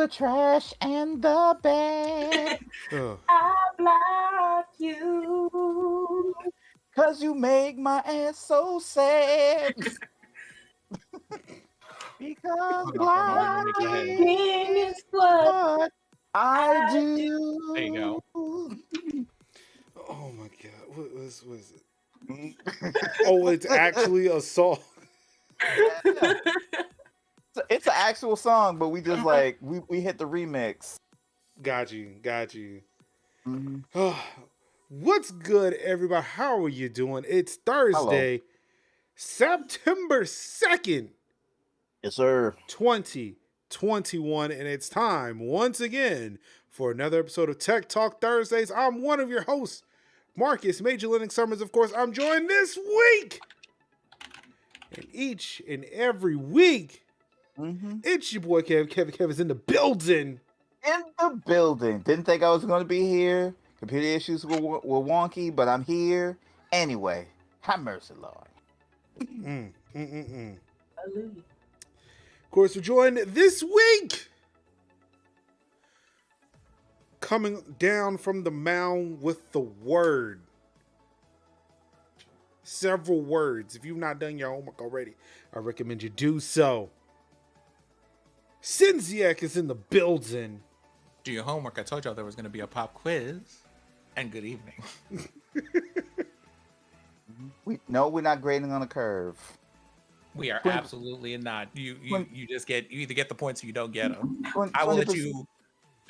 the trash and the bed. I block you. 'Cause you make my ass so sad. Because Hold on, let me go ahead. blocking Is what I I do. There you go. Oh my god, what was it? Oh, it's actually a song. Yeah. It's an actual song, but we just like we hit the remix. Got you. Mm-hmm. What's good, everybody? How are you doing? It's Thursday, September 2nd, Yes, sir. 2021, and it's time once again for another episode of Tech Talk Thursdays. I'm one of your hosts, Marcus Major Linux Summers. Of course, I'm joined this week, and each and every week, it's your boy Kev is in the building. In the building. Didn't think I was going to be here. Computer issues were wonky, but I'm here anyway. Have mercy, Lord. Hallelujah. Of course, we're joined this week, coming down from the mound with the word. Several words. If you've not done your homework already, I recommend you do so. Sinziak is in the building. Do your homework. I told y'all there was going to be a pop quiz. And good evening. We're not grading on a curve. We are absolutely not. You either get the points or you don't get them. I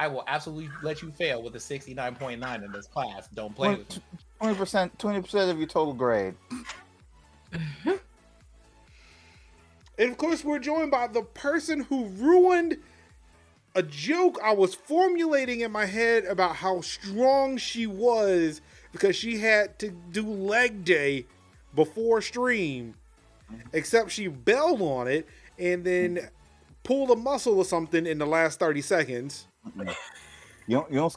will absolutely let you fail with a 69.9 in this class. Don't play with me. 20% of your total grade. And of course, we're joined by the person who ruined a joke I was formulating in my head about how strong she was because she had to do leg day before stream, except she bailed on it and then pulled a muscle or something in the last 30 seconds. You don't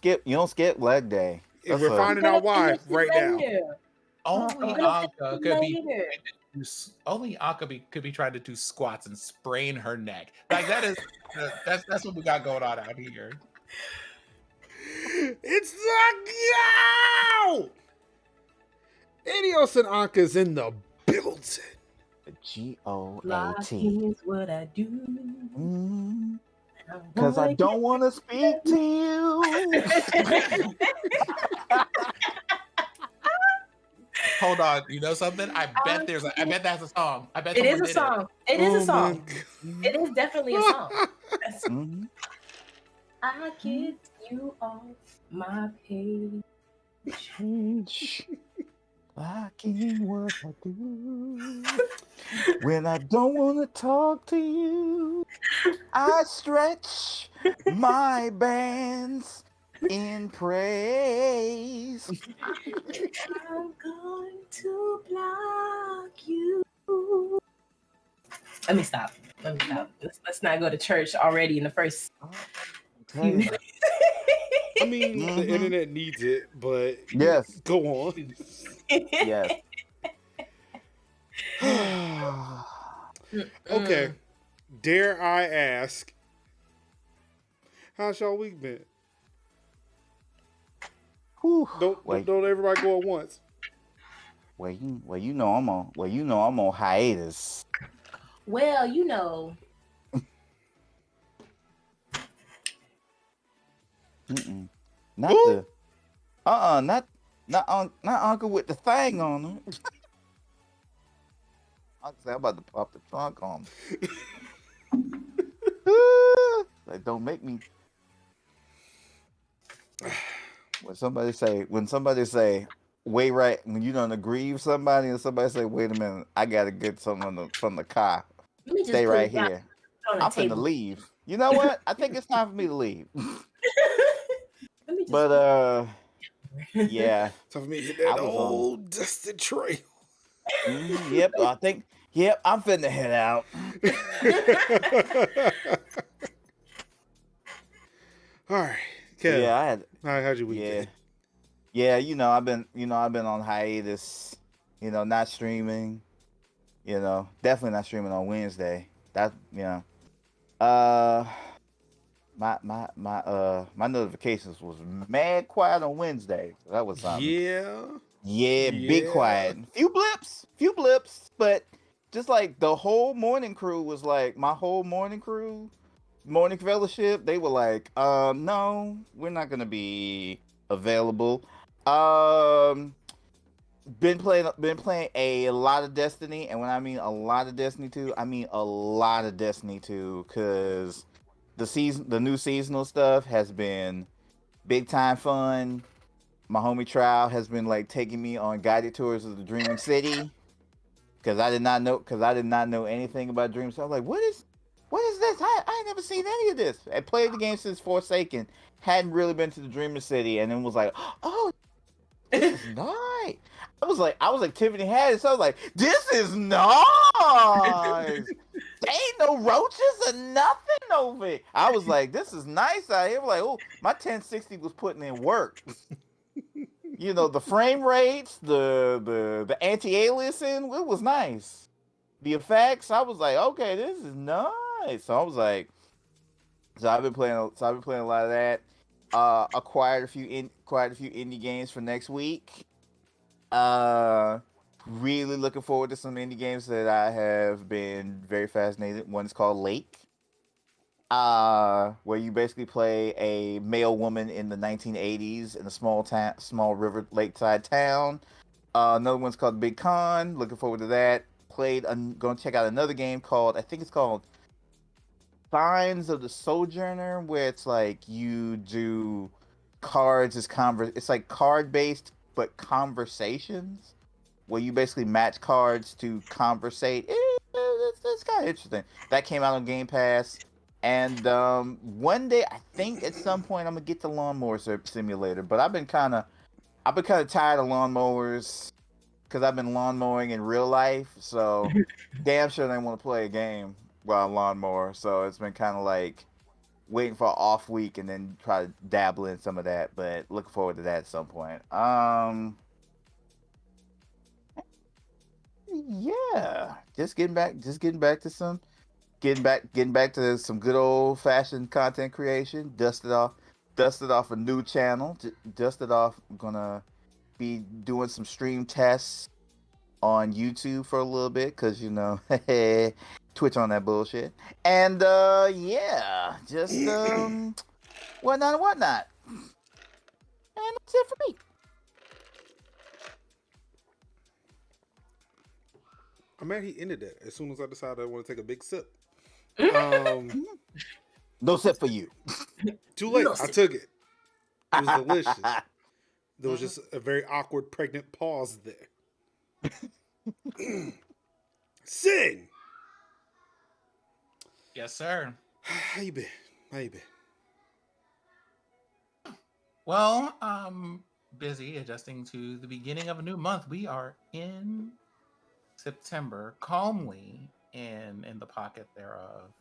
skip leg day. And we're finding out why right now. Only Anka could be trying to do squats and sprain her neck. Like that's what we got going on out here. It's the go! Idios and Anka's in the building. GOAT. Blocking is what I do. Because I don't want to speak to you. Hold on, you know something? I bet that's a song. I bet it is a song. It is a song. It is definitely a song. I get you off my page. Blocking what I do. When I don't want to talk to you, I stretch my bands in praise. I'm going to block you. Let me stop. Let's not go to church already in the first few minutes. I mean, the internet needs it, but yes, go on. Yes. Okay. Dare I ask, how's y'all week been? Don't everybody go at once. Well, you know I'm on hiatus. Well, you know. Not Ooh. not Uncle with the thing on him. I'm about to pop the trunk on him. Like, don't make me. When somebody say, wait, right, when you don't agree with somebody and somebody say, wait a minute, I gotta get something from the car. Stay right here. I'm finna leave. You know what? I think it's time for me to leave. But yeah. Time for me to hit that old dusty trail. Yep, I'm finna head out. All right. Kev, yeah, how'd your week been? Yeah, I've been on hiatus, not streaming, definitely not streaming on Wednesday. That, my notifications was mad quiet on Wednesday. So that was something. Yeah, big quiet. Few blips, but just like the whole morning crew was like my whole morning crew, morning fellowship, they were like, no, we're not gonna be available. Um been playing a lot of Destiny, and when I mean a lot of Destiny 2, I mean a lot of Destiny 2, because the new seasonal stuff has been big time fun. My homie Trial has been like taking me on guided tours of the Dreaming City, because I did not know anything about Dream City. I was like, what is this? I ain't never seen any of this. I played the game since Forsaken, hadn't really been to the Dreaming City, and then was like, oh, this is nice. I was like Tiffany Haddish. So I was like, this is nice. There ain't no roaches or nothing over it. I was like, this is nice out here. I'm like, oh, my 1060 was putting in work. You know, the frame rates, the anti-aliasing, it was nice. The effects, I was like, okay, this is nice. So I was like, I've been playing a lot of that. Acquired a few indie games for next week. Really looking forward to some indie games that I have been very fascinated. One is called Lake, where you basically play a male woman in the 1980s in a small river lakeside town. Another one's called Big Con. Looking forward to that. Going to check out another game called, I think it's called Signs of the Sojourner, where it's like you do cards as it's like card based but conversations, where you basically match cards to conversate. It's kind of interesting. That came out on Game Pass, and one day I think at some point I'm gonna get the Lawnmower Simulator. But I've been kind of tired of lawnmowers, because I've been lawn mowing in real life. So damn sure they want to play a game while lawnmower. So it's been kind of like waiting for an off week and then try to dabble in some of that. But looking forward to that at some point. Yeah, just getting back to some good old fashioned content creation. Dusted off a new channel. Dusted off. I'm gonna be doing some stream tests on YouTube for a little bit, because Twitch on that bullshit. And yeah, just whatnot. And that's it for me. I'm mad he ended that as soon as I decided I want to take a big sip. No sip for you. Too late. I took it. It was delicious. There was just a very awkward pregnant pause there. Sing. Yes, sir. How you been? Well, busy adjusting to the beginning of a new month. We are in September, calmly in the pocket thereof.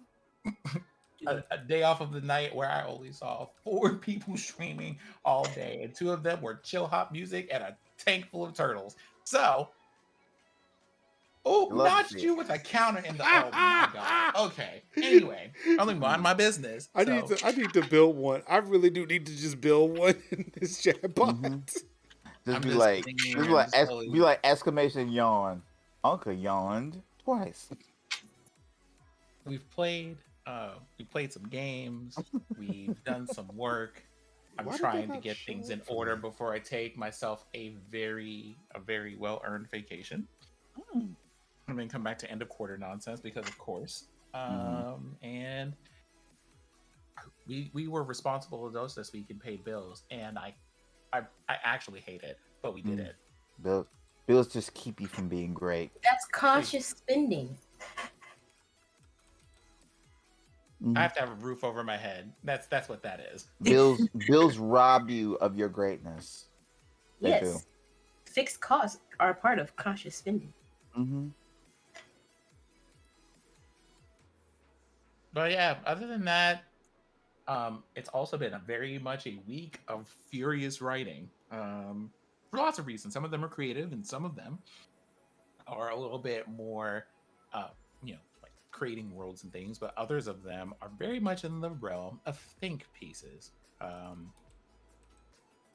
a day off of the night where I only saw 4 people streaming all day, and 2 of them were chill hop music and a tank full of turtles. So, notched you with a counter in the. Oh my god. Okay. Anyway, only mind my business. I need to build one. I really do need to just build one in this chat box. Just be like exclamation yawn. Uncle yawned twice. We've played some games. We've done some work. I'm trying to get things in order before I take myself a very well-earned vacation. And then come back to end of quarter nonsense, because of course. And we were responsible adults this week and paid bills, and I actually hate it, but we did it. Bills just keep you from being great. That's conscious spending. I have to have a roof over my head. That's what that is. Bills rob you of your greatness. They do. Fixed costs are a part of conscious spending. But yeah, other than that, it's also been very much a week of furious writing. For lots of reasons. Some of them are creative, and some of them are a little bit more, like creating worlds and things, but others of them are very much in the realm of think pieces.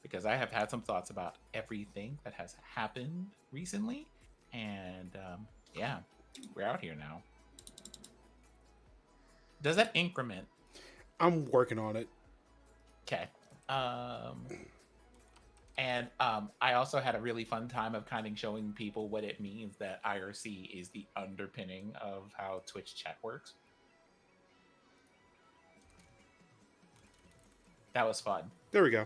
Because I have had some thoughts about everything that has happened recently, and yeah, we're out here now. Does that increment? I'm working on it. Okay. And I also had a really fun time of kind of showing people what it means that IRC is the underpinning of how Twitch chat works. That was fun. There we go.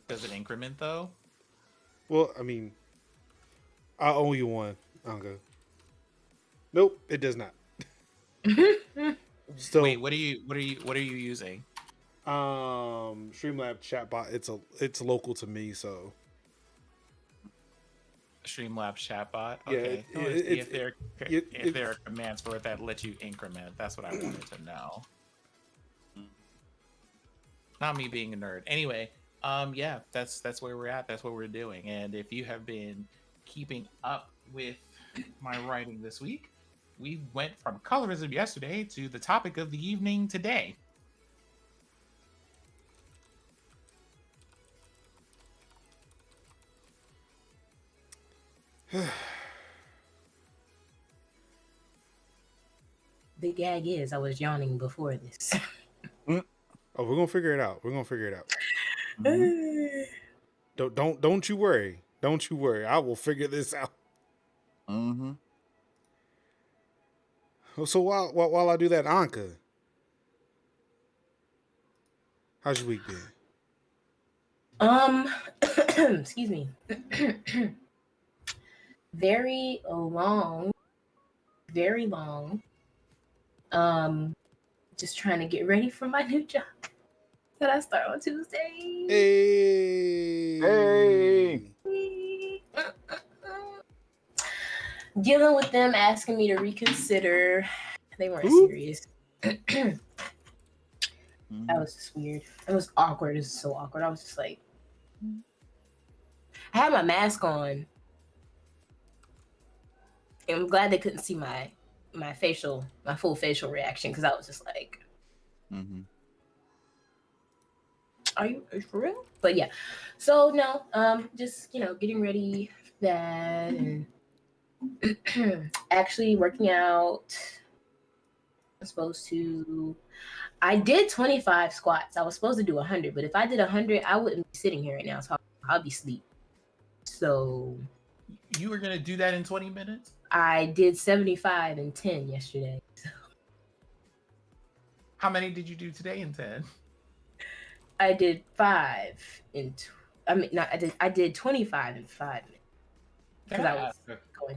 Does it increment though? Well, I mean, I owe you one, Anka. Nope, it does not. So wait, what are you using? Streamlabs chatbot. It's local to me, so Streamlabs chatbot. Yeah, Okay. If there are commands for it that let you increment, that's what I wanted to know. Not me being a nerd. Anyway, yeah, that's where we're at. That's what we're doing. And if you have been keeping up with my writing this week, we went from colorism yesterday to the topic of the evening today. The gag is I was yawning before this. Oh, we're gonna figure it out. Mm-hmm. Don't you worry. Don't you worry. I will figure this out. Mm-hmm. So while I do that, Anka, how's your week been? Excuse me. Very long. Just trying to get ready for my new job that I start on Tuesday. Hey. Dealing with them asking me to reconsider. They weren't serious. That was just weird. It was awkward. It was so awkward. I was just like, I had my mask on. And I'm glad they couldn't see my full facial reaction, because I was just like, are you for real? But yeah, so no, just getting ready for that, and actually working out. I did 25 squats. I was supposed to do 100, but if I did 100, I wouldn't be sitting here right now, so I'll be asleep. So you were gonna do that in 20 minutes? I did 75 and 10 yesterday. So. How many did you do today in 10? I did 5 in. I did 25 in 5 minutes.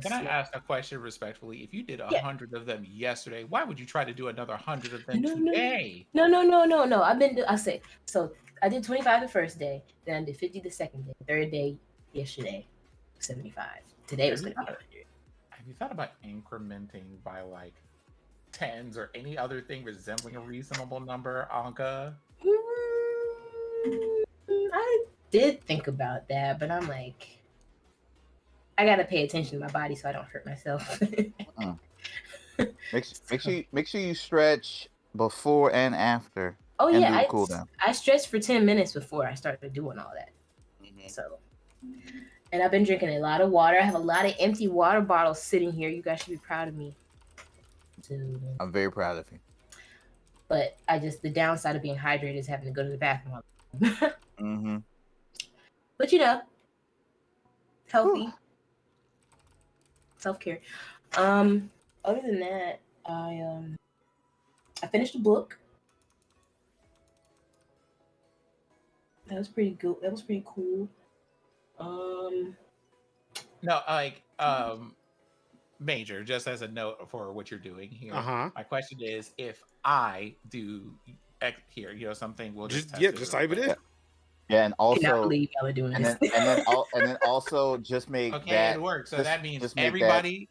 Can I ask a question respectfully? If you did 100 of them yesterday, why would you try to do another 100 of them today? No. I did 25 the first day, then I did 50 the second day, third day yesterday, 75. Today was going to be 100. Have you thought about incrementing by like tens or any other thing resembling a reasonable number, Anka? I did think about that, but I'm like, I gotta pay attention to my body so I don't hurt myself. Make sure you stretch before and after. Oh and yeah, do the cool down. I stretched for 10 minutes before I started doing all that. So, and I've been drinking a lot of water. I have a lot of empty water bottles sitting here. You guys should be proud of me. I'm very proud of you. But the downside of being hydrated is having to go to the bathroom. But healthy. Self-care. Other than that, I finished a book. That was pretty good. That was pretty cool. No, Major, just as a note for what you're doing here. My question is, if I do here, something, we'll just type it in. Yeah, and also, believe y'all are doing this. and then also just make that. It works. So that means everybody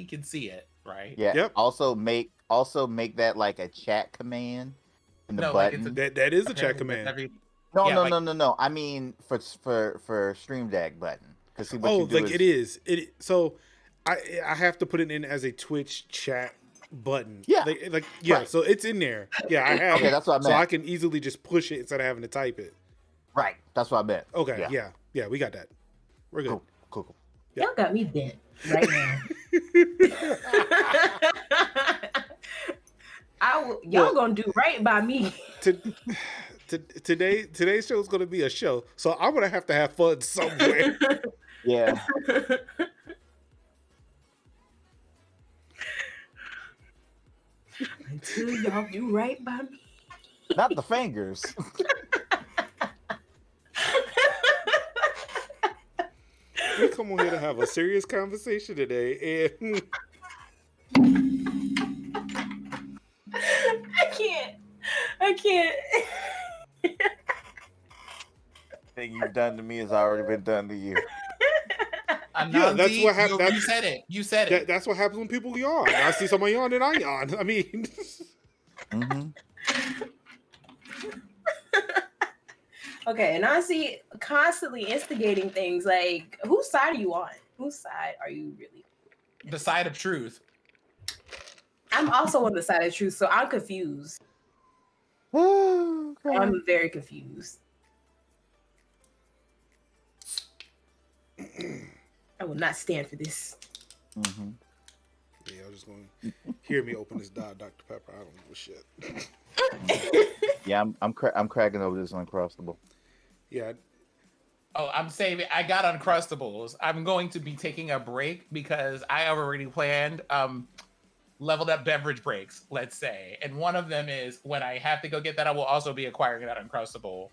can see it, right? Yeah. Yep. Also make that like a chat command in the button. That is a chat command. No. I mean for Stream Deck button. Because it is. So I have to put it in as a Twitch chat button. Yeah. Right. So it's in there. Yeah, I have it. That's what I meant. So I can easily just push it instead of having to type it. Right. That's what I meant. Okay. Yeah, we got that. We're good. Cool. Y'all got me bent right now. Y'all gonna do right by me. Today's show is gonna be a show, so I'm gonna have to have fun somewhere. Yeah. Until y'all do right by me. Not the fingers. We come on here to have a serious conversation today, and I can't. Thing you've done to me has already been done to you. Yeah, that's what happened. You said it. That's what happens when people yawn. I see someone yawn, and I yawn. I mean, Okay, and I see constantly instigating things like, whose side are you on? Whose side are you really on? The side of truth. I'm also on the side of truth, so I'm confused. Okay. I'm very confused. I will not stand for this. Mm-hmm. Yeah, I'm just going to hear me open this Dr. Pepper. I don't give a shit. Yeah, I'm cracking over this Uncrustable. Yeah. Oh, I'm saving. I got Uncrustables. I'm going to be taking a break because I already planned leveled up beverage breaks, let's say. And one of them is when I have to go get that, I will also be acquiring that Uncrustable.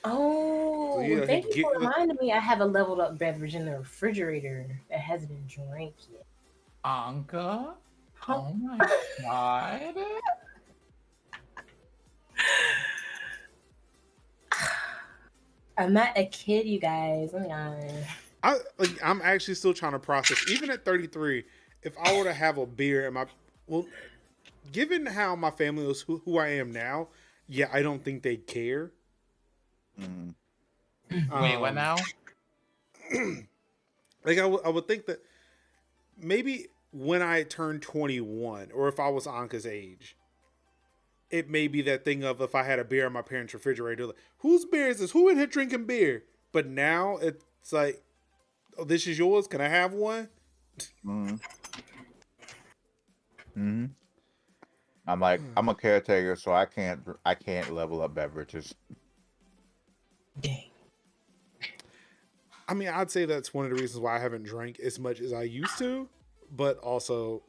Oh, so thank you for reminding me. I have a leveled up beverage in the refrigerator that hasn't been drank yet. Anka? Oh my god. I'm not a kid, you guys. I'm actually still trying to process. Even at 33, if I were to have a beer, given how my family is, who I am now, yeah, I don't think they'd care. Wait, what now? Like I would think that maybe when I turned 21, or if I was Anka's age, it may be that thing of if I had a beer in my parents' refrigerator, like, whose beer is this? Who in here drinking beer? But now it's like, oh, this is yours. Can I have one? I'm like, I'm a caretaker, so I can't level up beverages. Dang. I mean, I'd say that's one of the reasons why I haven't drank as much as I used to, but also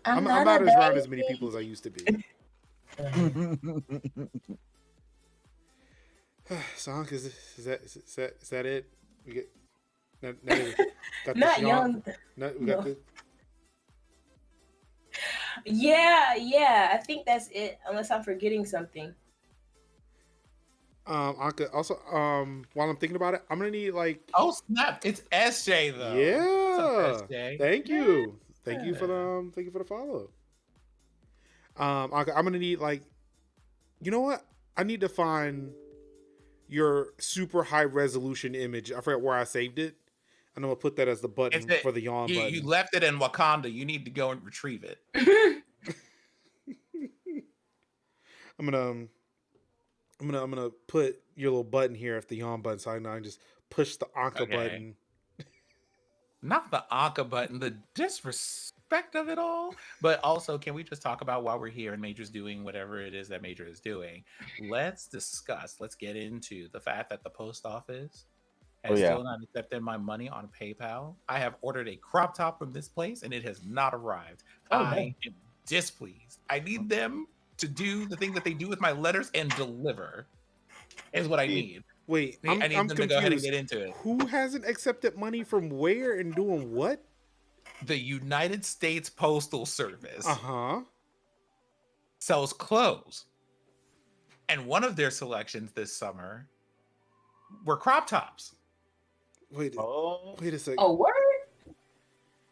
I'm not as around as many people as I used to be. So, Anka, is that it? We get not young. We got the. Yeah. I think that's it. Unless I'm forgetting something. Anka, also, while I'm thinking about it, I'm gonna need like. Oh snap! It's SJ though. Yeah. SJ? Thank you. Thank you for the follow. Anka, I'm gonna need like, you know what? I need to find your super high resolution image. I forgot where I saved it, and I'm gonna put that as the button for the yawn button. You left it in Wakanda. You need to go and retrieve it. I'm gonna put your little button here at the yawn button, so I can just push the Anka button. Not the Anka button, the disrespect of it all. But also, can we just talk about while we're here and Major's doing whatever it is that Major is doing? Let's get into the fact that the post office has still not accepted my money on PayPal. I have ordered a crop top from this place and it has not arrived. I am displeased. I need them to do the thing that they do with my letters and deliver is what I need. Wait, I need them confused. to go ahead and get into it. Who hasn't accepted money from where and doing what? The United States Postal Service sells clothes. And one of their selections this summer were crop tops. Wait a second. Oh, word?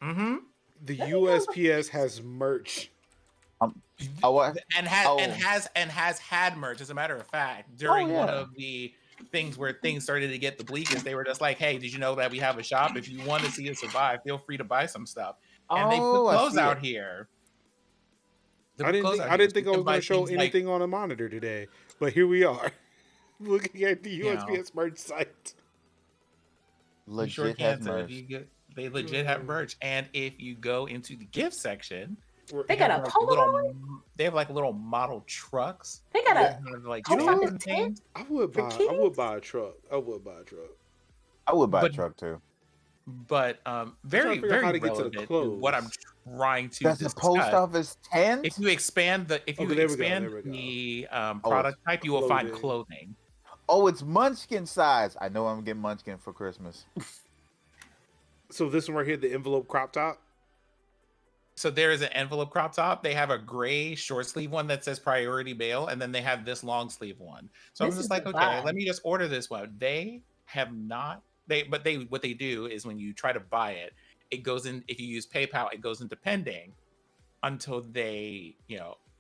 Mm-hmm. The USPS has merch. and has had merch. As a matter of fact, during one of the things where things started to get the bleakest, they were just like, "Hey, did you know that we have a shop? If you want to see us survive, feel free to buy some stuff." And they put clothes out here. I didn't think I was going to show anything on a monitor today, but here we are, looking at the USPS merch site. You sure can. They legit have merch, and if you go into the gift section, they got a polo. They have like little model trucks. They got a like things. I would buy a truck. I would buy a truck too. But very relevant to what I'm trying to discuss. The post office tent? If you expand the product type, you will find clothing. Oh, it's Munchkin size. I know I'm getting Munchkin for Christmas. So this one right here, the envelope crop top. So there is an envelope crop top. They have a gray short sleeve one that says priority mail, and then they have this long sleeve one. So I'm just like, okay, let me just order this one. They have not. What they do is when you try to buy it, it goes in. If you use PayPal, it goes into pending until they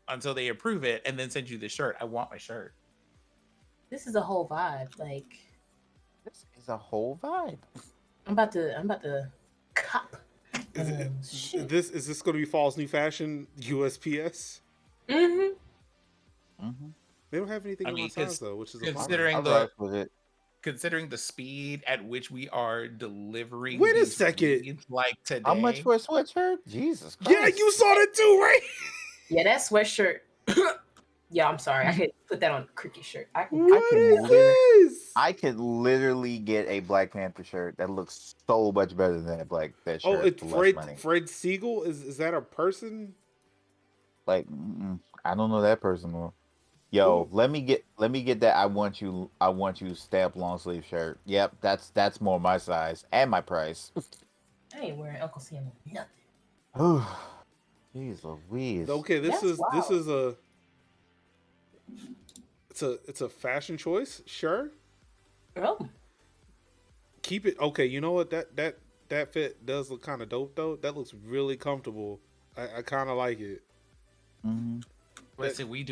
approve it and then send you the shirt. I want my shirt. This is a whole vibe. Like, this is a whole vibe. I'm about to cop. Is this going to be fall's new fashion? USPS. Mm-hmm. They don't have anything on my size though, which is considering the speed at which we are delivering. Wait a second, like today. How much for a sweatshirt? Jesus Christ. Yeah, you saw that too, right? Yeah, that sweatshirt. Yeah, I'm sorry. I could put that on a cricket shirt. I could literally get a Black Panther shirt that looks so much better than that shirt. Oh, it's Fred Siegel. Is that a person? Like, I don't know that person. Though. Yo, let me get that. I want you stamp long sleeve shirt. Yep, that's more my size and my price. I ain't wearing Uncle Sam nothing. Jeez Louise. Okay, this is a. It's a fashion choice, sure. Oh. Keep it. Okay, you know what? That fit does look kind of dope though. That looks really comfortable. I kind of like it. Mm-hmm. Listen, we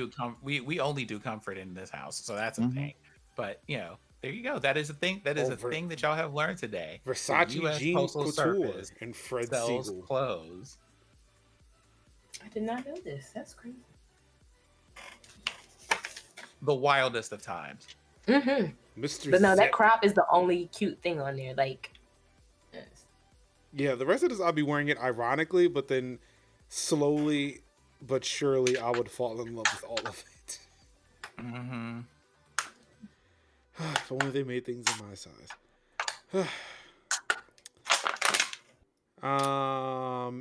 only do comfort in this house, so that's a thing. But there you go. That is a thing. That is a thing that y'all have learned today. Versace Jeans Couture and Fred sells Siegel clothes. I did not know this. That's crazy. The wildest of times. Mm-hmm. Mr. But no, that crop is the only cute thing on there. Like, yes. Yeah, the rest of this I'll be wearing it ironically, but then slowly but surely I would fall in love with all of it. Mm-hmm. If only they made things in my size.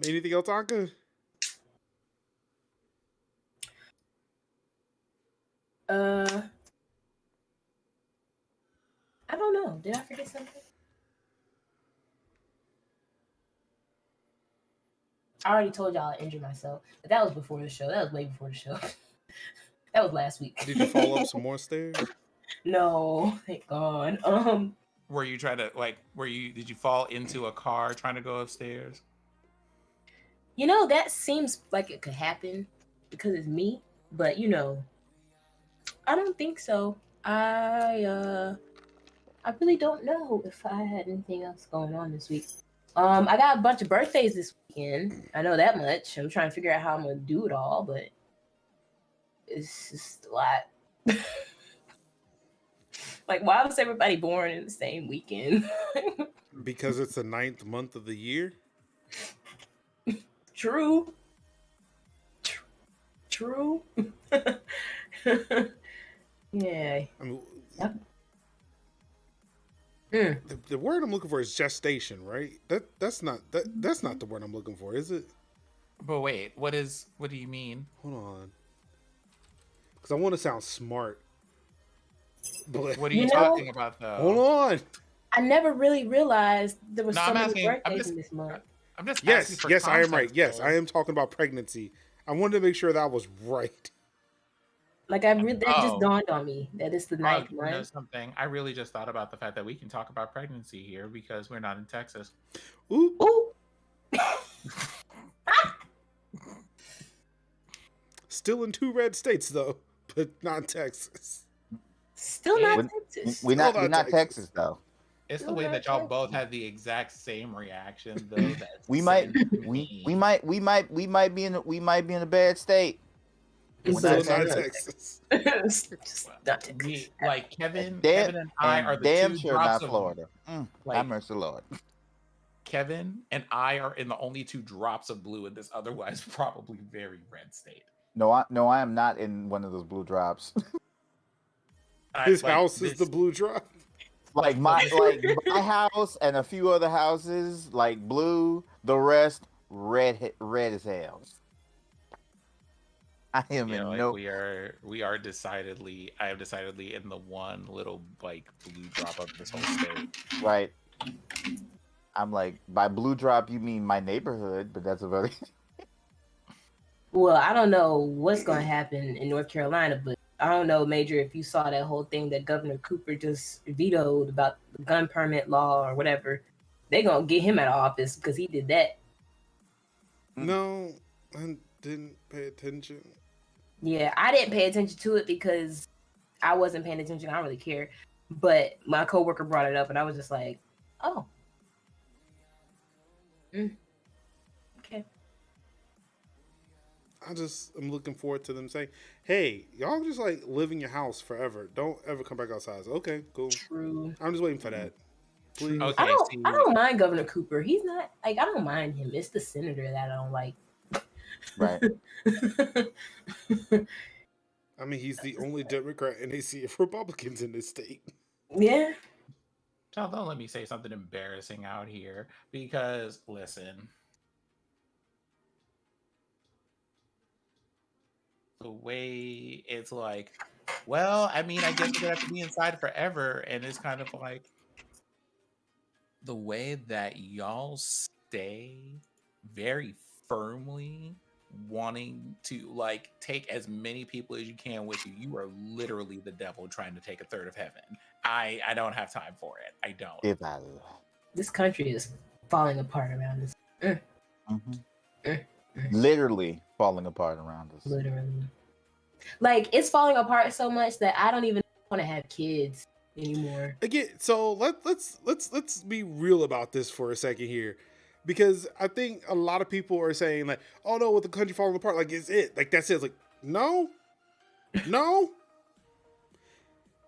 Anything else, Anka? I don't know. Did I forget something? I already told y'all I injured myself, but that was before the show. That was way before the show. That was last week. Did you fall up some more stairs? No, thank God. Were you trying to did you fall into a car trying to go upstairs? That seems like it could happen because it's me, but I don't think so. I really don't know if I had anything else going on this week. I got a bunch of birthdays this weekend. I know that much. I'm trying to figure out how I'm gonna do it all, but it's just a lot. Like, why was everybody born in the same weekend? Because it's the 9th month of the year. True. Yeah. I mean, the word I'm looking for is gestation, right? That's not the word I'm looking for, is it? But wait, what do you mean? Hold on, because I want to sound smart. But what are you talking about, though? Hold on. I never really realized there was so many birthdays in this month. I'm just yes, I am right. Yes, I am talking about pregnancy. I wanted to make sure that I was right. Like, that just dawned on me that it's the 9th month. You know something? I really just thought about the fact that we can talk about pregnancy here because we're not in Texas. Ooh. Still in 2 red states though, but not Texas. Still not Texas. We're not Texas though. It's Still the way not that y'all Texas. both had the exact same reaction though. That we might be in a bad state. We're not Texas. Not Texas. Like Kevin and I are the damn two sure drops not of Florida. Have mercy, Lord. Kevin and I are in the only 2 drops of blue in this otherwise probably very red state. No, I am not in one of those blue drops. His house is the blue drop. Like my house and a few other houses, like blue. The rest red as hell. I am we are decidedly. I am decidedly in the one little like blue drop of this whole state. Right. I'm like, by blue drop you mean my neighborhood, but that's a very. Well, I don't know what's going to happen in North Carolina, but I don't know, Major, if you saw that whole thing that Governor Cooper just vetoed about the gun permit law or whatever. They're going to get him out of office because he did that. No, I didn't pay attention. Yeah, I didn't pay attention to it because I wasn't paying attention. I don't really care. But my coworker brought it up, and I was just like, oh. Okay. I'm looking forward to them saying, hey, y'all just like live in your house forever. Don't ever come back outside. Okay, cool. True. I'm just waiting for that. Please. Okay, I don't mind Governor Cooper. He's not, like, I don't mind him. It's the senator that I don't like. Right. I mean, he's the only Democrat and they see Republicans in this state. Yeah. So don't let me say something embarrassing out here because listen, the way it's like, well, I mean, I guess we're gonna have to be inside forever, and it's kind of like the way that y'all stay very firmly wanting to like take as many people as you can with you. You are literally the devil trying to take a third of heaven. I don't have time for it. I don't. This country is falling apart around us. Literally falling apart around us. Literally. Like, it's falling apart so much that I don't even want to have kids anymore. Again, so let's be real about this for a second here. Because I think a lot of people are saying like, oh no, with the country falling apart, like is it? Like that's it. It's like, no.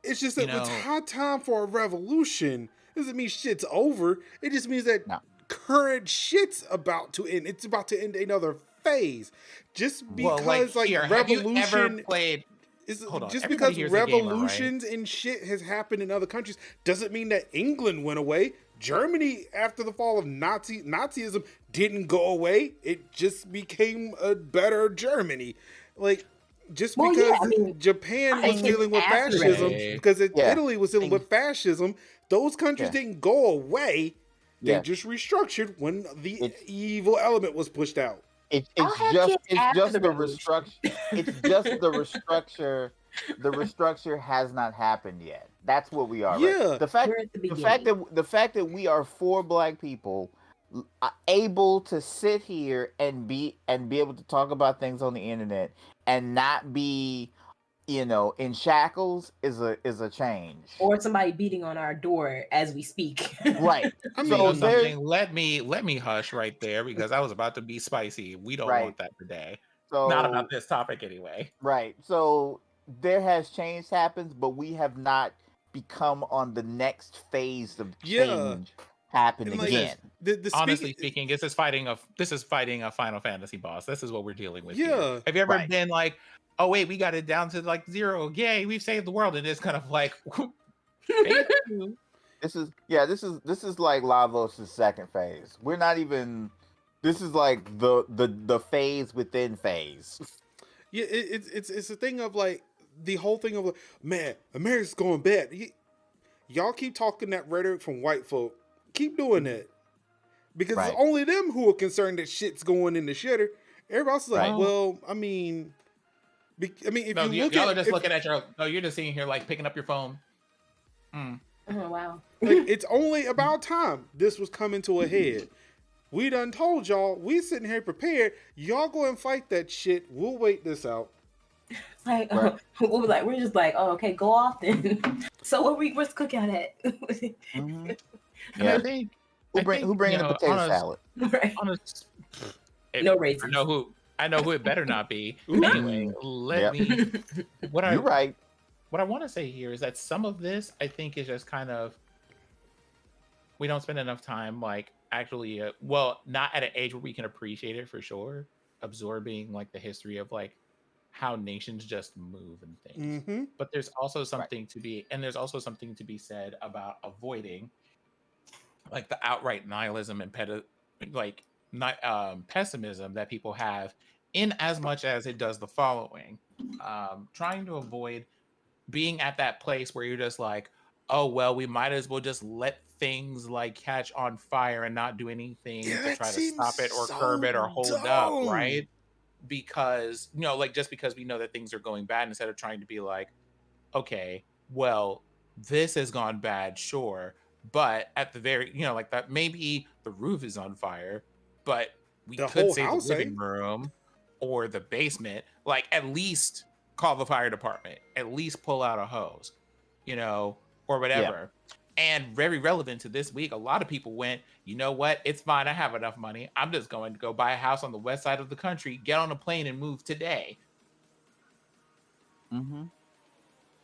It's just that it's hot time for a revolution. Doesn't mean shit's over. It just means that current shit's about to end. It's about to end another phase. Just because revolution have you ever played just because revolutions and shit has happened in other countries doesn't mean that England went away. Germany, after the fall of Nazism, didn't go away. It just became a better Germany. Like, just because Japan was dealing with fascism, because Italy was dealing with fascism, those countries didn't go away. They just restructured when the evil element was pushed out. It's just the restructure. The restructure has not happened yet. That's what we are. Yeah. Right? The fact that we are 4 black people able to sit here and be able to talk about things on the internet and not be, in shackles is a change. Or somebody beating on our door as we speak. Right. I mean, let me hush right there because I was about to be spicy. We don't want that today. So, not about this topic anyway. Right. So there has change happens, but we have not become on the next phase of change happening again. Honestly speaking, this is fighting a Final Fantasy boss. This is what we're dealing with. Yeah. Here. Have you ever been like, oh wait, we got it down to like 0. Yay, we've saved the world, and it's kind of like thank you. This is like Lavos' second phase. We're not even. This is like the phase within phase. Yeah, it's a thing of like the whole thing of like, man, America's going bad. Y'all keep talking that rhetoric from white folk. Keep doing that because it's only them who are concerned that shit's going in the shitter. Everybody else is like, well, I mean, if y'all are just looking at you're just sitting here like picking up your phone. Oh wow! Like, it's only about time this was coming to a head. We done told y'all. We sitting here prepared. Y'all go and fight that shit. We'll wait this out. It's like, we're just like, oh, okay, go off then. So where's the cookout at? Mm-hmm. Yeah. Who bringing the potato salad? Right. No raisins. I know who it better not be. Anyway, You're right. What I want to say here is that some of this, I think, is just kind of, we don't spend enough time, like, actually, not at an age where we can appreciate it for sure, absorbing, like, the history of, like, how nations just move and things. Mm-hmm. But there's also something to be said about avoiding, like, the outright nihilism and pessimism that people have, in as much as it does the following. Trying to avoid being at that place where you're just like, oh, well, we might as well just let things like catch on fire and not do anything to try to stop it or curb it or hold up, right? Because, like, just because we know that things are going bad, instead of trying to be like, okay, well, this has gone bad, sure, but at the very, like, that maybe the roof is on fire, but we could say the living room or the basement, like, at least call the fire department, at least pull out a hose, or whatever. And very relevant to this week, a lot of people went, you know what? It's fine. I have enough money. I'm just going to go buy a house on the west side of the country, get on a plane and move today. Mm-hmm.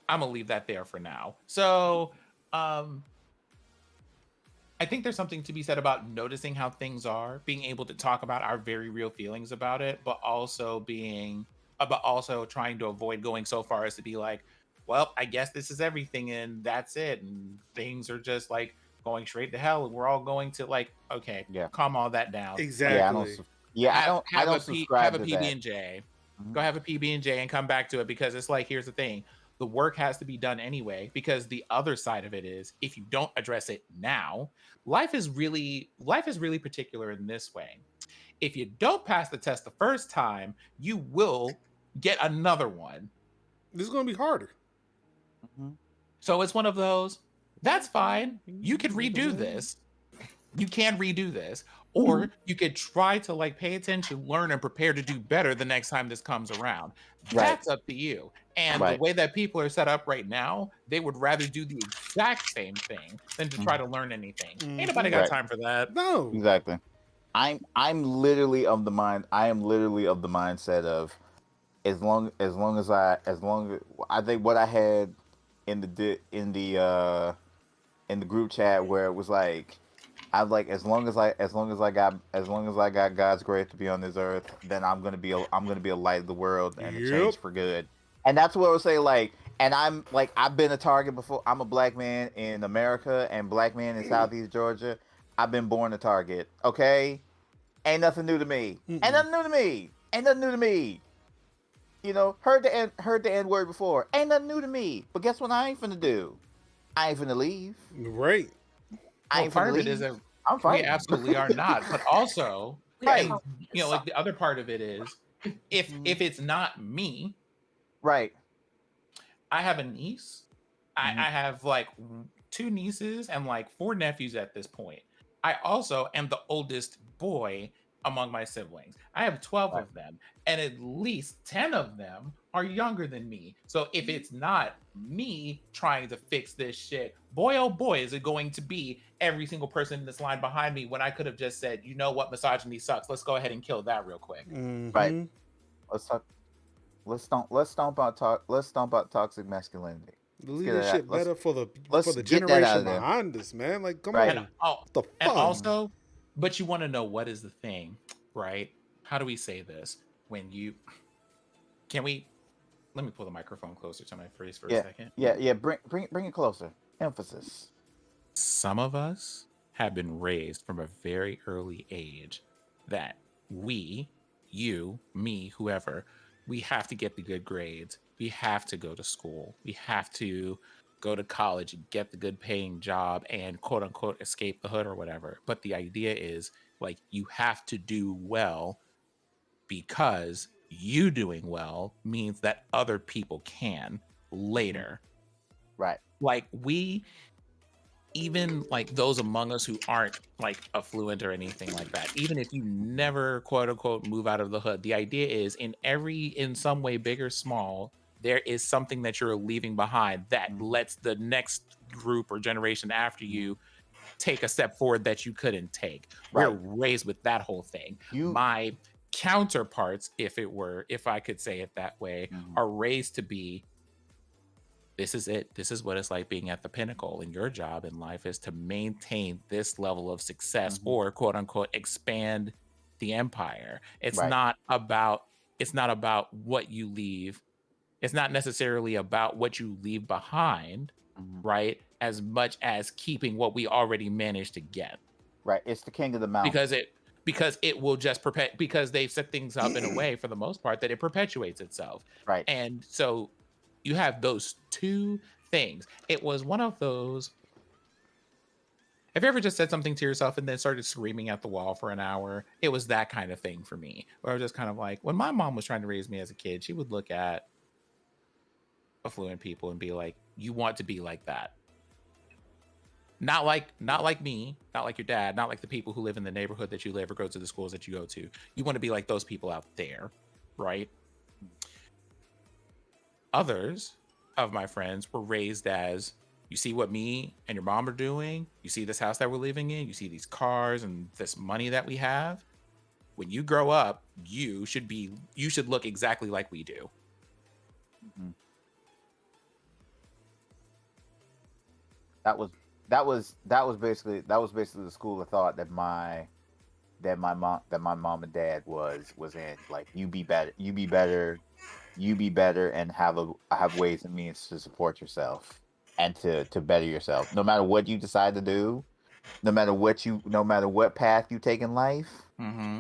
I'm going to leave that there for now. So, I think there's something to be said about noticing how things are, being able to talk about our very real feelings about it, but also trying to avoid going so far as to be like, well, I guess this is everything and that's it. And things are just like going straight to hell and we're all going to, like, okay, calm all that down. Exactly. I don't subscribe to that. Have a PB&J. Go have a PB&J and come back to it, because it's like, here's the thing. The work has to be done anyway, because the other side of it is, if you don't address it now, life is really particular in this way. If you don't pass the test the first time, you will get another one. This is going to be harder. Mm-hmm. So it's one of those, that's fine. You could redo this. You can redo this. Or you could try to, like, pay attention, learn, and prepare to do better the next time this comes around. That's up to you. And the way that people are set up right now, they would rather do the exact same thing than to try to learn anything. Ain't nobody got time for that. No. Exactly. I am literally of the mindset of, as long as I think what I had in the group chat, where it was like, I like, as long as I got God's grace to be on this earth, then I'm gonna be a light of the world and a change for good. And that's what I would say, like, and I'm like, I've been a target before. I'm a black man in America and black man in Southeast Georgia. I've been born a target. Okay, ain't nothing new to me. Ain't nothing new to me. Heard the N word before. Ain't nothing new to me. But guess what? I ain't finna do. I ain't finna leave. Right. Part of it is that we absolutely are not. But also, like, the other part of it is, if it's not me, right. I have a niece. I have, like, 2 nieces and, like, 4 nephews at this point. I also am the oldest boy among my siblings. I have 12 of them, and at least 10 of them are younger than me. So if it's not me trying to fix this shit, boy, oh boy, is it going to be every single person in this line behind me, when I could have just said, you know what, misogyny sucks. Let's go ahead and kill that real quick. Right. Let's stomp out toxic masculinity. The leadership better for the generation behind us, man. Like, come on. What the fuck? And also, but you want to know what is the thing, right? How do we say this? Let me pull the microphone closer to my face for a second. Yeah. Bring it closer. Emphasis. Some of us have been raised from a very early age that we, you, me, whoever, we have to get the good grades. We have to go to school. We have to go to college and get the good paying job and quote unquote escape the hood or whatever. But the idea is, like, you have to do well, because you doing well means that other people can later. Right. Like, even like those among us who aren't like affluent or anything like that, even if you never quote unquote move out of the hood, the idea is in some way, big or small, there is something that you're leaving behind that lets the next group or generation after you take a step forward that you couldn't take. We're raised with that whole thing. My counterparts, if I could say it that way, are raised to be, this is it. This is what it's like being at the pinnacle. And your job in life is to maintain this level of success or quote unquote expand the empire. It's not about what you leave. It's not necessarily about what you leave behind, right? As much as keeping what we already managed to get. Right. It's the king of the mountain. Because it will just because they've set things up in a way for the most part that it perpetuates itself. Right. And so you have those two things. It was one of those. Have you ever just said something to yourself and then started screaming at the wall for an hour? It was that kind of thing for me. Where I was just kind of like, when my mom was trying to raise me as a kid, she would look at affluent people and be like, you want to be like that. Not like me, not like your dad, not like the people who live in the neighborhood that you live or go to the schools that you go to. You want to be like those people out there, right? Others of my friends were raised as, you see what me and your mom are doing, you see this house that we're living in, you see these cars and this money that we have. When you grow up, you should look exactly like we do. That was basically the school of thought that my mom and dad was in. Like, you be better, and have ways and means to support yourself and to better yourself. No matter what you decide to do, no matter what path you take in life,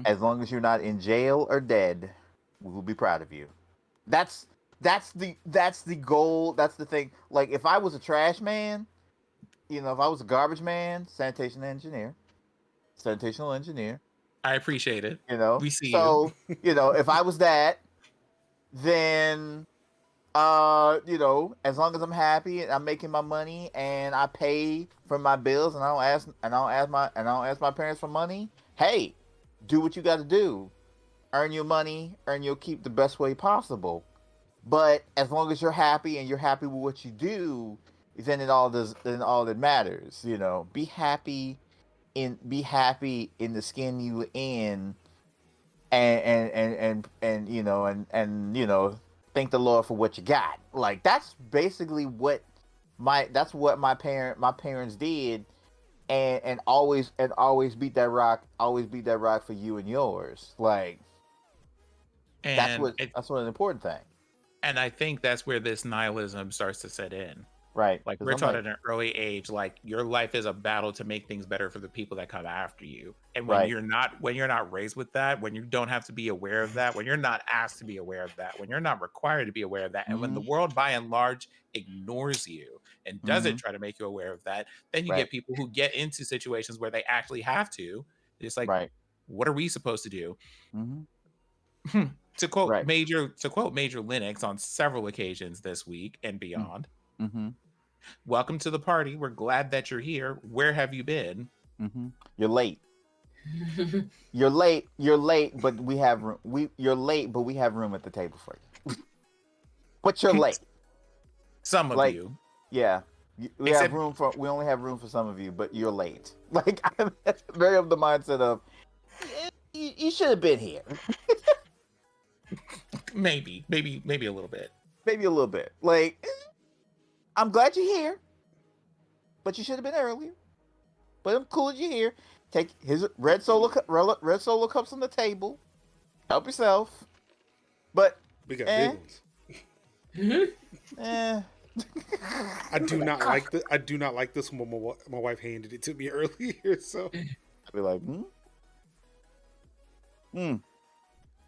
as long as you're not in jail or dead, we will be proud of you. That's the goal. That's the thing. Like, if I was a trash man, if I was a garbage man, sanitational engineer. I appreciate it. We see you. If I was that, then as long as I'm happy and I'm making my money and I pay for my bills and I don't ask my parents for money, hey, do what you got to do. Earn your money, earn your keep the best way possible. But as long as you're happy and you're happy with what you do, then all that matters. Be happy in the skin you in, and thank the Lord for what you got. Like, that's basically what my parents did, and always beat that rock for you and yours. Like, that's an important thing. And I think that's where this nihilism starts to set in. Right. Like, we're taught at an early age, like, your life is a battle to make things better for the people that come after you. And when you're not raised with that, when you don't have to be aware of that, when you're not asked to be aware of that, when you're not required to be aware of that, and when the world by and large ignores you and doesn't try to make you aware of that, then you get people who get into situations where they actually have to. It's like, what are we supposed to do? To quote Major Linux on several occasions this week and beyond. Welcome to the party. We're glad that you're here. Where have you been? You're late. You're late, but we have room. You're late, but we have room at the table for you. But you're late. Some of you. Yeah. We only have room for some of you, but you're late. Like, I'm very of the mindset of, you should have been here. Maybe a little bit. Maybe a little bit. Like, I'm glad you're here, but you should have been earlier. But I'm cool that you're here. Take his red solo cups on the table. Help yourself. But we got big ones. I do not like this when my wife handed it to me earlier. So I'd be like,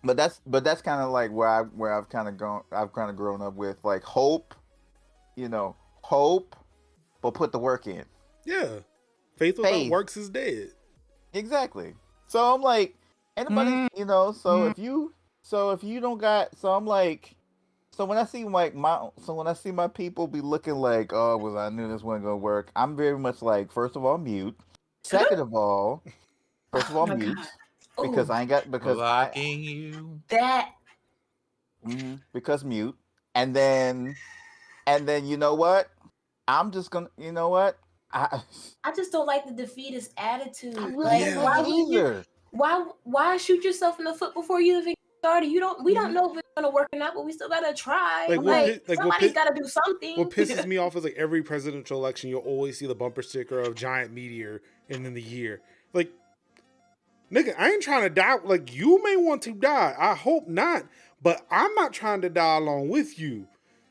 But that's kind of like where I've kind of grown up with, like, hope, but put the work in. Yeah, faith without works is dead. Exactly. So I'm like, anybody, so if you don't got, so I'm like, So when I see my people be looking like, oh, well, I knew this wasn't gonna work. I'm very much like, first of all, mute. Second of all, mute. Because I ain't got blocking you. Because mute. And then you know what? I'm just gonna I just don't like the defeatist attitude. I really don't why shoot yourself in the foot before you even started? We don't know if it's gonna work or not, but we still gotta try. Somebody's gotta do something. What pisses me off is like every presidential election, you'll always see the bumper sticker of giant meteor and then the year. Like, nigga, I ain't trying to die. Like, you may want to die. I hope not, but I'm not trying to die along with you.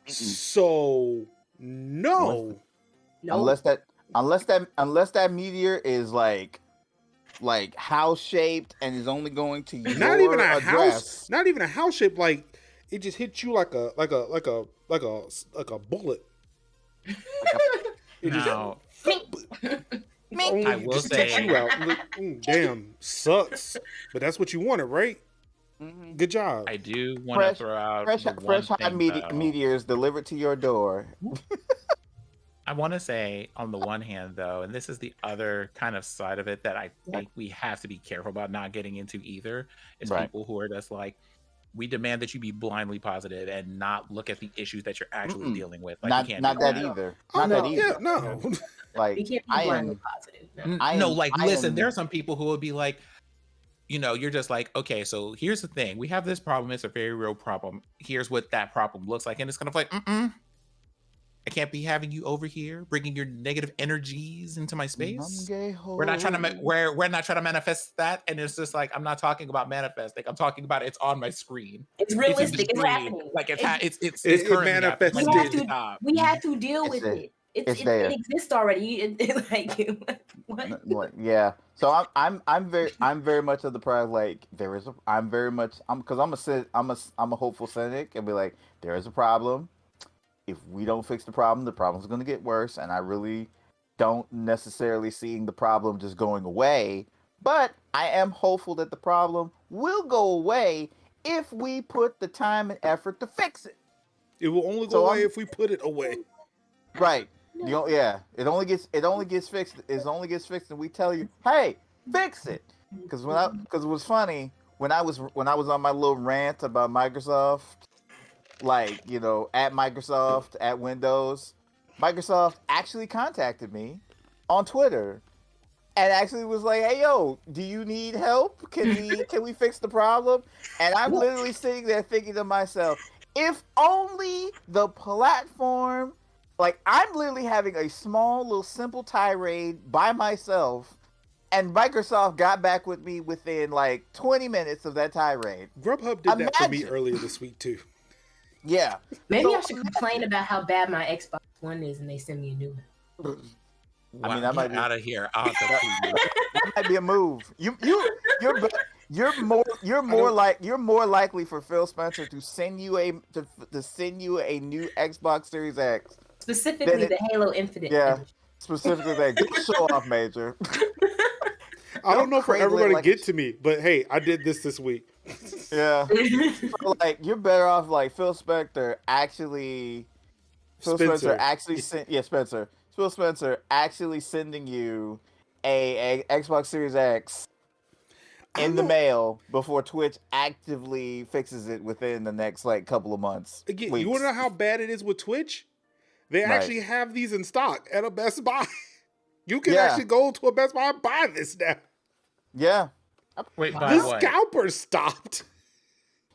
So no. Unless that meteor is like house shaped and is only going to your not even a address. Not even a house shape. Like, it just hits you like a bullet. Now, I will say, you out. Damn, sucks. But that's what you wanted, right? Mm-hmm. Good job. I do want to throw out fresh hot meteors delivered to your door. I want to say, on the one hand, though, and this is the other kind of side of it that I think we have to be careful about not getting into either, is people who are just like, we demand that you be blindly positive and not look at the issues that you're actually dealing with. Like, not that either. Not that either. Yeah, no. Like, you can't be blindly positive. No, listen, there are some people who would be like, you're just like, okay, so here's the thing. We have this problem. It's a very real problem. Here's what that problem looks like. And it's kind of like, I can't be having you over here bringing your negative energies into my space. We're not trying to manifest that, and it's just like, I'm not talking about manifesting. I'm talking about it's on my screen. It's realistic. It's happening. Like it's currently manifesting. We have to deal with it. It exists already. What? Yeah. So I'm very much of the pride. Like, I'm a hopeful cynic and be like, there is a problem. If we don't fix the problem's going to get worse. And I really don't necessarily seeing the problem just going away. But I am hopeful that the problem will go away if we put the time and effort to fix it. It will only go away if we put it away. Right. It only gets fixed. It only gets fixed, and we tell you, "Hey, fix it." Because it was funny when I was on my little rant about Microsoft. Like, at Microsoft, at Windows, Microsoft actually contacted me on Twitter and actually was like, hey, yo, do you need help? Can we fix the problem? And I'm literally sitting there thinking to myself, if only the platform, like, I'm literally having a small little simple tirade by myself, and Microsoft got back with me within like 20 minutes of that tirade. Grubhub did that for me earlier this week too. Yeah. Maybe I should complain about how bad my Xbox One is and they send me a new one. I mean, that might be out of here. That might be a move. You're more likely for Phil Spencer to send you a new Xbox Series X. Specifically the Halo Infinite. Yeah. Specifically that. Go show off, Major. I don't know for everybody to get to me, but hey, I did this week. Yeah. So, like, you're better off like Phil Spencer actually sending you a Xbox Series X in the mail before Twitch actively fixes it within the next like couple of months. Again, you want to know how bad it is with Twitch? They actually have these in stock at a Best Buy. You can actually go to a Best Buy and buy this now. Yeah. Wait, the scalpers stopped.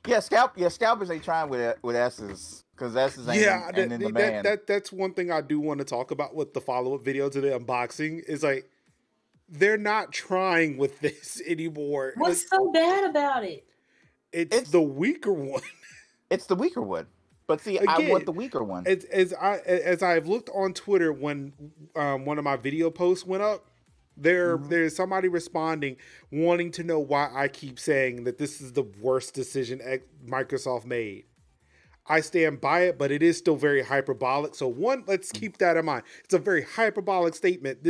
Yeah, scalpers ain't trying with S's because S's ain't in demand. That's one thing I do want to talk about with the follow-up video to the unboxing is like they're not trying with this anymore. What's so bad about it? It's the weaker one. It's the weaker one. But see, again, I want the weaker one. As I've looked on Twitter when one of my video posts went up, there's somebody responding wanting to know why I keep saying that this is the worst decision Microsoft made. I stand by it, but it is still very hyperbolic. So let's keep that in mind. It's a very hyperbolic statement.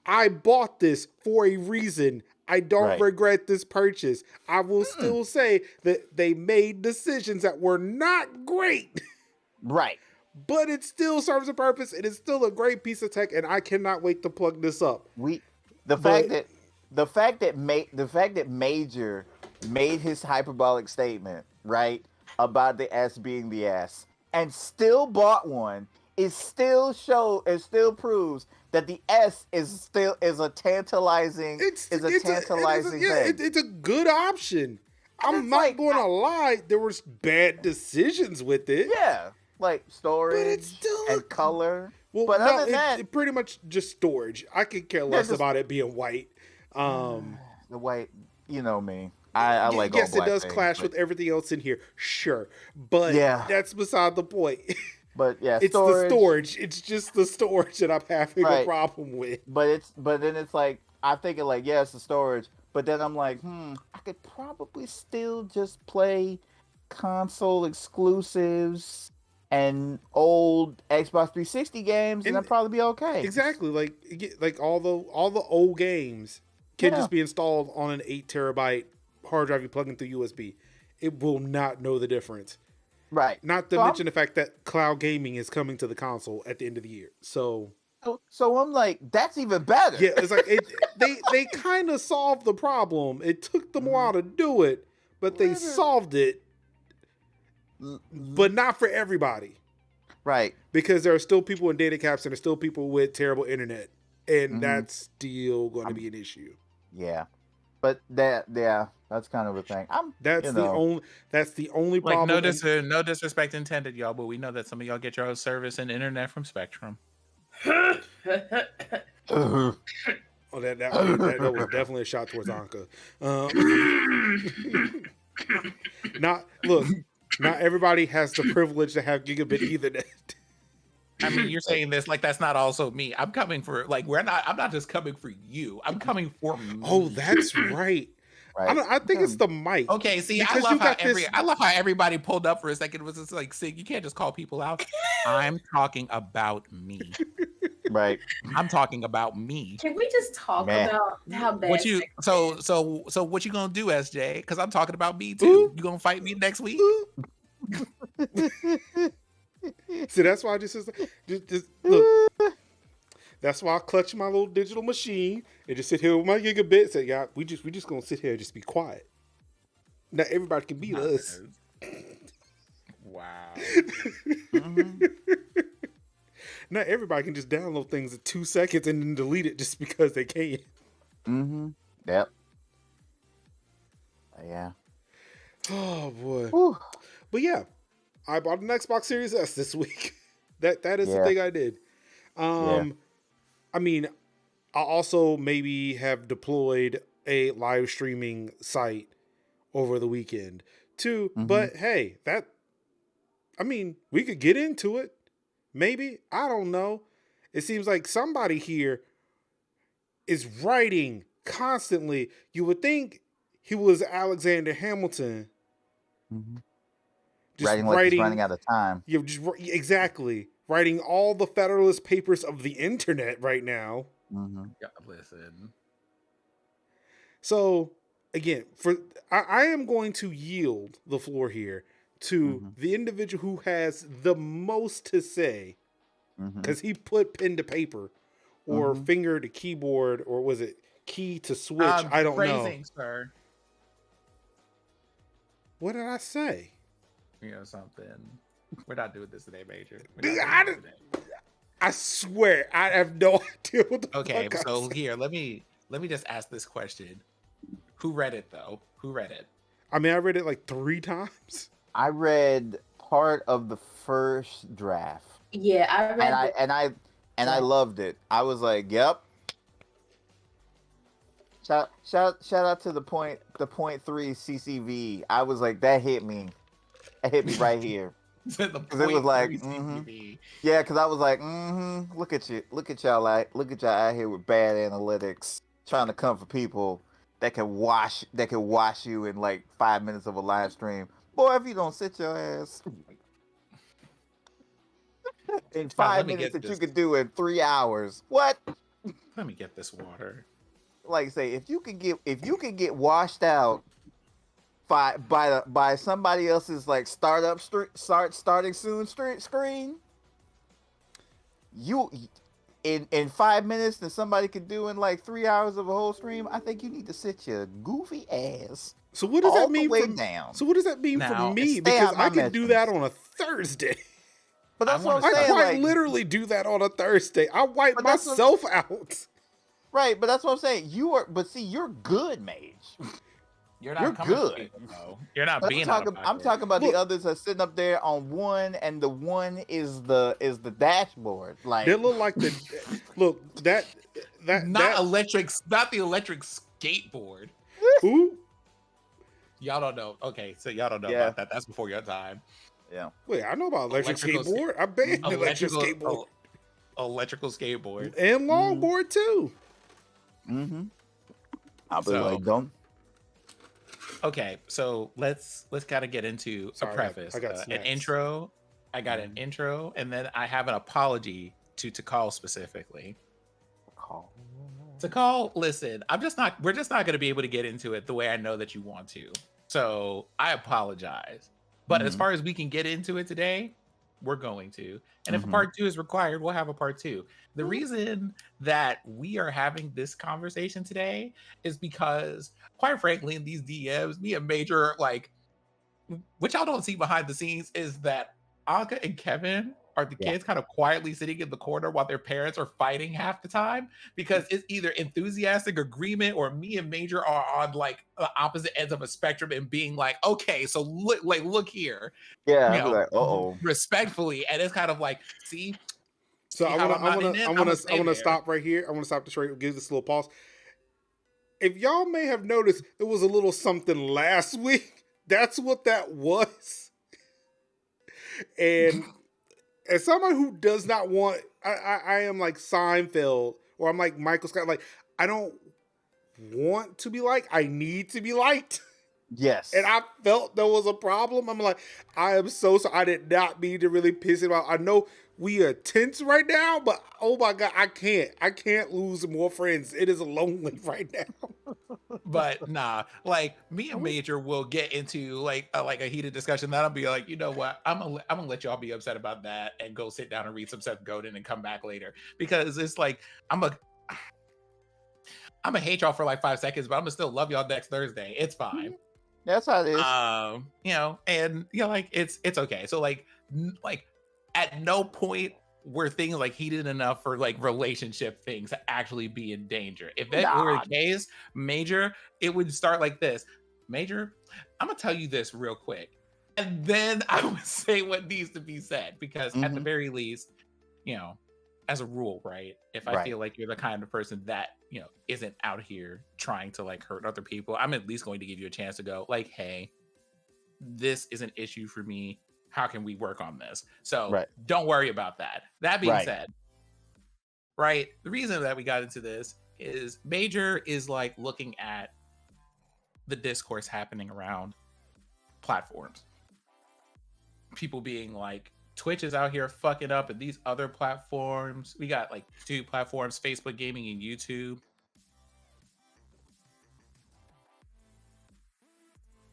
I bought this for a reason. I don't regret this purchase. I will still say that they made decisions that were not great. Right. But it still serves a purpose. It is still a great piece of tech, and I cannot wait to plug this up. The fact that Major made his hyperbolic statement, right, about the S being the S, and still bought one, it still proves that the S is a tantalizing thing. It's a good option. I'm not going to lie. There was bad decisions with it. Yeah, like storage and color. Well, but no, other than that, it pretty much just storage. I could care less about it being white. The white, you know me. I like all black. Yes, it does clash with everything else in here. Sure, but that's beside the point. But yeah, it's the storage. It's just the storage that I'm having a problem with. But then it's like I'm thinking like, yeah, it's the storage. But then I'm like, I could probably still just play console exclusives and old Xbox 360 games, and I'd probably be okay. Exactly, like all the old games can just be installed on an 8 terabyte hard drive you plug in through USB. It will not know the difference. Right. Not to mention the fact that cloud gaming is coming to the console at the end of the year. So I'm like, that's even better. Yeah, it's like they kind of solved the problem. It took them a while to do it, but they solved it. But not for everybody. Right. Because there are still people in data caps and there's still people with terrible internet. And that's still going to be an issue. Yeah. But that's kind of a thing. That's the only problem. No disrespect intended, y'all, but we know that some of y'all get your own service and internet from Spectrum. Oh, that was definitely a shot towards Anka. Not everybody has the privilege to have gigabit Ethernet. I mean, you're saying this like that's not also me. I'm coming for I'm not just coming for you. I'm coming for me. Oh, that's right. I think it's the mic. Okay, see, I love how everybody pulled up for a second. It was just like, Sig, you can't just call people out. I'm talking about me. Right. I'm talking about me. Can we just talk about how bad? What you what you gonna do, SJ? Because I'm talking about me too. You gonna fight me next week? See, that's why I just look. That's why I clutch my little digital machine and just sit here with my gigabit and say, yeah, we just gonna sit here and just be quiet. Not everybody can beat us. Wow. Not everybody can just download things in 2 seconds and then delete it just because they can. Mm-hmm. Yep. Yeah. Oh boy. Whew. But yeah, I bought an Xbox Series S this week. That is the thing I did. I mean, I also maybe have deployed a live streaming site over the weekend too. Mm-hmm. But hey, we could get into it. Maybe. I don't know. It seems like somebody here is writing constantly. You would think he was Alexander Hamilton. Mm-hmm. Writing like he's running out of time. Yeah, exactly. Writing all the Federalist Papers of the internet right now. Mm-hmm. Yeah, listen. So, again, I am going to yield the floor here to the individual who has the most to say, because he put pen to paper or finger to keyboard, or was it key to switch? I don't know. Sir. What did I say? You know something. We're not doing this today, Major. I swear, I have no idea what the Okay, fuck so here, let me just ask this question. Who read it though? Who read it? I mean, I read it like 3 times. I read part of the first draft. Yeah, I read and I loved it. I was like, "Yep." Shout out to the point 3 CCV. I was like, that hit me. It hit me right here. Because it was like, yeah. Because I was like, look at y'all out here with bad analytics, trying to come for people that can wash you in like 5 minutes of a live stream. Boy, if you don't sit your ass in 5 minutes that you could do in 3 hours, what? Let me get this water. like say if you can get washed out by somebody else's like starting soon screen, you in 5 minutes than somebody could do in like 3 hours of a whole stream. I think you need to sit your goofy ass. So what does that mean down? So what does that mean Now, for me? Because I can do that on a Thursday. But that's what I'm saying. I quite literally do that on a Thursday. I wipe myself out. Right, but that's what I'm saying. You're good, Mage. You're not You're good. People, though. You're not But being. I'm talking about the others are sitting up there on one, and the one is the dashboard. Like they look like that electric, not the electric skateboard. Who? Y'all don't know. Okay, so y'all don't know about that. That's before your time. Yeah. Wait, I know about electric skateboard. I banned electric skateboard. Electrical skateboard. And longboard too. Mm-hmm. I'll be like, don't. Okay, so let's kind of get into a preface. I got an intro. I got an intro, and then I have an apology to Call specifically. Call, listen, we're just not going to be able to get into it the way I know that you want to. So I apologize. But as far as we can get into it today, we're going to. And if a part 2 is required, we'll have a part 2. The reason that we are having this conversation today is because, quite frankly, in these DMs, me and Major, like, what y'all don't see behind the scenes is that Anka and Kevin are the kids kind of quietly sitting in the corner while their parents are fighting half the time, because it's either enthusiastic agreement or me and Major are on like the opposite ends of a spectrum and being like, okay, so look here. Yeah, you know, like, uh-oh. Respectfully. And it's kind of like, see. So I want to stop right here. I want to stop the trade. Give this a little pause. If y'all may have noticed, there was a little something last week. That's what that was. And as someone who does not want, I am like Seinfeld, or I'm like Michael Scott. Like, I don't want to be liked. I need to be liked. Yes. And I felt there was a problem. I'm like, I am so sorry. I did not mean to really piss him off. I know we are tense right now, but oh my God, I can't lose more friends. It is lonely right now. But nah, like me and Major will get into like a heated discussion. That I'll be like, you know what? I'm gonna let y'all be upset about that and go sit down and read some Seth Godin and come back later, because it's like I'm gonna hate y'all for like 5 seconds, but I'm gonna still love y'all next Thursday. It's fine. That's how it is. You know, and yeah, like it's okay. So like at no point were things like heated enough for like relationship things to actually be in danger. If that were the case, Major, it would start like this. Major, I'm gonna tell you this real quick, and then I would say what needs to be said, because at the very least, you know, as a rule, right? If I feel like you're the kind of person that, you know, isn't out here trying to like hurt other people, I'm at least going to give you a chance to go like, hey, this is an issue for me. How can we work on this? So don't worry about that. That being said, right, the reason that we got into this is Major is like looking at the discourse happening around platforms. People being like, Twitch is out here fucking up, and these other platforms, we got like 2 platforms, Facebook Gaming and YouTube.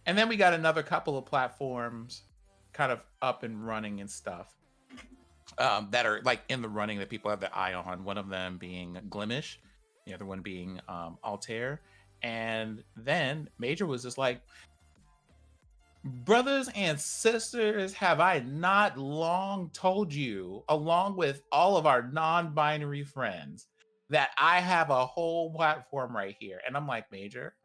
And then we got another couple of platforms kind of up and running and stuff that are like in the running that people have their eye on. One of them being Glimish, the other one being Altair. And then Major was just like, brothers and sisters, have I not long told you, along with all of our non-binary friends, that I have a whole platform right here? And I'm like, Major,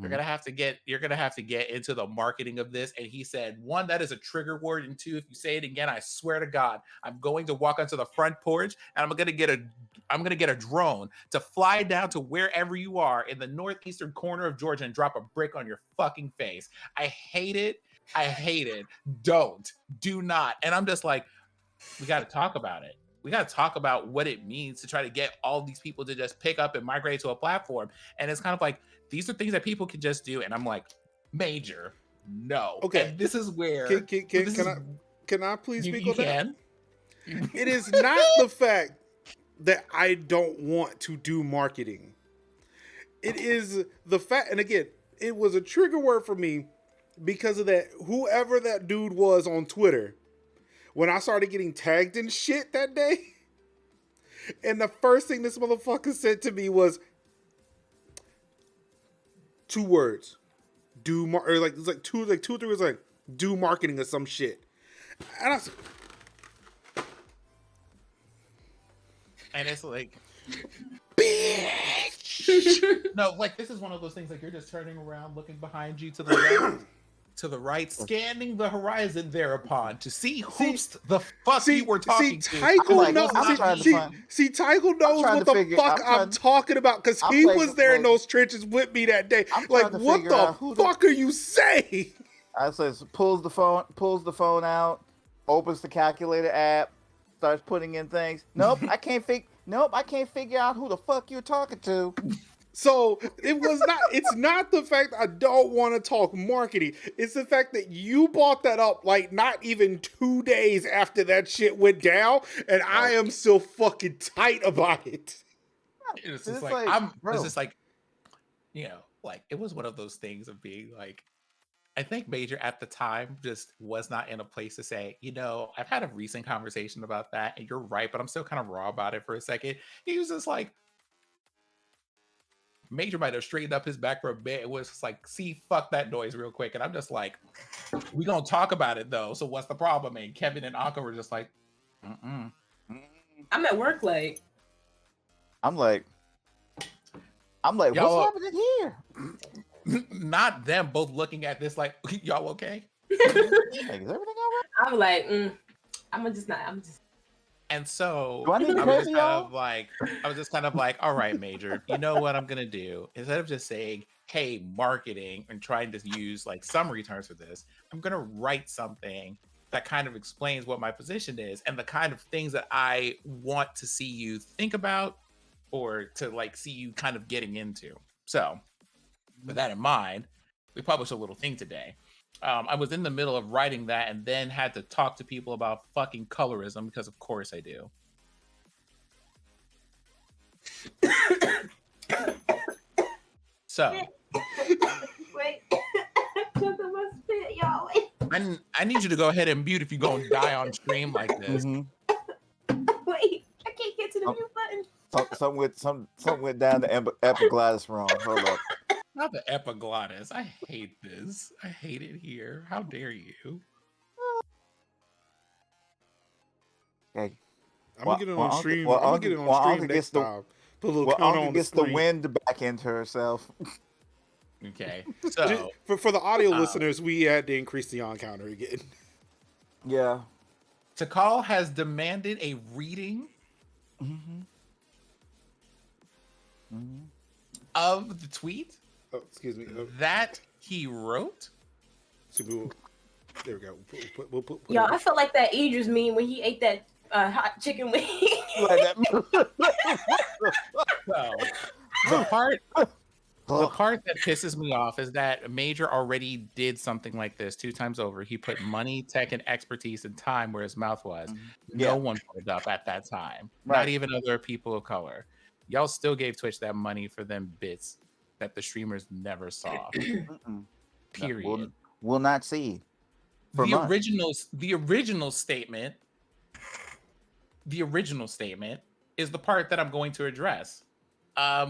you're gonna have to get into the marketing of this. And he said, 1, that is a trigger word, and 2, if you say it again, I swear to God, I'm going to walk onto the front porch and I'm gonna get a drone to fly down to wherever you are in the northeastern corner of Georgia and drop a brick on your fucking face. I hate it. Do not. And I'm just like, we got to talk about it. We got to talk about what it means to try to get all these people to just pick up and migrate to a platform. And it's kind of like, these are things that people can just do. And I'm like, Major, no. Okay. And this is where can I please speak on that? It is not the fact that I don't want to do marketing. It is the fact, and again, it was a trigger word for me because of that. Whoever that dude was on Twitter, when I started getting tagged in shit that day, and the first thing this motherfucker said to me was 2 words, or like it's like two or 3 words, like do marketing or some shit, and I was, and it's like, bitch. No, like this is one of those things like you're just turning around, looking behind you to the right, scanning the horizon thereupon to see who's the fuck you were talking to. Tycho knows what the fuck I'm talking about because he was there in those trenches with me that day. Like, what the fuck are you saying? I says pulls the phone out, opens the calculator app, starts putting in things. Nope, I can't figure out who the fuck you're talking to. So it's not the fact I don't want to talk marketing. It's the fact that you brought that up like not even 2 days after that shit went down, and I am still fucking tight about it. It's just like, you know, like it was one of those things of being like, I think Major at the time just was not in a place to say, you know, I've had a recent conversation about that, and you're right, but I'm still kind of raw about it for a second. He was just like, Major might have straightened up his back for a bit. It was just like, see, fuck that noise real quick. And I'm just like, we gonna talk about it though. So what's the problem? And Kevin and Anka were just like, I'm at work late. I'm like, what's happening here? Not them both looking at this like, y'all okay? Is everything all right? I'm like, I'm just. And so I was just kind of like, all right, Major, you know what I'm gonna do? Instead of just saying, hey, marketing, and trying to use like summary terms for this, I'm gonna write something that kind of explains what my position is and the kind of things that I want to see you think about or to like see you kind of getting into. So with that in mind, we published a little thing today. I was in the middle of writing that and then had to talk to people about fucking colorism because of course I do. So Wait. Something must fit, y'all. I need you to go ahead and mute if you're gonna die on stream like this. Wait, I can't get to the mute button. Something went down the epiglottis wrong. Hold up. Not the epiglottis. I hate this. I hate it here. How dare you? Okay. I'm gonna get it on stream. I'm gonna get it on stream next time. Put a little count on gets the the wind back into herself. Okay. So for the audio listeners, we had to increase the on counter again. Yeah. Takal has demanded a reading of the tweet. Oh, excuse me. That he wrote. So there we go. We'll put Yo, I felt like that Idris meme when he ate that hot chicken wing. So, the part that pisses me off is that Major already did something like this 2 times over. He put money, tech, and expertise and time where his mouth was. No one pulled up at that time. Right. Not even other people of color. Y'all still gave Twitch that money for them bits that the streamers never saw. Period. We'll not see. The original statement is the part that I'm going to address,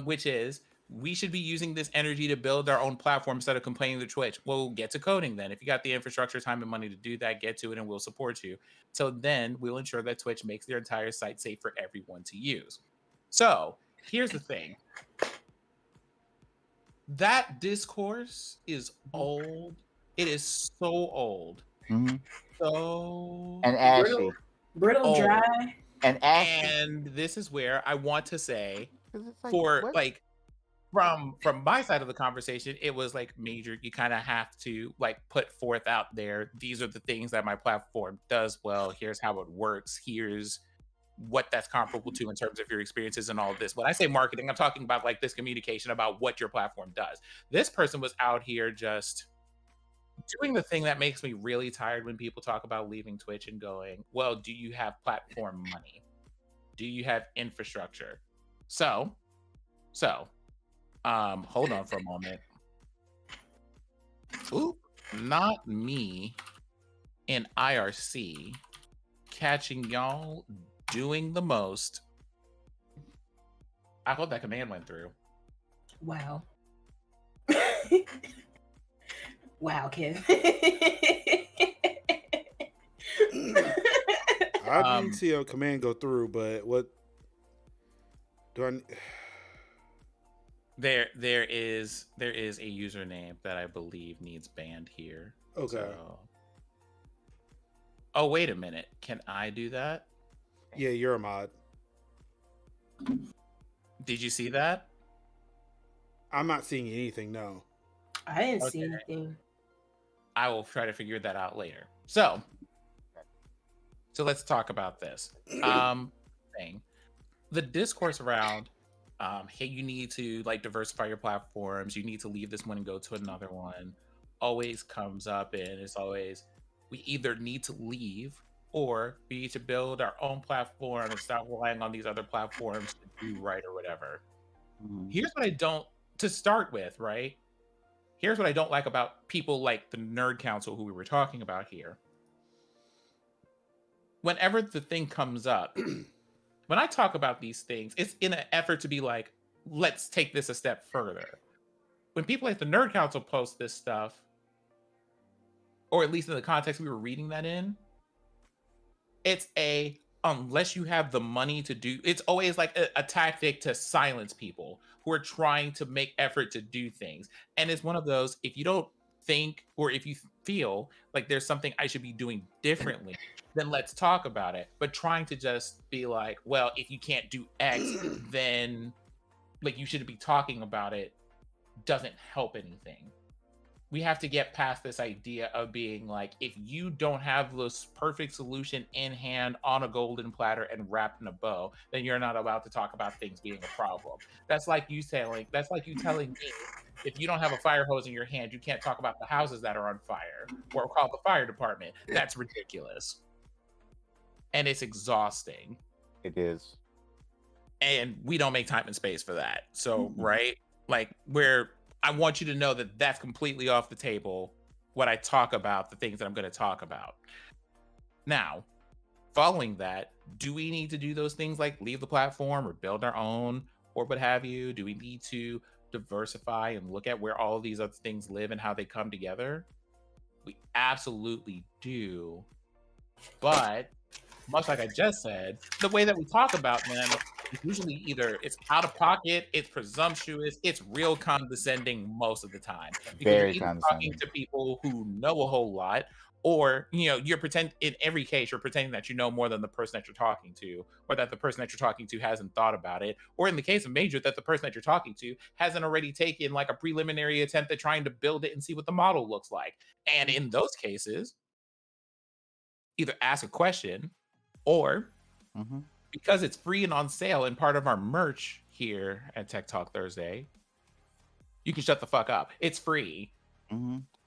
which is we should be using this energy to build our own platform instead of complaining to Twitch. Well, get to coding then. If you got the infrastructure, time, and money to do that, get to it and we'll support you. So then we'll ensure that Twitch makes their entire site safe for everyone to use. So here's the thing. That discourse is old. It is so old. So and ashy. Brittle, dry. And ashy. And this is where I want to say like, from my side of the conversation, it was like, Major, you kind of have to like put forth out there, these are the things that my platform does well. Here's how it works. Here's what that's comparable to in terms of your experiences and all of this. When I say marketing, I'm talking about like this communication about what your platform does. This person was out here just doing the thing that makes me really tired when people talk about leaving Twitch and going, well, do you have platform money? Do you have infrastructure? So Hold on for a moment. Ooh, not me in IRC catching y'all doing the most. I hope that command went through. Wow. Wow, Kev. I didn't see a command go through, but what do I? There is a username that I believe needs banned here. Okay. So... Oh, wait a minute. Can I do that? Yeah, you're a mod. Did you see that? I'm not seeing anything. No. I didn't see anything. I will try to figure that out later. So let's talk about this thing. The discourse around, hey, you need to like diversify your platforms. You need to leave this one and go to another one. Always comes up, and it's always, we either need to leave or we need to build our own platform and stop relying on these other platforms to do right or whatever. Mm-hmm. Here's what I don't, to start with, right? Here's what I don't like about people like the Nerd Council who we were talking about here. Whenever the thing comes up, when I talk about these things, it's in an effort to be like, let's take this a step further. When people like the Nerd Council post this stuff, or at least in the context we were reading that in, it's unless you have the money to do, it's always like a tactic to silence people who are trying to make effort to do things. And it's one of those, if you don't think, or if you feel like there's something I should be doing differently, then let's talk about it. But trying to just be like, well, if you can't do X, then like you shouldn't be talking about it, doesn't help anything. We have to get past this idea of being like, if you don't have this perfect solution in hand on a golden platter and wrapped in a bow, then you're not allowed to talk about things being a problem. That's like you telling me, if you don't have a fire hose in your hand, you can't talk about the houses that are on fire or call the fire department. That's ridiculous. And it's exhausting. It is. And we don't make time and space for that. So, right? Like, I want you to know that that's completely off the table when I talk about the things that I'm going to talk about. Now, following that, do we need to do those things like leave the platform or build our own or what have you? Do we need to diversify and look at where all of these other things live and how they come together? We absolutely do. But much like I just said, the way that we talk about them is usually either it's out of pocket, it's presumptuous, it's real condescending most of the time. Because Very you're either talking to people who know a whole lot, or you're in every case you're pretending that you know more than the person that you're talking to, or that the person that you're talking to hasn't thought about it, or in the case of Major, that the person that you're talking to hasn't already taken like a preliminary attempt at trying to build it and see what the model looks like. And in those cases, either ask a question, or because it's free and on sale and part of our merch here at Tech Talk Thursday, you can shut the fuck up. It's free.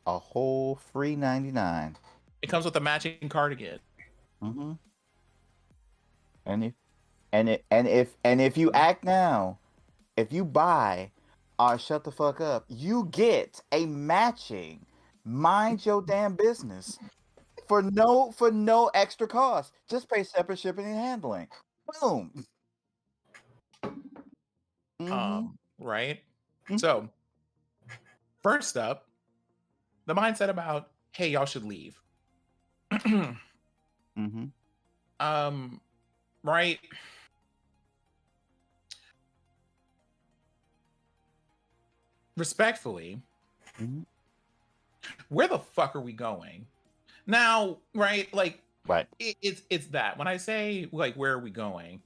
A whole free 99. It comes with a matching cardigan. And if you act now, if you buy our Shut the Fuck Up, you get a matching Mind Your Damn Business for no extra cost. Just pay separate shipping and handling. Boom. Right? So, first up, the mindset about, hey, y'all should leave. Right? Respectfully, where the fuck are we going? Now, right? Like, it's that. When I say, like, where are we going?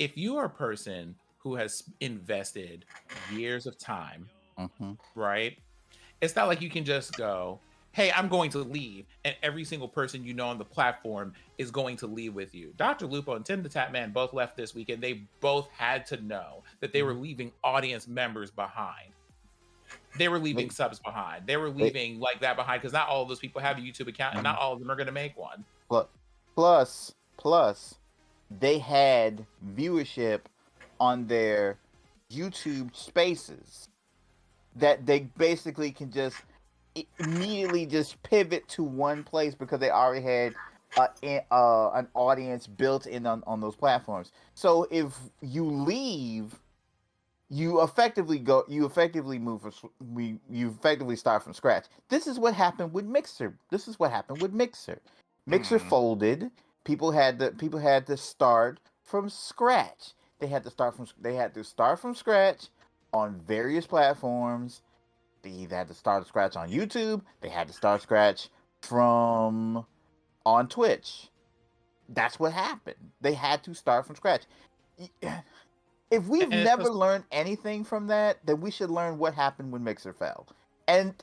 If you are a person who has invested years of time, right? It's not like you can just go, hey, I'm going to leave, and every single person you know on the platform is going to leave with you. Dr. Lupo and Tim the Tap Man both left this week, and they both had to know that they were leaving audience members behind. They were leaving subs behind. They were leaving like that behind, because not all of those people have a YouTube account, and not all of them are going to make one. Plus, they had viewership on their YouTube Spaces that they basically can just immediately just pivot to one place because they already had an audience built in on those platforms. So if you leave, you effectively start from scratch. This is what happened with Mixer. Mixer folded. People had to start from scratch. They had to start from scratch on various platforms. They either had to start scratch on YouTube. They had to start scratch from on Twitch. That's what happened. They had to start from scratch. If we've never learned anything from that, then we should learn what happened when Mixer fell. And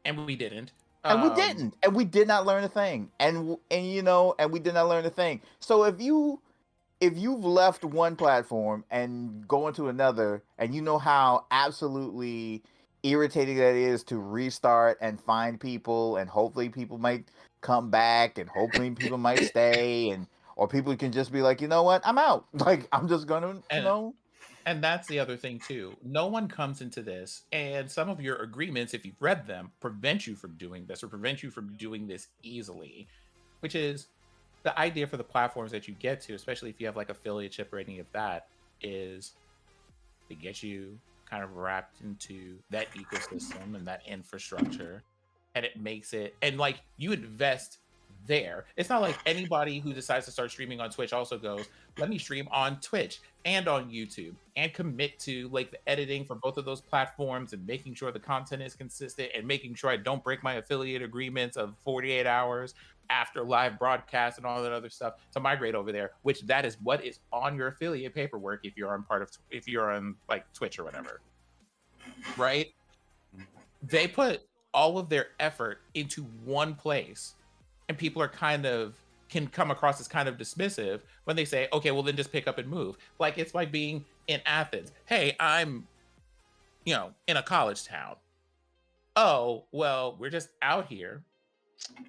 we didn't. And we did not learn a thing. And we did not learn a thing. So if you've left one platform and go into another, and you know how absolutely irritating that is to restart and find people, and hopefully people might come back, and hopefully people might stay, or people can just be like, you know what, I'm out. Like, I'm just gonna, And that's the other thing too. No one comes into this, and some of your agreements, if you've read them, prevent you from doing this, or prevent you from doing this easily, which is the idea for the platforms that you get to, especially if you have like affiliateship or any of that, is to get you kind of wrapped into that ecosystem and that infrastructure, and it makes it, and like you invest there. It's not like anybody who decides to start streaming on Twitch also goes, let me stream on Twitch and on YouTube and commit to like the editing for both of those platforms and making sure the content is consistent and making sure I don't break my affiliate agreements of 48 hours after live broadcast and all that other stuff to migrate over there, which that is what is on your affiliate paperwork if you're on like Twitch or whatever, right? They put all of their effort into one place, and people are can come across as kind of dismissive when they say, okay, well then just pick up and move. Like, it's like being in Athens. Hey, I'm, in a college town. Oh, well, we're just out here.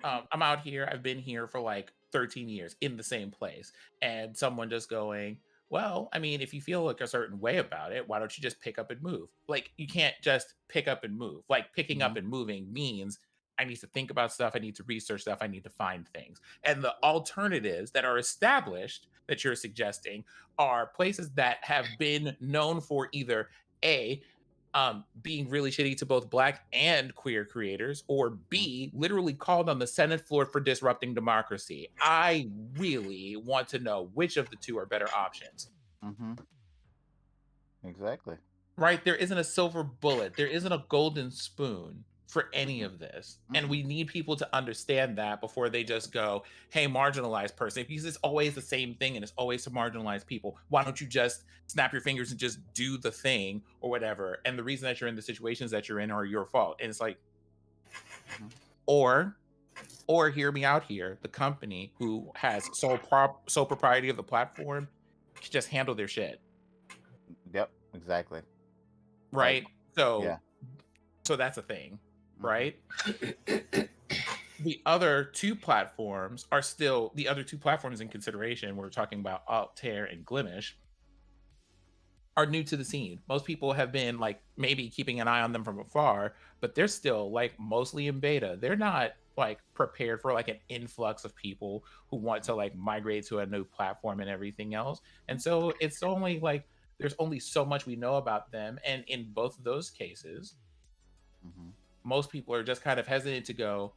I'm out here. I've been here for like 13 years in the same place. And someone just going, well, I mean, if you feel like a certain way about it, why don't you just pick up and move? Like, you can't just pick up and move. Like, picking up and moving means I need to think about stuff. I need to research stuff. I need to find things. And the alternatives that are established that you're suggesting are places that have been known for either A, being really shitty to both Black and queer creators, or B, literally called on the Senate floor for disrupting democracy. I really want to know which of the two are better options. Exactly. Right? There isn't a silver bullet. There isn't a golden spoon for any of this. And we need people to understand that before they just go, hey, marginalized person, because it's always the same thing and it's always to marginalize people. Why don't you just snap your fingers and just do the thing or whatever? And the reason that you're in the situations that you're in are your fault. And it's like, or hear me out here, the company who has sole propriety of the platform can just handle their shit. Yep, exactly. Right? So that's a thing. Right? The other two platforms in consideration. We're talking about Altair and Glimish, are new to the scene. Most people have been like maybe keeping an eye on them from afar, but they're still like mostly in beta. They're not like prepared for like an influx of people who want to like migrate to a new platform and everything else. And so it's only like there's only so much we know about them. And in both of those cases, most people are just kind of hesitant to go,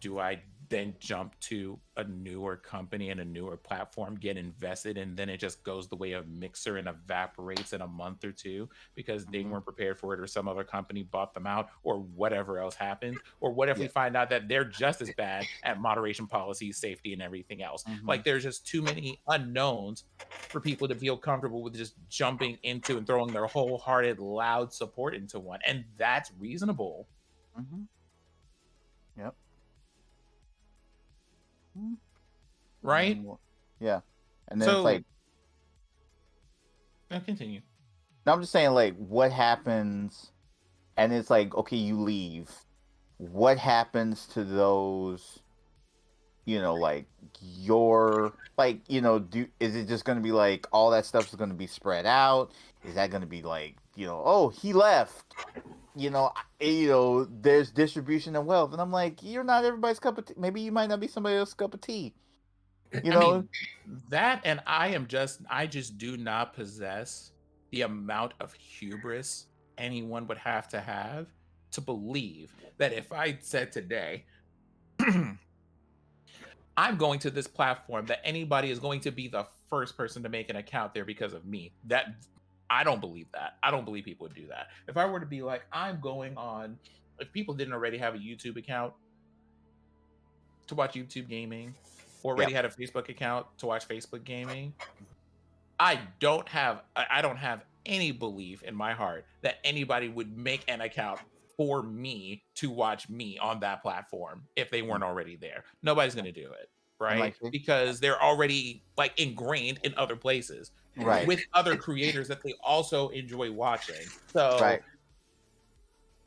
do I then jump to a newer company and a newer platform, get invested, and then it just goes the way of Mixer and evaporates in a month or two because they weren't prepared for it, or some other company bought them out, or whatever else happened? Or what if we find out that they're just as bad at moderation policies, safety, and everything else? Like, there's just too many unknowns for people to feel comfortable with just jumping into and throwing their wholehearted, loud support into one. And that's reasonable. Yep. Right? Yeah. And then it's like, continue. No, I'm just saying, like, what happens, and it's like, okay, you leave. What happens to those, like your is it just going to be like all that stuff is going to be spread out? Is that going to be like, oh, he left, there's distribution of wealth, and I'm like, you're not everybody's cup of tea. Maybe you might not be somebody else's cup of tea. I mean, that, and I just do not possess the amount of hubris anyone would have to believe that if I said today, I'm going to this platform, that anybody is going to be the first person to make an account there because of me. That I don't believe that. I don't believe people would do that. If I were to be like, I'm going on, if people didn't already have a YouTube account to watch YouTube gaming, or already had a Facebook account to watch Facebook gaming, I don't have any belief in my heart that anybody would make an account for me to watch me on that platform if they weren't already there. Nobody's going to do it, right? Because they're already like ingrained in other places, right, with other creators that they also enjoy watching. So right.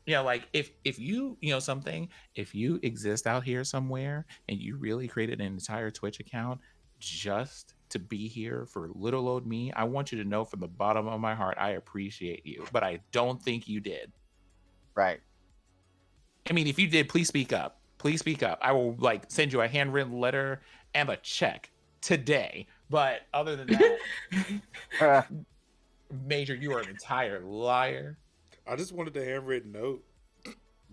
Yeah, like if you something, if you exist out here somewhere and you really created an entire Twitch account just to be here for little old me, I want you to know from the bottom of my heart, I appreciate you. But I don't think you did. Right. I mean, if you did, please speak up. Please speak up. I will send you a handwritten letter and a check today. But other than that, Major, you are an entire liar. I just wanted a handwritten note.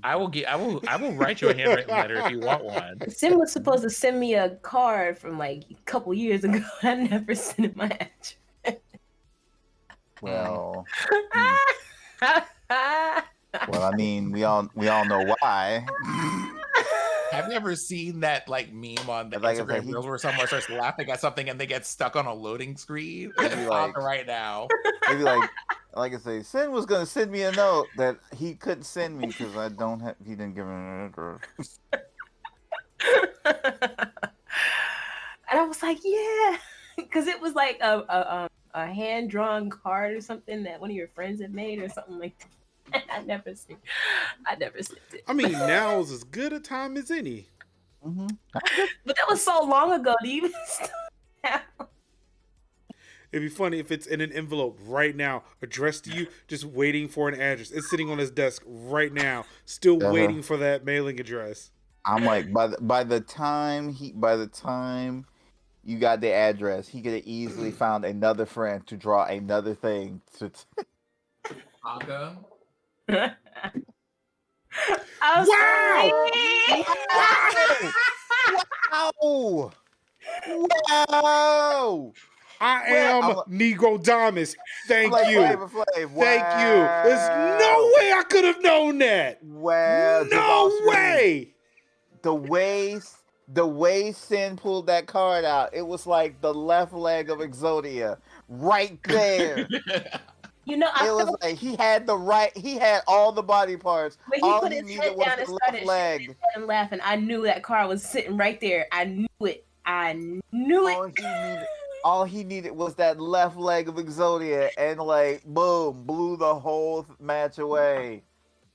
I will write you a handwritten letter if you want one. Sim was supposed to send me a card from like a couple years ago. I never sent him my address. Well, well, I mean, we all know why. Have you ever seen that meme on the Instagram Reels where someone starts laughing at something and they get stuck on a loading screen? It's right now. Maybe like I say, Sin was gonna send me a note that he couldn't send me because he didn't give me an address. And I was like, yeah, because it was like a hand-drawn card or something that one of your friends had made or something like that. I never sent it. I mean, now's as good a time as any. Mm-hmm. But that was so long ago. Do you even still have? It'd be funny if it's in an envelope right now, addressed to you, just waiting for an address. It's sitting on his desk right now, still waiting for that mailing address. I'm like, by the time you got the address, he could have easily found another friend to draw another thing to. Aga. Wow! Wow! I am Negro Damas. Thank you. Thank you. There's no way I could have known that. Wow. No way. The way Sin pulled that card out, it was like the left leg of Exodia right there. You know, it was like he had all the body parts. When he put his head down and started leg. And laughing, I knew that card was sitting right there. I knew it. All he needed was that left leg of Exodia, and boom, blew the whole match away.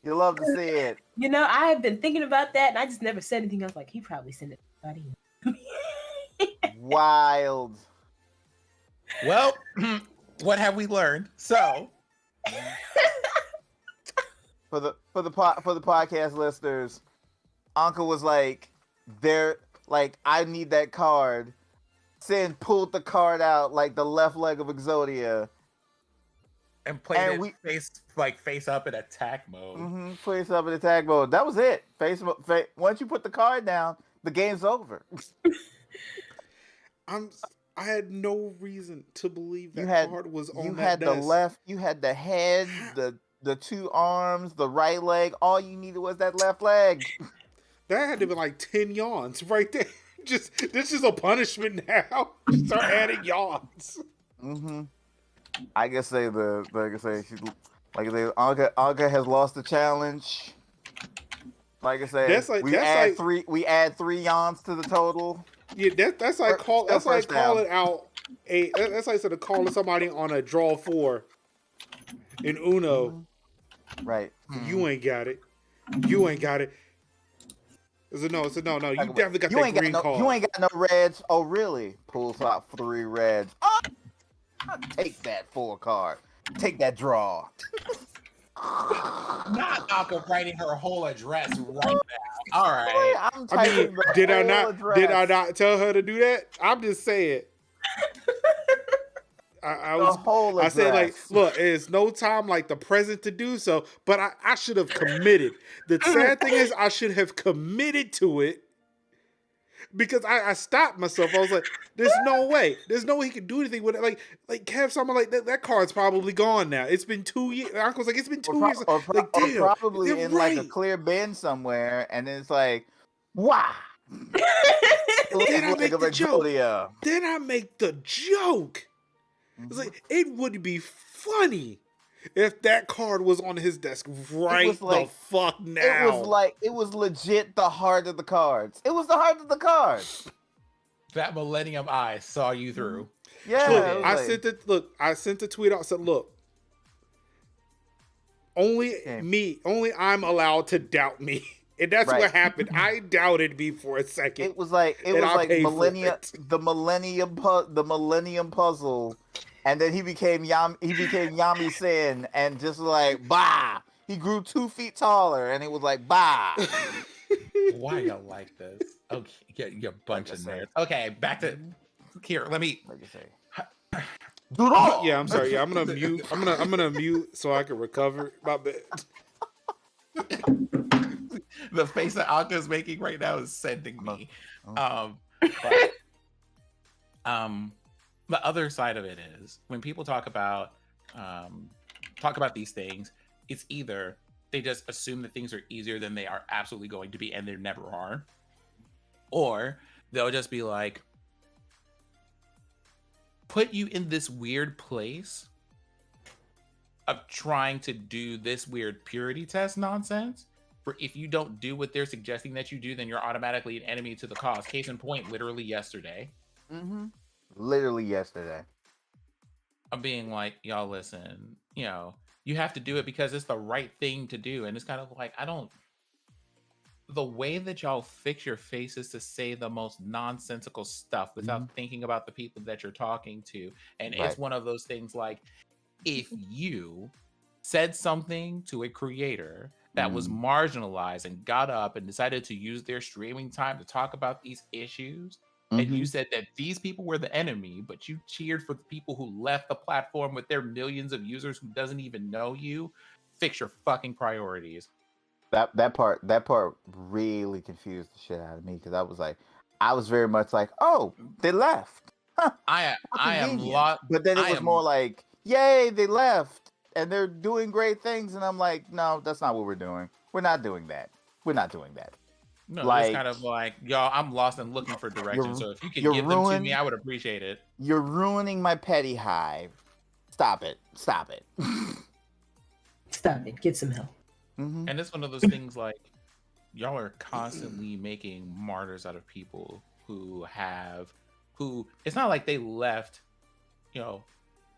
You love to see it. You know, I have been thinking about that, and I just never said anything. I was like, he probably sent it to somebody. Wild. Well, what have we learned? So, for the podcast listeners, Uncle was like, I need that card. Sin pulled the card out like the left leg of Exodia. And played face up in attack mode. Mm-hmm, face up in attack mode. That was it. Once you put the card down, the game's over. I had no reason to believe that card was on that desk. You had the head, the two arms, the right leg. All you needed was that left leg. That had to be like 10 yawns right there. This is a punishment now. Start adding yawns. Mm-hmm. I guess Olga has lost the challenge. Like I said, we add three yawns to the total. Yeah, that's like calling out that's like sort of calling somebody on a draw 4 in Uno. Mm-hmm. Right. You ain't got it. You ain't got it. It's a no. It's a no. No, you definitely got that green card. You ain't got no reds. Oh, really? Pulls out 3 reds. Oh, I'll take that 4 card. Take that draw. Not Aka writing her whole address right now. All right. I mean, did I not tell her to do that? I'm just saying. I said, like, look, it's no time like the present to do so, but I should have committed. The sad thing is I should have committed to it because I stopped myself. I was like, there's no way. There's no way he can do anything with it. Like Kev, someone like that card's probably gone now. It's been 2 years. Uncle's like, it's been 2 years. Or damn, probably in like a clear bin somewhere, and then it's like, wow. Then I make the joke. Then I make the joke. It's like, it would be funny if that card was on his desk the fuck now. It was legit the heart of the cards. It was the heart of the cards. That Millennium Eye saw you through. Yeah. I sent the tweet out, said, look, only I'm allowed to doubt me. And that's what happened. I doubted me for a second. It was like the Millennium Puzzle, and then he became Yami Sin, and just like bah, he grew 2 feet taller, and it was like bah. Why y'all like this? Okay, you bunch of nerds. Okay, back to here. Let me. Like you say. Yeah, I'm sorry. Yeah, I'm gonna mute. I'm gonna mute so I can recover. My bad. The face that Anka is making right now is sending me. The other side of it is when people talk about these things, it's either they just assume that things are easier than they are absolutely going to be, and they never are, or they'll just be like, put you in this weird place of trying to do this weird purity test nonsense. If you don't do what they're suggesting that you do, then you're automatically an enemy to the cause. Case in point, literally yesterday. Mm-hmm. Literally yesterday. I'm being like, y'all listen, you have to do it because it's the right thing to do. And it's kind of like, the way that y'all fix your faces to say the most nonsensical stuff without thinking about the people that you're talking to. And it's one of those things like, if you said something to a creator that was marginalized and got up and decided to use their streaming time to talk about these issues, and you said that these people were the enemy, but you cheered for the people who left the platform with their millions of users who doesn't even know you, fix your fucking priorities. That part really confused the shit out of me, because I was very much like, oh, they left. Huh, I am lost. But then it was more like, yay, they left. And they're doing great things, and I'm like, no, that's not what we're doing. We're not doing that. No, it's kind of like, y'all, I'm lost and looking for direction. So if you could give them to me, I would appreciate it. You're ruining my petty hive. Stop it. Stop it. Get some help. And it's one of those things like, y'all are constantly making martyrs out of people who it's not like they left,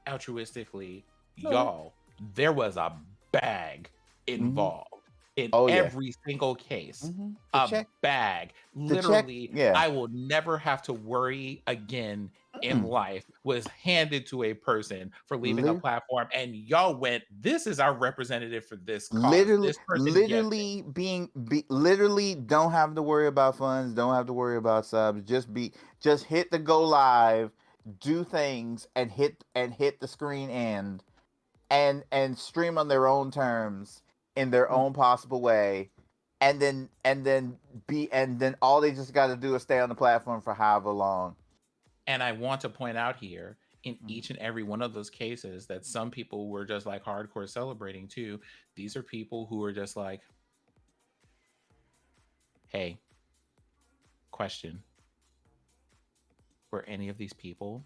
altruistically. Y'all, there was a bag involved in every single case. A bag. Literally, I will never have to worry again in life was handed to a person for leaving a platform, and y'all went, this is our representative for this cause. Literally don't have to worry about funds, don't have to worry about subs, just hit the go live, do things, and hit the screen and stream on their own terms in their own possible way, and then all they just got to do is stay on the platform for however long. And I want to point out here, in each and every one of those cases, that some people were just like hardcore celebrating too. These are people who are just like, hey, question, were any of these people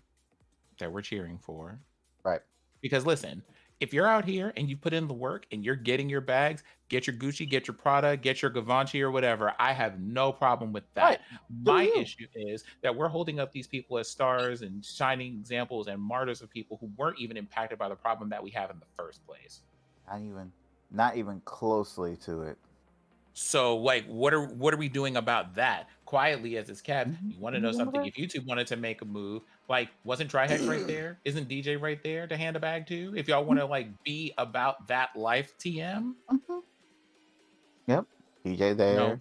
that we're cheering for? Right. Because listen, if you're out here and you put in the work and you're getting your bags, get your Gucci, get your Prada, get your Givenchy or whatever, I have no problem with that. Right. My issue is that we're holding up these people as stars and shining examples and martyrs of people who weren't even impacted by the problem that we have in the first place. Not even closely to it. So like, what are we doing about that? Quietly as it's kept, you want to know something? If YouTube wanted to make a move, like, wasn't Trihex right there? Isn't DJ right there to hand a bag too? If y'all want to like be about that life, TM. Yep, DJ there. No,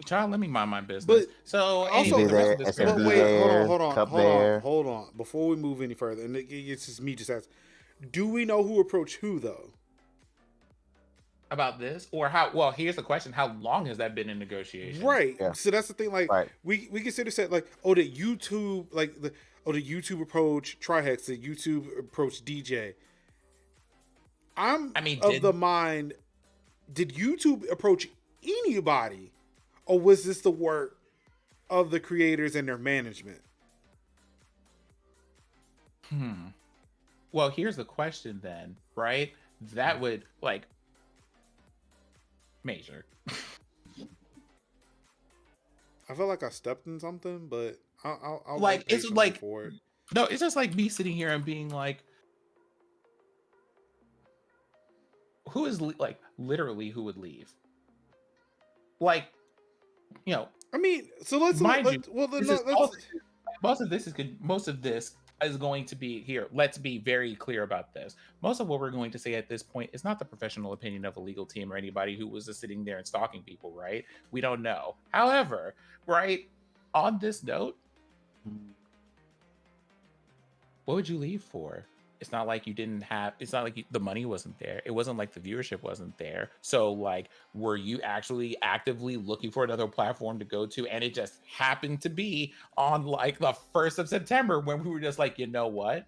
child, let me mind my business. But so also, anyway, the rest of this but SMD wait, there, hold there. on. Before we move any further, and it's just me just asking, do we know who approached who though? About this, or how? Well, here's the question: how long has that been in negotiation? Right. Yeah. So that's the thing. Like, we consider said like, the YouTube the YouTube approach Trihex, the YouTube approach DJ. The mind. Did YouTube approach anybody, or was this the work of the creators and their management? Well, here's the question then, right? That would like Major. I feel like I stepped in something, but I'll like it's like for it. No, it's just like me sitting here and being like, who is like literally who would leave? Like, you know. I mean, so let's most of this is going to be here. Let's be very clear about this. Most of what we're going to say at this point is not the professional opinion of a legal team or anybody who was just sitting there and stalking people, right? We don't know. However, right, on this note, what would you leave for? It's not like the money wasn't there. It wasn't like the viewership wasn't there. So like, were you actually actively looking for another platform to go to? And it just happened to be on like the 1st of September when we were just like, you know what?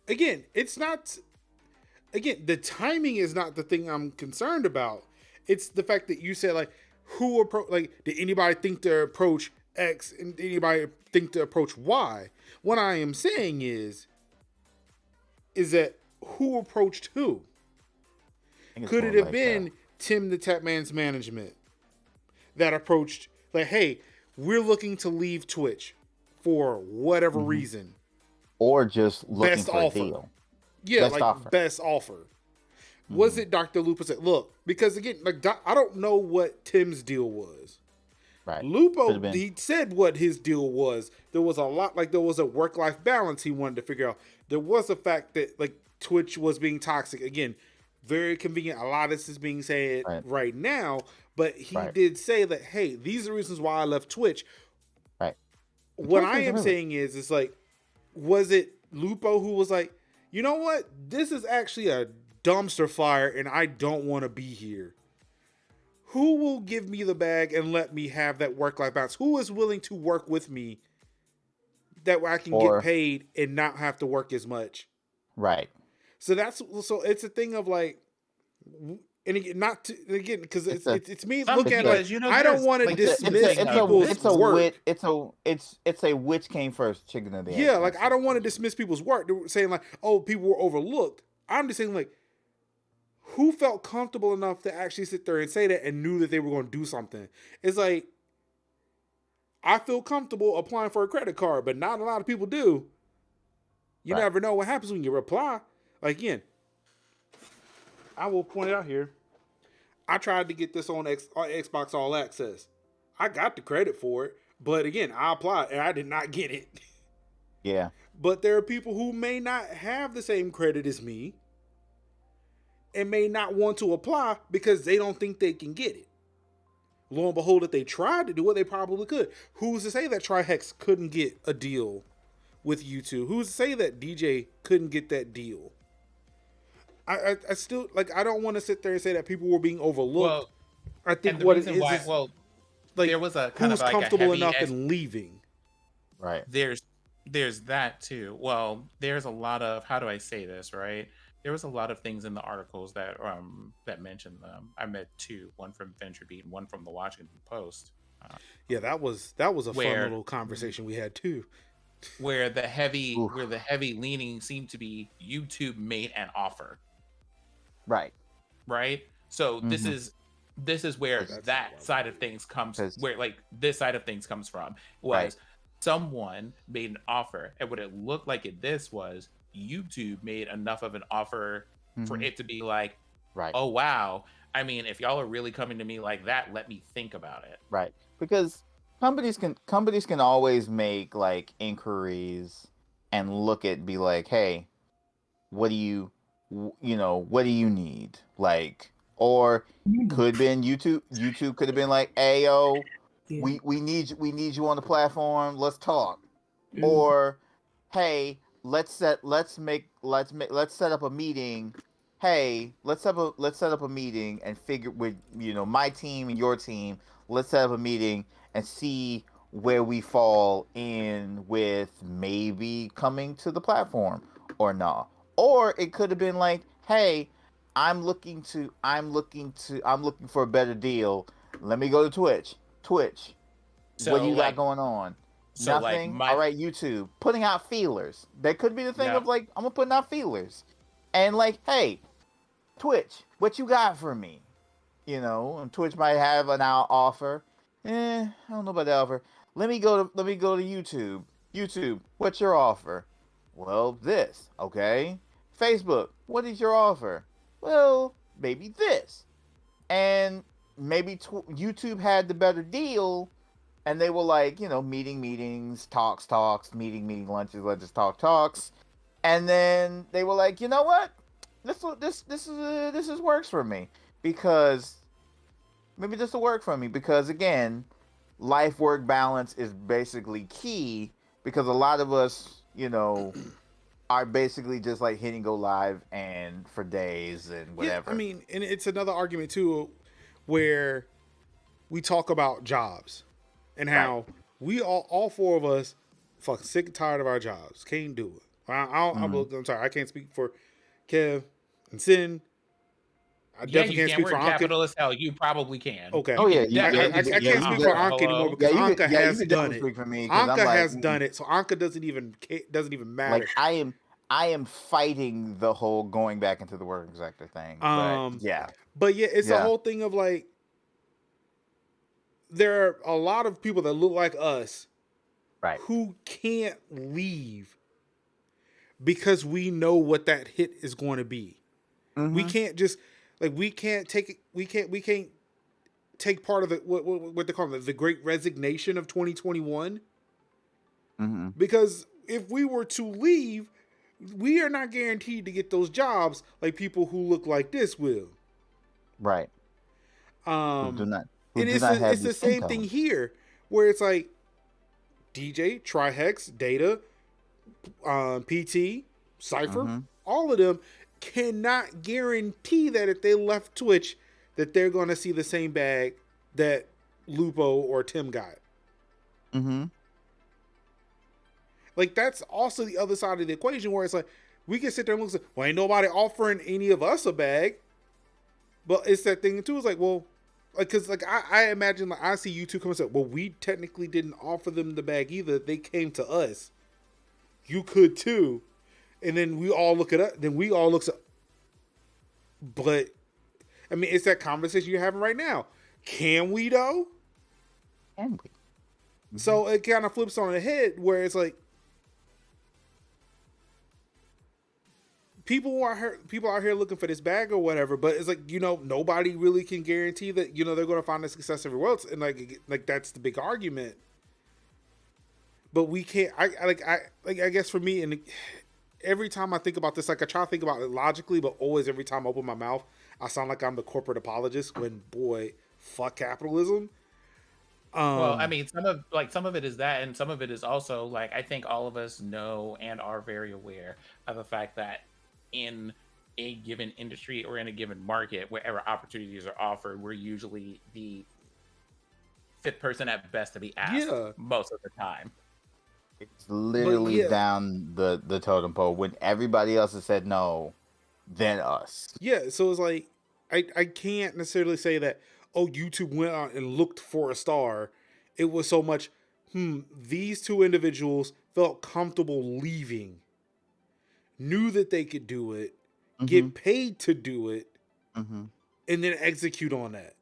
Again, the timing is not the thing I'm concerned about. It's the fact that you said like, did anybody think to approach X and did anybody think to approach Y? What I am saying is that who approached who? Could it have been Tim the Tapman's management that approached, like, hey, we're looking to leave Twitch for whatever reason, or just looking for a deal? Yeah, best offer. Was it Dr. Lupo said, look, because again, like, I don't know what Tim's deal was. Right. Lupo, he said what his deal was. There was a lot, like there was a work-life balance he wanted to figure out. There was a fact that like Twitch was being toxic. Again, very convenient. A lot of this is being said right now, but he did say that, hey, these are the reasons why I left Twitch. Right. What I am saying is, it's like, was it Lupo who was like, you know what? This is actually a dumpster fire and I don't want to be here. Who will give me the bag and let me have that work-life balance? Who is willing to work with me that I can get paid and not have to work as much? Right. So it's a thing of like, and again, because it's me looking at it. You know, I don't want to dismiss people's work. It's a which came first, chicken or the egg. Yeah, like I don't want to dismiss people's work. They're saying like, oh, people were overlooked. I'm just saying like, who felt comfortable enough to actually sit there and say that and knew that they were going to do something? It's like, I feel comfortable applying for a credit card, but not a lot of people do. You never know what happens when you apply. Like, again, I will point it out here. I tried to get this on Xbox All Access. I got the credit for it, but again, I applied and I did not get it. Yeah. But there are people who may not have the same credit as me and may not want to apply because they don't think they can get it. Lo and behold, if they tried to do it, they probably could. Who's to say that Trihex couldn't get a deal with YouTube? Who's to say that DJ couldn't get that deal? I still, like, I don't want to sit there and say that people were being overlooked. Well, I think what it is, like, there was a kind who's of like comfortable a enough in leaving. Right. There's that too. Well, there's a lot of, how do I say this, right? There was a lot of things in the articles that mentioned them. I met two, one from Venture Beat and one from the Washington Post. Yeah, that was a fun little conversation we had too. Where the heavy leaning seemed to be YouTube made an offer. Right. So this is where that side of things comes, where like this side of things comes from, was someone made an offer, and what it looked like this was YouTube made enough of an offer for it to be like, Right. oh wow. I mean, if y'all are really coming to me like that, let me think about it. Right. Because companies can always make like inquiries and be like, hey, what do you need? Like, or could have been YouTube could have been like, hey yo, we need you on the platform, let's talk. Or hey, let's set up a meeting. Hey, let's set up a meeting and figure with my team and your team. Let's set up a meeting and see where we fall in with maybe coming to the platform or not. Or it could have been like, hey, I'm looking for a better deal. Let me go to Twitch. So, what do you got going on? So Nothing. All right, YouTube putting out feelers. That could be the thing of like, I'm gonna put out feelers, and like, hey, Twitch, what you got for me? And Twitch might have an offer. I don't know about the offer. Let me go to YouTube. YouTube, what's your offer? Well, this. Okay. Facebook, what is your offer? Well, maybe this. And maybe YouTube had the better deal. And they were like, meetings, talks, meeting, lunches, talks. And then they were like, you know what? This works for me because maybe this will work for me because again, life work balance is basically key because a lot of us, are basically just like hitting go live and for days and whatever. Yeah, I mean, and it's another argument too, where we talk about jobs. And how we all four of us fucking sick and tired of our jobs. Can't do it. I'm sorry. I can't speak for Kev and Sin. I definitely can't speak for Anka. Capitalist hell. You probably can. Okay. Oh yeah. I can't speak for Anka anymore because Anka has done it. Anka has done it, so Anka doesn't even matter. Like I am fighting the whole going back into the work sector thing. But it's a whole thing of like. There are a lot of people that look like us who can't leave because we know what that hit is going to be. Mm-hmm. We can't just we can't take part of the what they call it, the great resignation of 2021. Mm-hmm. Because if we were to leave, we are not guaranteed to get those jobs like people who look like this will. Right. Who do not. And it's the same thing here, where it's like DJ, Trihex, Data, PT, Cypher, all of them cannot guarantee that if they left Twitch, that they're going to see the same bag that Lupo or Tim got. Mm-hmm. Like, that's also the other side of the equation, where it's like, we can sit there and look and say, well, ain't nobody offering any of us a bag. But it's that thing, too, it's like, well, because I imagine I see YouTube come and say, well, we technically didn't offer them the bag either. They came to us. You could too. And then we all look it up. Then we all look up. But I mean, it's that conversation you're having right now. Can we though? Can we? Mm-hmm. So it kind of flips on the head where it's like people out here looking for this bag or whatever, but it's like, nobody really can guarantee that, they're going to find a success everywhere else. And like that's the big argument. But we can't, I guess for me, and every time I think about this, like I try to think about it logically, but always every time I open my mouth, I sound like I'm the corporate apologist when, boy, fuck capitalism. Well, I mean, some of it is that, and some of it is also like, I think all of us know and are very aware of the fact that in a given industry or in a given market, wherever opportunities are offered, we're usually the fifth person at best to be asked most of the time. It's literally down the totem pole. When everybody else has said no, then us. Yeah, so it's like, I can't necessarily say that, YouTube went out and looked for a star. It was so much, these two individuals felt comfortable leaving. Knew that they could do it, get paid to do it, and then execute on that,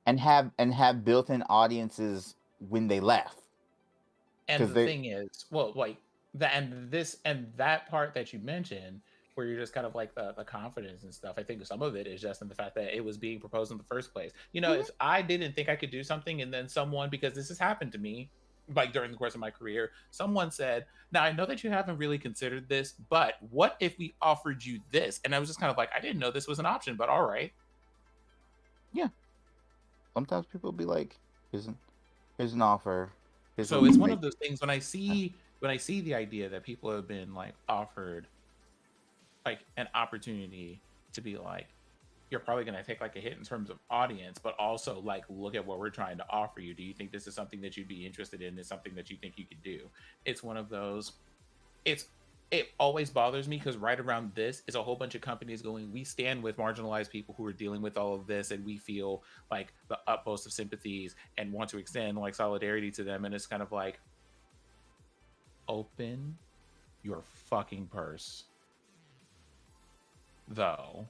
and have built-in audiences when they left. And the thing is, well, like that, and that part that you mentioned, where you're just kind of like the confidence and stuff. I think some of it is just in the fact that it was being proposed in the first place. You know, if I didn't think I could do something and then someone, because this has happened to me, like during the course of my career, someone said, now I know that you haven't really considered this, but what if we offered you this? And I was just kind of like, I didn't know this was an option, but all right. Yeah. Sometimes people be like, here's an offer. So it's one of those things when I see the idea that people have been like offered like an opportunity to be like, you're probably going to take like a hit in terms of audience, but also like, look at what we're trying to offer you. Do you think this is something that you'd be interested in? Is something that you think you could do? It's one of those, it always bothers me because right around this is a whole bunch of companies going, we stand with marginalized people who are dealing with all of this, and we feel like the utmost of sympathies and want to extend like solidarity to them. And it's kind of like, open your fucking purse, though.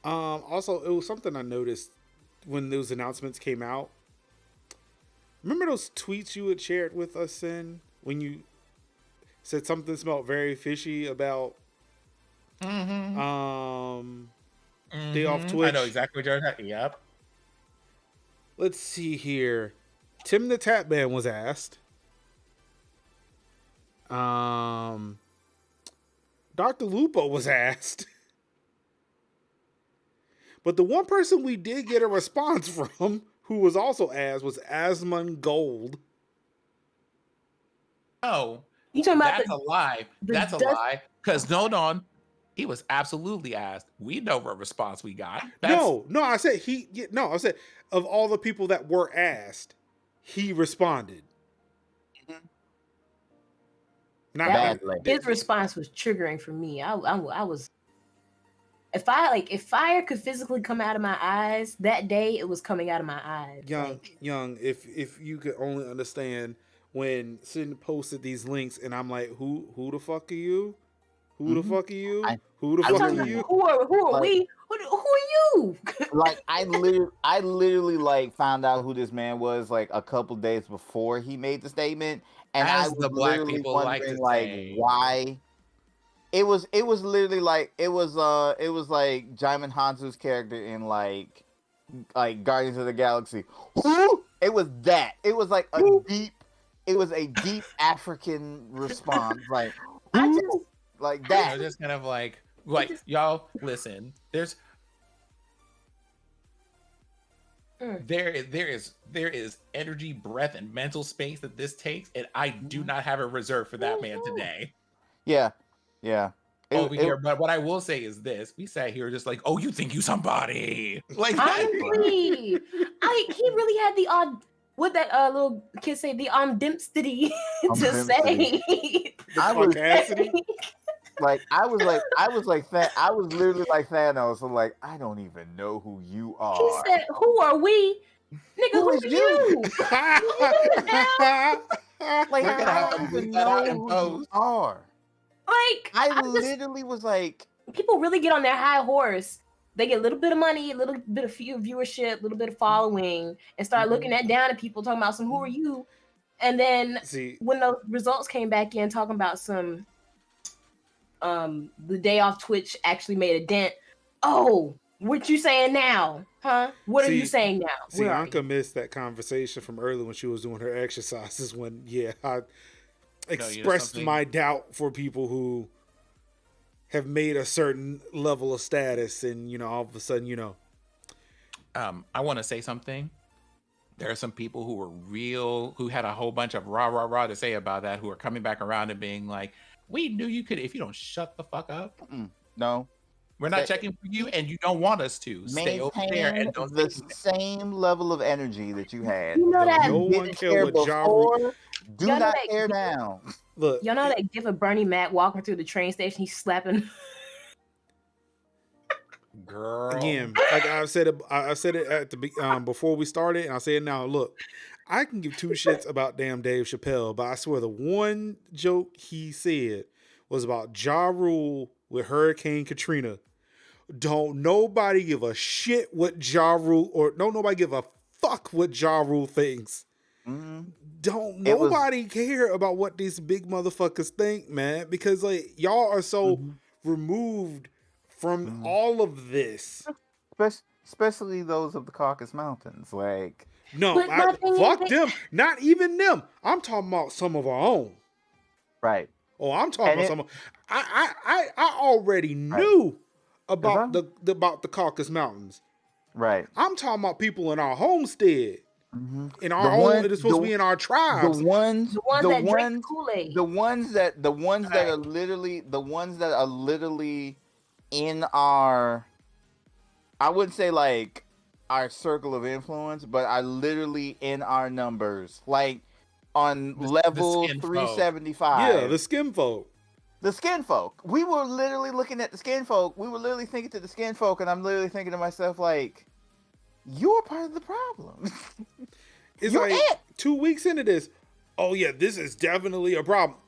Also, it was something I noticed when those announcements came out. Remember those tweets you had shared with us in when you said something smelled very fishy about day off Twitch? I know exactly what you're talking. Yep. Let's see here. Tim the Tapman was asked. Dr. Lupo was asked. But the one person we did get a response from who was also asked was Asmund Gold. Oh, you talking about that's a lie. That's a lie. Because no, he was absolutely asked. We know what response we got. No, I said I said of all the people that were asked, he responded. Not badly. His response was triggering for me. I was. If fire could physically come out of my eyes that day, it was coming out of my eyes. Young, if you could only understand when Sin posted these links, and I'm like, who the fuck are you? Who the fuck are you? Who the fuck are you? Who are we? Who are you? Like I literally like found out who this man was like a couple days before he made the statement, and As I was the black literally people wondering like to say. why. It was literally like it was like Jaimin Hansu's character in like Guardians of the Galaxy. Who? It was that. It was like a deep African response. Like like that. You know, just kind of like y'all listen. There is energy, breath, and mental space that this takes, and I do not have a reserve for that man today. Yeah. Over here, but what I will say is this: we sat here just like, oh, you think you somebody? Like, honestly, he really had the odd. What that little kid say? The dempsity to say. I was literally like Thanos. I'm like, I don't even know who you are. He said, "Who are we, nigga? Who are you?" Like, I don't even know who you are. Like, I literally was like, people really get on their high horse. They get a little bit of money, a little bit of viewership, a little bit of following, and start looking down at people talking about who are you? And then when those results came back in talking about some the day off Twitch actually made a dent. Oh, what you saying now? Huh? What are you saying now? See, Anka missed that conversation from earlier when she was doing her exercises when I expressed my doubt for people who have made a certain level of status, and all of a sudden, I want to say something. There are some people who had a whole bunch of rah to say about that, who are coming back around and being like, we knew you could if you don't shut the fuck up. No, we're not checking for you, and you don't don't want us to. Stay over there and don't the same level of energy that you had. You know that no one care what job. Do not tear down. Look, y'all know that gif of Bernie Mac walking through the train station, he's slapping. Girl, again, like I said it at the before we started, and I say it now. Look, I can give two shits about damn Dave Chappelle, but I swear the one joke he said was about Ja Rule with Hurricane Katrina. Don't nobody give a shit what Ja Rule, or don't nobody give a fuck what Ja Rule thinks. Don't nobody care about what these big motherfuckers think, man, because like y'all are so removed from all of this. Especially those of the Caucasus Mountains. Like, no, fuck them. Not even them. I'm talking about some of our own. Right. Oh, I'm talking about some. I already knew about the Caucasus Mountains. Right. I'm talking about people in our homestead. In our own, it is supposed to be in our tribes. The ones that drink Kool-Aid. The ones that are literally in our, I wouldn't say like our circle of influence, but are literally in our numbers. Like on level 375. Yeah, the skin folk. The skin folk. We were literally looking at the skin folk. We were literally thinking to the skin folk, and I'm literally thinking to myself, like, you're part of the problem. It's like 2 weeks into this. Oh yeah, this is definitely a problem.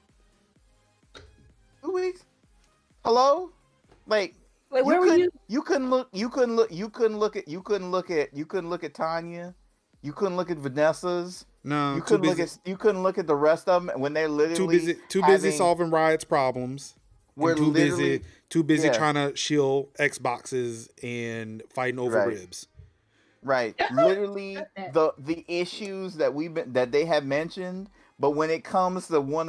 2 weeks? Hello? Like, wait, where were you? You couldn't look at Tanya. You couldn't look at Vanessa's. No, you couldn't look at the rest of them when they're literally too busy solving Riot's problems. We're too busy trying to shield Xboxes and fighting over ribs. Right, literally the issues that they have mentioned, but when it comes to when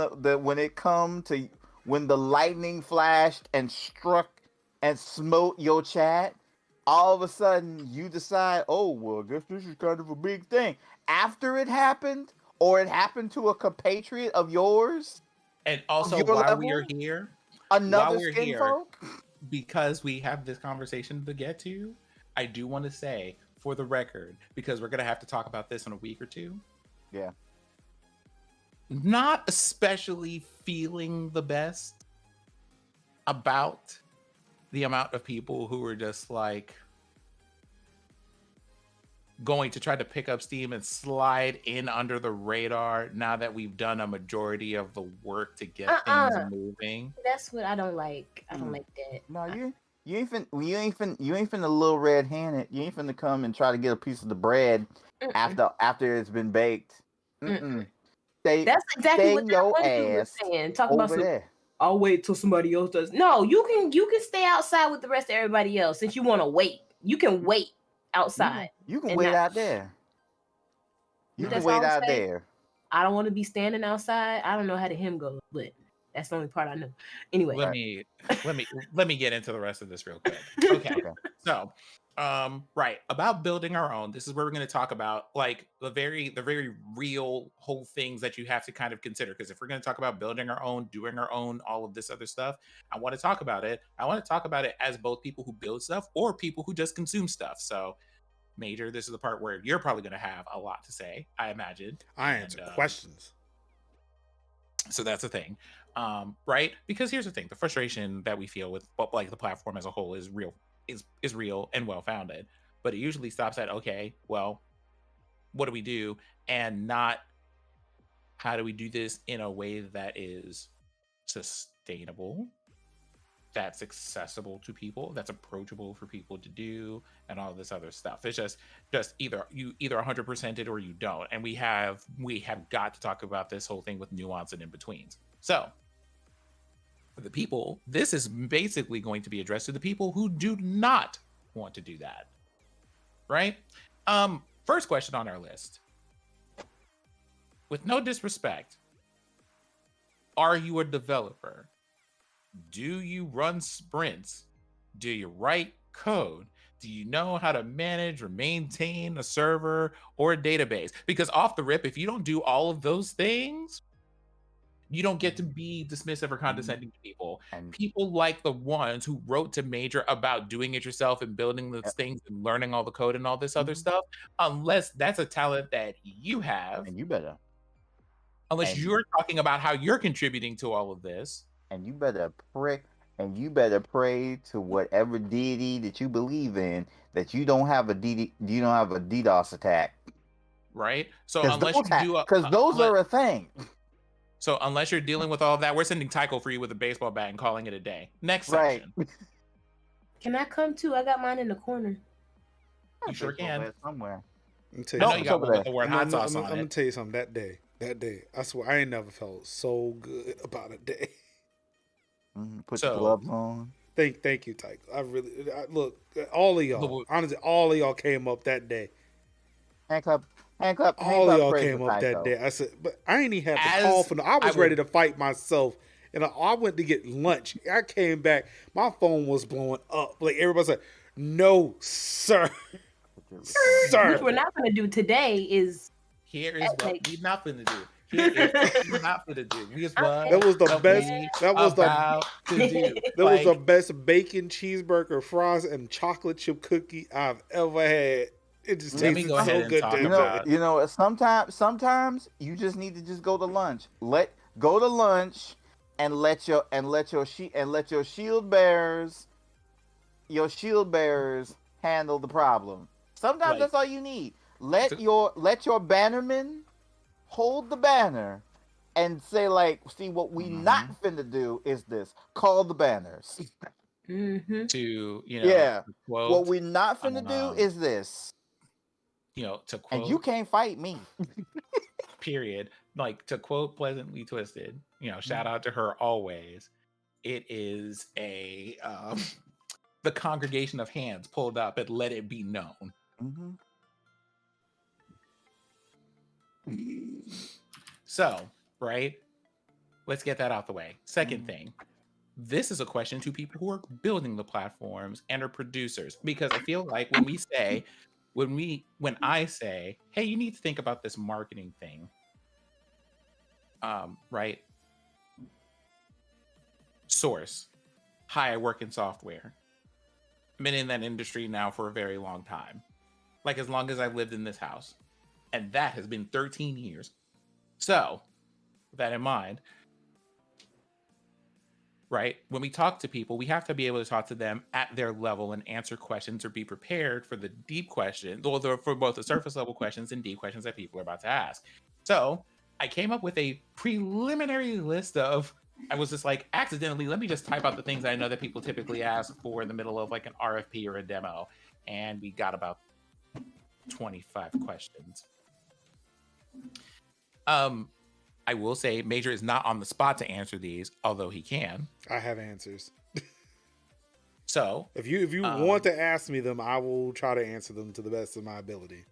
the lightning flashed and struck and smote your chat, all of a sudden you decide, oh well, I guess this is kind of a big thing. After it happened, or it happened to a compatriot of yours, and also while we are here, because we have this conversation to get to, I do want to say, for the record, because we're going to have to talk about this in a week or two. Yeah. Not especially feeling the best about the amount of people who are just like going to try to pick up steam and slide in under the radar now that we've done a majority of the work to get things moving. That's what I don't like. I don't like that. No, you ain't finna little red-handed. You ain't finna come and try to get a piece of the bread after it's been baked. That's exactly what that one dude was saying. Talk about there. I'll wait till somebody else does. No, you can stay outside with the rest of everybody else. Since you want to wait, you can wait outside. You can wait out there. You can wait out there. I don't want to be standing outside. I don't know how the hymn goes, but that's the only part I know. Anyway, let me get into the rest of this real quick. Okay. So, right, about building our own. This is where we're going to talk about like the very real whole things that you have to kind of consider. Because if we're going to talk about building our own, doing our own, all of this other stuff, I want to talk about it. I want to talk about it as both people who build stuff or people who just consume stuff. So, Major, this is the part where you're probably going to have a lot to say, I imagine. I answer questions. So that's the thing, right? Because here's the thing: the frustration that we feel with like the platform as a whole is real and well founded. But it usually stops at, okay, well, what do we do, and not how do we do this in a way that is sustainable, that's accessible to people, that's approachable for people to do, and all this other stuff. It's just either 100% it or you don't. And we have got to talk about this whole thing with nuance and in betweens. So for the people, this is basically going to be addressed to the people who do not want to do that. Right? First question on our list. With no disrespect, are you a developer? Do you run sprints? Do you write code? Do you know how to manage or maintain a server or a database? Because off the rip, if you don't do all of those things, you don't get to be dismissive or condescending to people. And people like the ones who wrote to Major about doing it yourself and building those things and learning all the code and all this other stuff, unless that's a talent that you have. And you better. Unless you're talking about how you're contributing to all of this. And you better pray to whatever deity that you believe in that you don't have a DDoS attack. Right? So unless you do because those are a thing. So unless you're dealing with all of that, we're sending Tycho for you with a baseball bat and calling it a day. Next section. Can I come too? I got mine in the corner. You sure can. Somewhere. I'm tell I you know something. you got one with the word hot sauce on I'm gonna it. tell you something. That day, I swear I ain't never felt so good about a day. Put your gloves on. Thank you, Tyke. Look, all of y'all. Honestly, all of y'all came up that day. Hand clap, All of y'all praise came for up that Tycho. day. I said, but I ain't even had to call for no. I was ready to fight myself, and I went to get lunch. I came back, my phone was blowing up. Like everybody said, "No, sir, sir." What we're not going to do today is. Here is what we're not going to do. Here is what we're not going to do. Here's what that was the best. That was about to do. That was the best bacon cheeseburger, fries, and chocolate chip cookie I've ever had. It just tasted so good. You know, sometimes you just need to just go to lunch. Go to lunch and let your shield bearers handle the problem. Sometimes that's all you need. Let your bannermen hold the banner and say, like, see, what we not finna do is this. Call the banners. Mm-hmm. To, you know, quote, what we not finna do is this. You know, to quote, and you can't fight me. Period. Like, to quote Pleasantly Twisted, you know, shout out to her always. It is a the congregation of hands pulled up and let it be known. Mm-hmm. So, right, let's get that out the way. Second thing, this is a question to people who are building the platforms and are producers, because I feel like when I say, hey, you need to think about this marketing thing, right? Source. Hi, I work in software. I've been in that industry now for a very long time, like as long as I've lived in this house, and that has been 13 years. So, with that in mind, right, when we talk to people, we have to be able to talk to them at their level and answer questions or be prepared for the deep questions, or for both the surface level questions and deep questions that people are about to ask. So I came up with a preliminary list of, I was just like, accidentally, let me just type out the things I know that people typically ask for in the middle of like an RFP or a demo. And we got about 25 questions. I will say Major is not on the spot to answer these, although he can. I have answers. So if you want to ask me them, I will try to answer them to the best of my ability.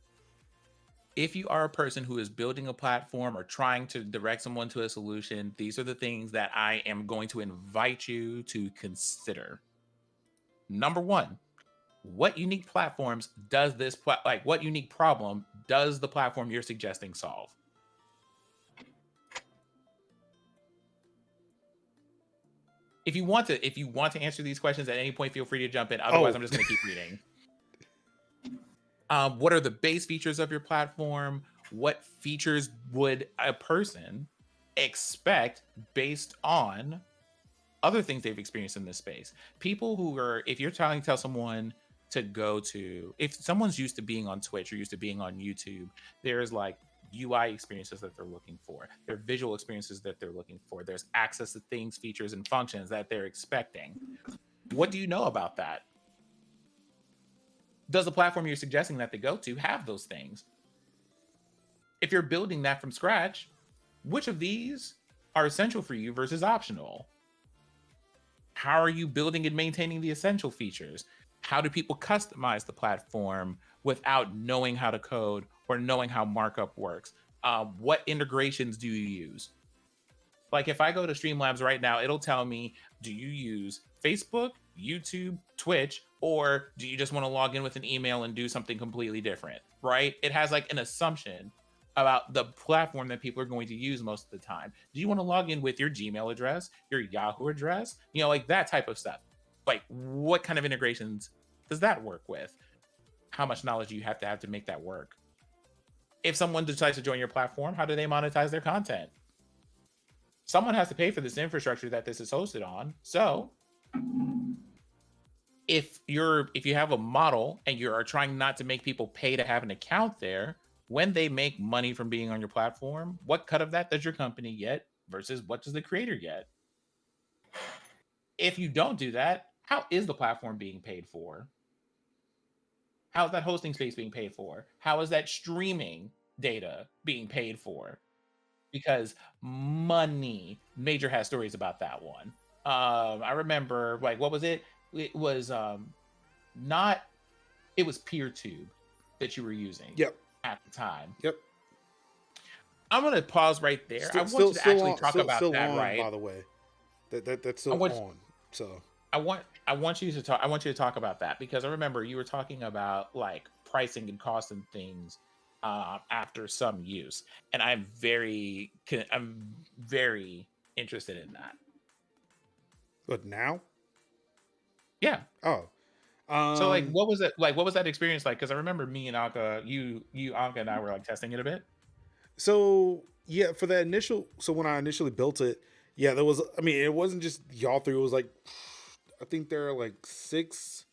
If you are a person who is building a platform or trying to direct someone to a solution, these are the things that I am going to invite you to consider. Number one, what unique platforms does what unique problem does the platform you're suggesting solve? If you want to answer these questions at any point, feel free to jump in. Otherwise, I'm just going to keep reading. What are the base features of your platform? What features would a person expect based on other things they've experienced in this space? People who are, if you're trying to tell someone to go to, if someone's used to being on Twitch or used to being on YouTube, there's like UI experiences that they're looking for. There are visual experiences that they're looking for. There's access to things, features, and functions that they're expecting. What do you know about that? Does the platform you're suggesting that they go to have those things? If you're building that from scratch, which of these are essential for you versus optional? How are you building and maintaining the essential features? How do people customize the platform without knowing how to code or knowing how markup works? What integrations do you use? Like if I go to Streamlabs right now, it'll tell me, do you use Facebook, YouTube, Twitch, or do you just want to log in with an email and do something completely different, right? It has like an assumption about the platform that people are going to use most of the time. Do you want to log in with your Gmail address, your Yahoo address, you know, like that type of stuff? Like what kind of integrations does that work with? How much knowledge do you have to make that work? If someone decides to join your platform, how do they monetize their content? Someone has to pay for this infrastructure that this is hosted on. So if you have a model and you are trying not to make people pay to have an account there, when they make money from being on your platform, what cut of that does your company get versus what does the creator get? If you don't do that, how is the platform being paid for? How's that hosting space being paid for? How is that streaming data being paid for? Because money. Major has stories about that one. I remember, like, what was it? It was not. It was PeerTube that you were using. Yep. At the time. Yep. I'm gonna pause right there. I want you to actually talk about that, right? By the way, that's still on. So I want you to talk. I want you to talk about that because I remember you were talking about like pricing and cost and things after some use, and I'm very interested in that. But now, yeah. Oh. So like, what was it like? What was that experience like? Because I remember me and Anka, you, Anka, and I were like testing it a bit. So yeah, for that initial, so when I initially built it, yeah, there was. I mean, it wasn't just y'all three. It was like, I think there are like six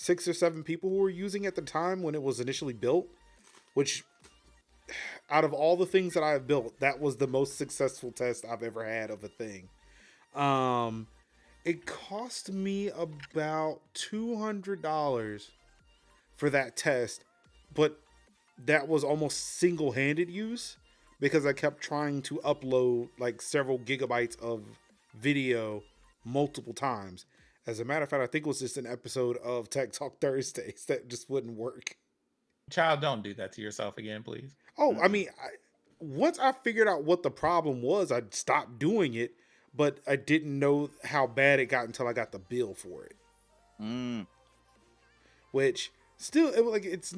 or seven people who were using it at the time when it was initially built. Which, out of all the things that I've built, that was the most successful test I've ever had of a thing. It cost me about $200 for that test, but that was almost single-handed use because I kept trying to upload like several gigabytes of video multiple times. As a matter of fact, I think it was just an episode of Tech Talk Thursdays that just wouldn't work. Child, don't do that to yourself again, please. Oh, I mean, once I figured out what the problem was, I stopped doing it, but I didn't know how bad it got until I got the bill for it. Which still, it was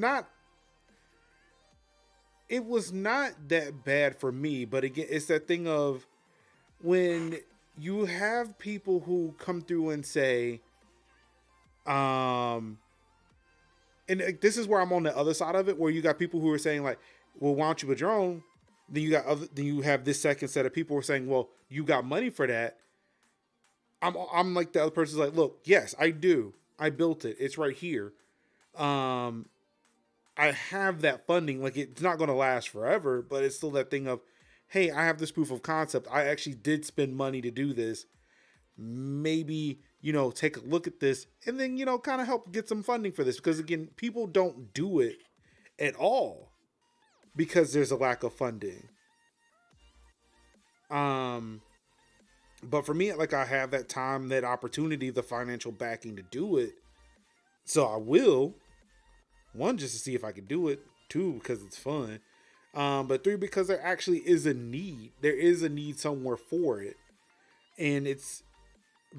not that bad for me, but again, it's that thing of when you have people who come through and say, and this is where I'm on the other side of it, where you got people who are saying like, well, why don't you build your own? Then you have this second set of people who are saying, well, you got money for that. I'm like the other person's like, look, yes, I do. I built it. It's right here. I have that funding. Like, it's not going to last forever, but it's still that thing of, hey, I have this proof of concept. I actually did spend money to do this. Maybe, take a look at this and then, kind of help get some funding for this. Because again, people don't do it at all because there's a lack of funding. But for me, like, I have that time, that opportunity, the financial backing to do it. So I will. 1, just to see if I can do it. 2, because it's fun. But 3, because there actually is a need. There is a need somewhere for it. And it's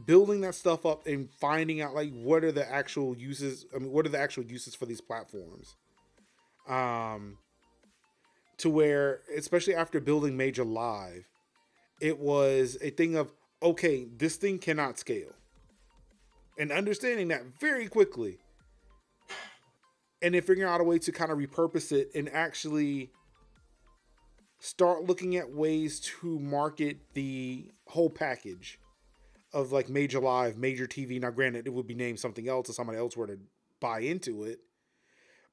building that stuff up and finding out, like, what are the actual uses. I mean, what are the actual uses for these platforms? To where, especially after building Major Live, it was a thing of, okay, this thing cannot scale. And understanding that very quickly. And then figuring out a way to kind of repurpose it and actually start looking at ways to market the whole package of like Major Live, Major TV. Now, granted, it would be named something else if somebody else were to buy into it.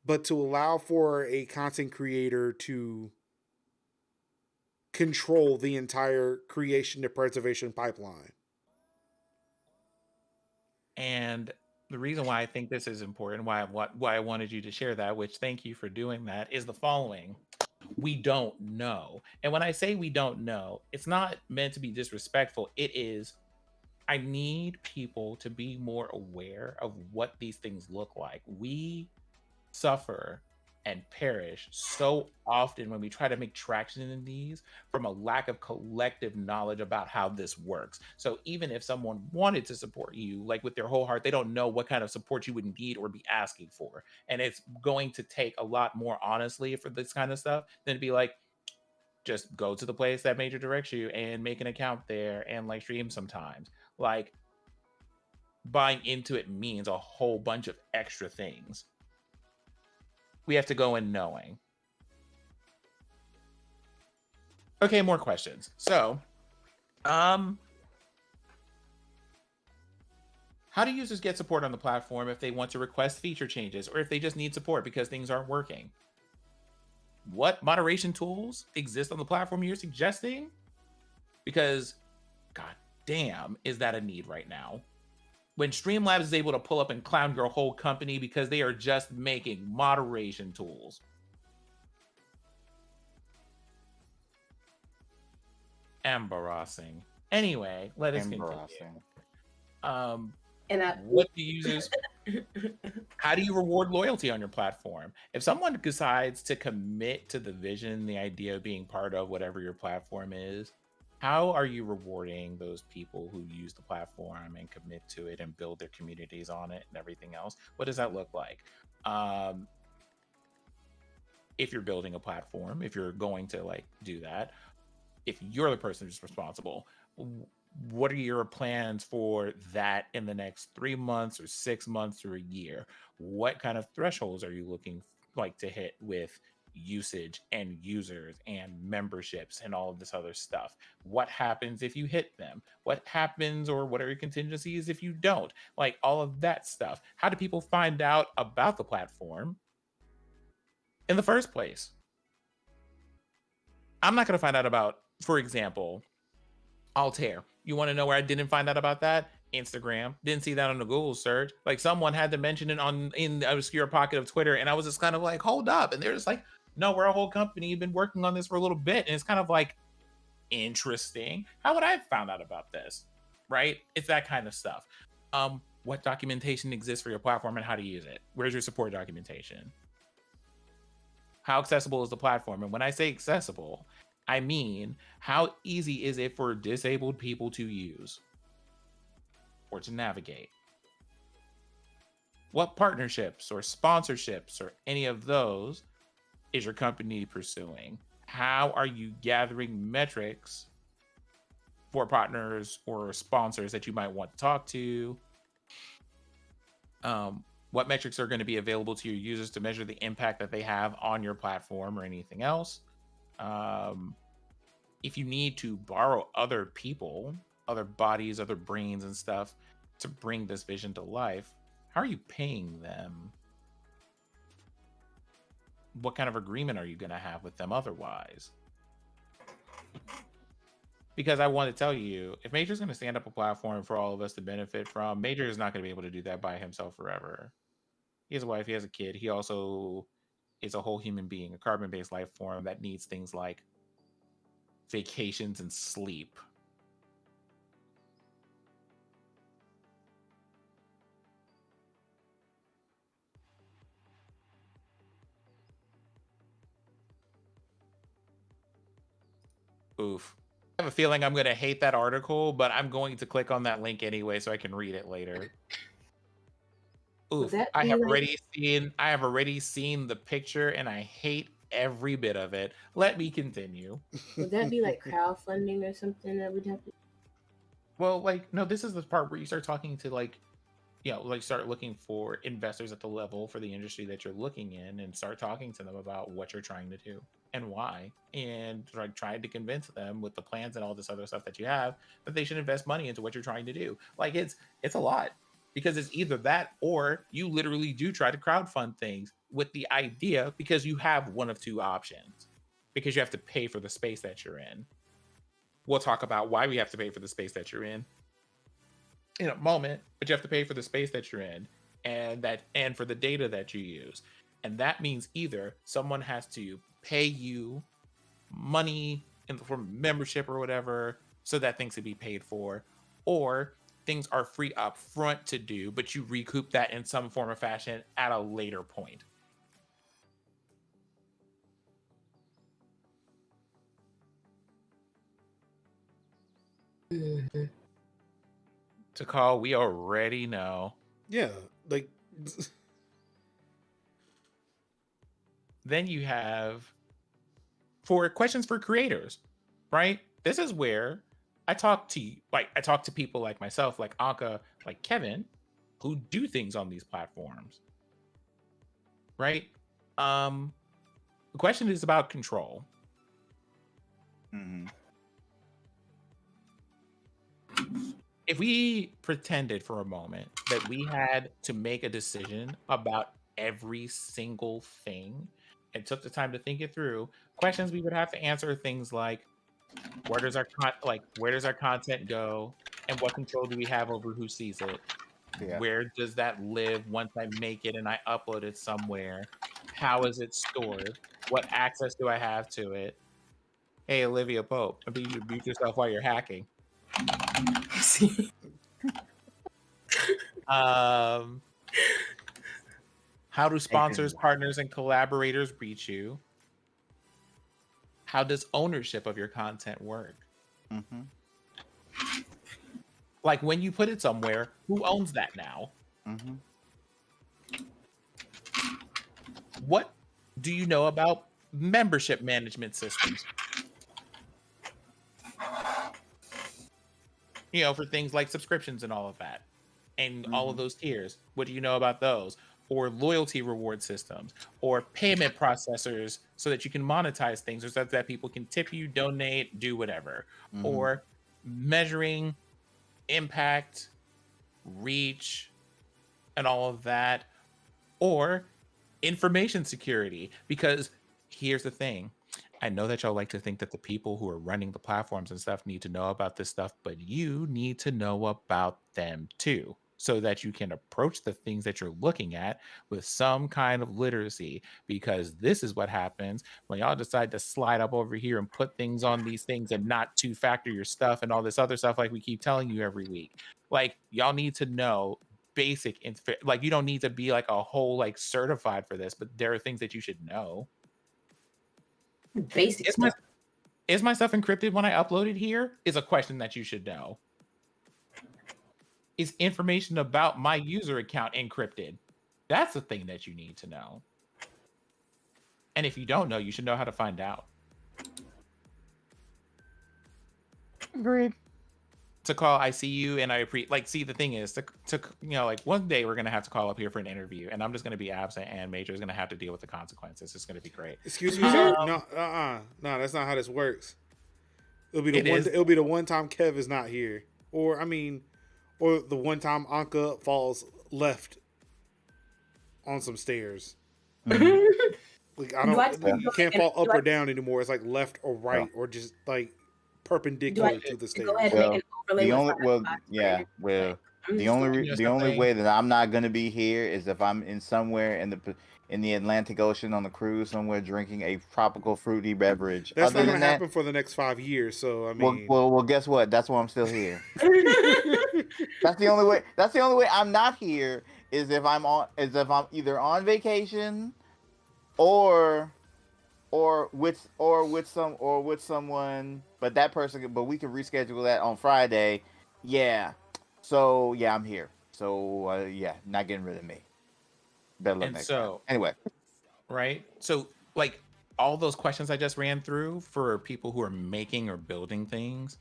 But to allow for a content creator to control the entire creation to preservation pipeline. And the reason why I think this is important, why I wanted you to share that, which thank you for doing that, is the following. We don't know. And when I say we don't know, it's not meant to be disrespectful. It is, I need people to be more aware of what these things look like. We suffer and perish so often when we try to make traction in these from a lack of collective knowledge about how this works. So even if someone wanted to support you, like with their whole heart, they don't know what kind of support you would need or be asking for. And it's going to take a lot more, honestly, for this kind of stuff than to be like, just go to the place that Major directs you and make an account there and like stream sometimes. Like, buying into it means a whole bunch of extra things. We have to go in knowing. Okay, more questions. So, how do users get support on the platform if they want to request feature changes or if they just need support because things aren't working? What moderation tools exist on the platform you're suggesting? Because, god damn, is that a need right now? when Streamlabs is able to pull up and clown your whole company because they are just making moderation tools. Embarrassing. Anyway, let us continue. What do users how do you reward loyalty on your platform? If someone decides to commit to the vision, the idea of being part of whatever your platform is, how are you rewarding those people who use the platform and commit to it and build their communities on it and everything else? What does that look like? If you're building a platform, if you're going to like do that, if you're the person who's responsible, what are your plans for that in the next 3 months or 6 months or a year? What kind of thresholds are you looking like to hit with usage and users and memberships and all of this other stuff? What happens if you hit them? What happens, or what are your contingencies if you don't? Like all of that stuff. How do people find out about the platform in the first place? I'm not going to find out about, for example, Altair. You want to know where I didn't find out about that? Instagram. Didn't see that on the Google search. Like someone had to mention it in the obscure pocket of Twitter, and I was just kind of like, hold up. And they're just like, no, we're a whole company. You've been working on this for a little bit. And it's kind of like, interesting. How would I have found out about this? Right? It's that kind of stuff. What documentation exists for your platform and how to use it? Where's your support documentation? How accessible is the platform? And when I say accessible, I mean, how easy is it for disabled people to use or to navigate? What partnerships or sponsorships or any of those is your company pursuing? How are you gathering metrics for partners or sponsors that you might want to talk to? What metrics are going to be available to your users to measure the impact that they have on your platform or anything else? If you need to borrow other people, other bodies, other brains and stuff to bring this vision to life, how are you paying them? What kind of agreement are you going to have with them otherwise? Because I want to tell you, if Major's going to stand up a platform for all of us to benefit from, Major is not going to be able to do that by himself forever. He has a wife, he has a kid. He also is a whole human being, a carbon-based life form that needs things like vacations and sleep. Oof. I have a feeling I'm going to hate that article, but I'm going to click on that link anyway so I can read it later. Oof. I have already seen the picture and I hate every bit of it. Let me continue. Would that be like crowdfunding or something that we'd have to? Well, like, no, this is the part where you start talking to like, you know, like start looking for investors at the level for the industry that you're looking in and start talking to them about what you're trying to do and why, and like trying to convince them with the plans and all this other stuff that you have that they should invest money into what you're trying to do. Like it's a lot, because it's either that or you literally do try to crowdfund things with the idea, because you have one of two options, because you have to pay for the space that you're in. We'll talk about why we have to pay for the space that you're in a moment, but you have to pay for the space that you're in and for the data that you use. And that means either someone has to pay you money in the form of membership or whatever so that things can be paid for, or things are free up front to do, but you recoup that in some form or fashion at a later point. Mm-hmm. To call, we already know. Yeah, like then you have for questions for creators, right? This is where I talk to people like myself, like Anka, like Kevin, who do things on these platforms, right? The question is about control. Mm-hmm. If we pretended for a moment that we had to make a decision about every single thing and took the time to think it through, questions we would have to answer things like, where does our content go, and what control do we have over who sees it? Where does that live once I make it and I upload it somewhere? How is it stored? What access do I have to it? Hey, Olivia Pope, maybe you should mute yourself while you're hacking. How do sponsors, partners, and collaborators reach you? How does ownership of your content work? Mm-hmm. Like when you put it somewhere, who owns that now? Mm-hmm. What do you know about membership management systems? You know, for things like subscriptions and all of that, and all of those tiers. What do you know about those? Or loyalty reward systems, or payment processors so that you can monetize things, or so that people can tip you, donate, do whatever. Or measuring impact, reach, and all of that. Or information security, because here's the thing. I know that y'all like to think that the people who are running the platforms and stuff need to know about this stuff, but you need to know about them too, so that you can approach the things that you're looking at with some kind of literacy, because this is what happens when y'all decide to slide up over here and put things on these things and not two-factor your stuff and all this other stuff like we keep telling you every week. Like, y'all need to know basic, like, you don't need to be like a whole like certified for this, but there are things that you should know. Basic stuff. Is my stuff encrypted when I upload it here? Is a question that you should know. Is information about my user account encrypted? That's the thing that you need to know. And if you don't know, you should know how to find out. Agreed. To call, I see you, and I see, the thing is, to you know, like, one day we're gonna have to call up here for an interview, and I'm just gonna be absent, and Major is gonna have to deal with the consequences. It's gonna be great. Excuse me, sir. No, that's not how this works. It'll be the one time Kev is not here, or the one time Anka falls left on some stairs. Like, you can't fall up or down anymore. It's like left or right, or just like perpendicular to the stairs. The only way that I'm not gonna be here is if I'm in somewhere in the Atlantic Ocean on the cruise somewhere drinking a tropical fruity beverage. That's not gonna happen for the next 5 years. So I mean, well, guess what? That's why I'm still here. That's the only way. That's the only way I'm not here is if I'm either on vacation or with someone, but we can reschedule that on Friday. Yeah. So yeah, I'm here. So not getting rid of me. Better luck next time. Anyway. Right. So like all those questions I just ran through for people who are making or building things,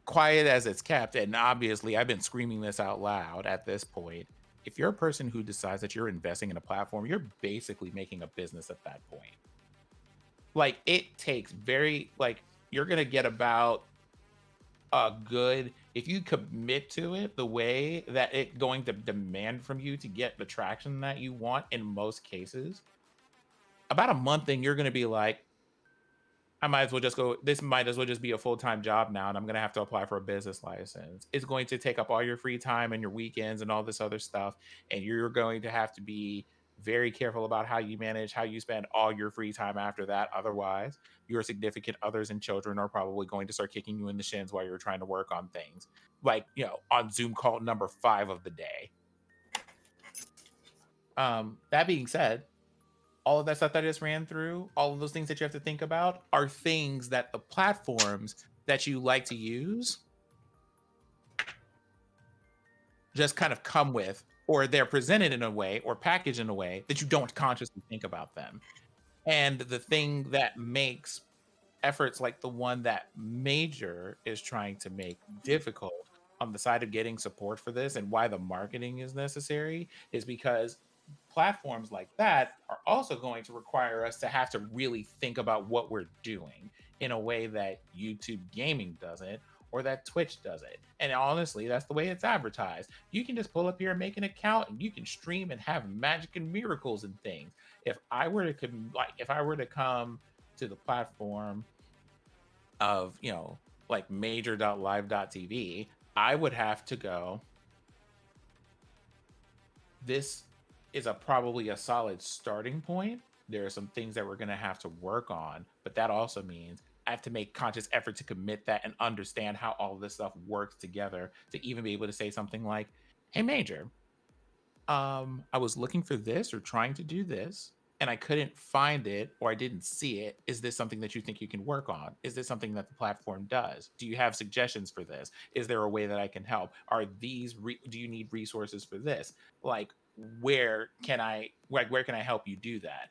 quiet as it's kept, and obviously I've been screaming this out loud at this point. If you're a person who decides that you're investing in a platform, you're basically making a business at that point. Like, it takes you're going to get about a good, if you commit to it the way that it's going to demand from you to get the traction that you want, in most cases, about a month in, you're going to be like, this might as well just be a full-time job now, and I'm going to have to apply for a business license. It's going to take up all your free time and your weekends and all this other stuff, and you're going to have to be very careful about how you manage, how you spend all your free time after that. Otherwise, your significant others and children are probably going to start kicking you in the shins while you're trying to work on things. Like, you know, on Zoom call number 5 of the day. That being said, all of that stuff that I just ran through, all of those things that you have to think about are things that the platforms that you like to use just kind of come with, or they're presented in a way or packaged in a way that you don't consciously think about them. And the thing that makes efforts like the one that Major is trying to make difficult on the side of getting support for this, and why the marketing is necessary, is because platforms like that are also going to require us to have to really think about what we're doing in a way that YouTube gaming doesn't, or that Twitch does it. And honestly, that's the way it's advertised. You can just pull up here and make an account, and you can stream and have magic and miracles and things. If I were to come to the platform of, you know, like major.live.tv, I would have to go this is probably a solid starting point. There are some things that we're going to have to work on, but that also means I have to make conscious effort to commit that and understand how all of this stuff works together to even be able to say something like, hey, Major, I was looking for this or trying to do this, and I couldn't find it or I didn't see it. Is this something that you think you can work on? Is this something that the platform does? Do you have suggestions for this? Is there a way that I can help? Are these, do you need resources for this? Like, where can I help you do that?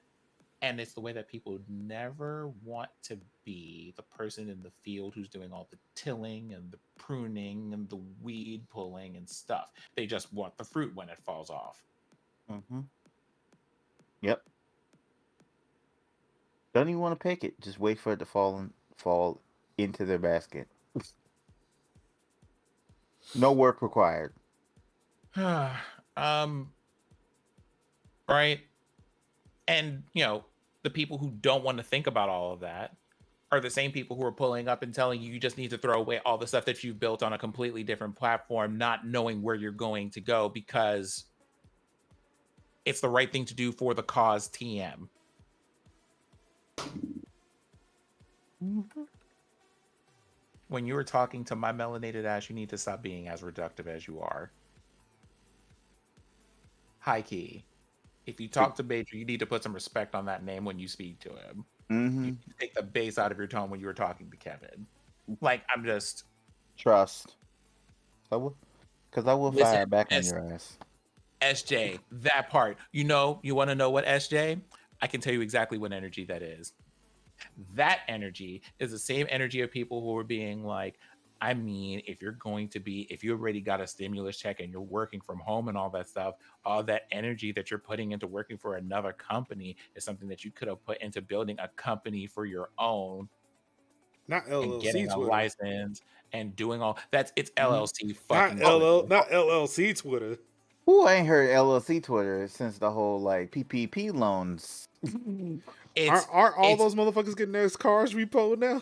And it's the way that people never want to be the person in the field who's doing all the tilling and the pruning and the weed pulling and stuff. They just want the fruit when it falls off. Mm-hmm. Yep. Don't even want to pick it. Just wait for it to fall into their basket. No work required. Right. And, you know, the people who don't want to think about all of that are the same people who are pulling up and telling you you just need to throw away all the stuff that you've built on a completely different platform, not knowing where you're going to go because it's the right thing to do for the cause TM. Mm-hmm. When you were talking to my melanated ass, you need to stop being as reductive as you are. High key. If you talk to Major, you need to put some respect on that name when you speak to him. Mm-hmm. You take the bass out of your tone when you were talking to Kevin. Like, I'm just... Trust. Because I will fire back on your ass. SJ, that part. You know, you want to know what SJ? I can tell you exactly what energy that is. That energy is the same energy of people who are being like, I mean, if you already got a stimulus check and you're working from home and all that stuff, all that energy that you're putting into working for another company is something that you could have put into building a company for your own. Not LLC and getting a Twitter. License and doing all that's it's LLC fucking not LLC Twitter. Ooh, I ain't heard LLC Twitter since the whole like PPP loans. Aren't all those motherfuckers getting their cars repoed now?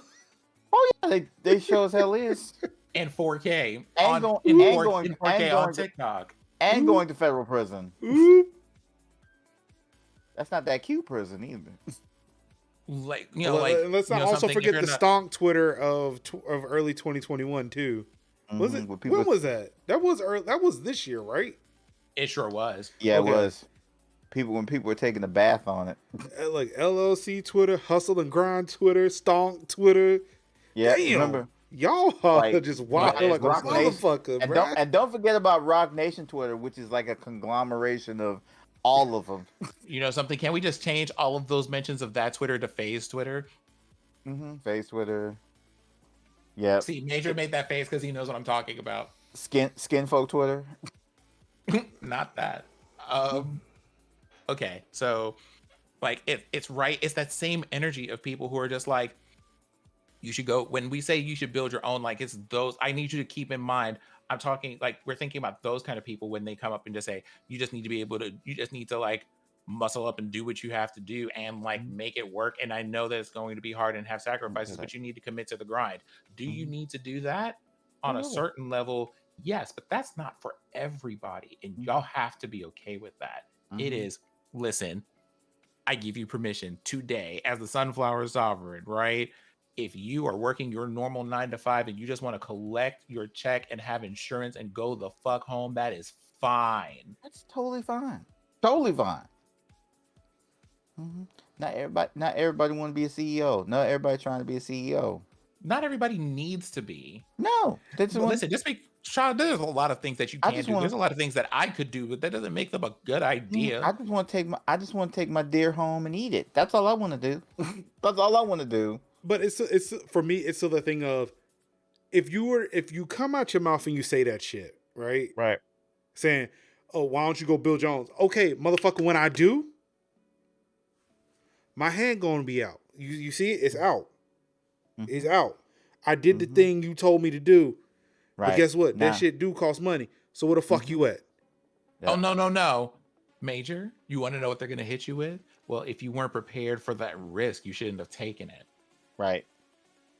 Oh yeah, they show as hell is. In 4K. In 4K on TikTok. And going to federal prison. That's not that cute prison either. Like, you know, like let's not also forget the stonk Twitter of early 2021 too. Was it? When was that? That was this year, right? It sure was. Yeah, it was. When people were taking a bath on it. Like LLC Twitter, Hustle and Grind Twitter, Stonk Twitter. Yeah, damn, remember y'all are just wild like a motherfucker, and don't forget about Rock Nation Twitter, which is like a conglomeration of all of them. You know something? Can we just change all of those mentions of that Twitter to Phase Twitter? Mm-hmm. Phase Twitter. Yeah. See, Major made that face because he knows what I'm talking about. Skin folk Twitter. Not that. Okay, so like it's right. It's that same energy of people who are just like, you should go. When we say you should build your own, like it's those. I need you to keep in mind. I'm talking like we're thinking about those kind of people when they come up and just say you just need to be able to. You just need to like muscle up and do what you have to do and like make it work. And I know that it's going to be hard and have sacrifices, but you need to commit to the grind. Do you need to do that on a certain level? Yes, but that's not for everybody, and y'all have to be okay with that. It is. Listen, I give you permission today as the Sunflower Sovereign, right? If you are working your normal 9 to 5 and you just want to collect your check and have insurance and go the fuck home, that is fine. That's totally fine. Totally fine. Mm-hmm. Not everybody want to be a CEO. Not everybody trying to be a CEO. Not everybody needs to be. No. Listen, just be. Sean, there's a lot of things that you can't do. There's a lot of things that I could do, but that doesn't make them a good idea. I just want to take my deer home and eat it. That's all I want to do. That's all I want to do. But it's for me. It's still the thing of if you come out your mouth and you say that shit, right? Right. Saying, "Oh, why don't you go build your own?" Okay, motherfucker. When I do, my hand gonna be out. You see it? It's out. Mm-hmm. It's out. I did the thing you told me to do. Right. But guess what? That shit do cost money. So where the fuck you at? Yeah. Oh, no. Major, you want to know what they're going to hit you with? Well, if you weren't prepared for that risk, you shouldn't have taken it. Right.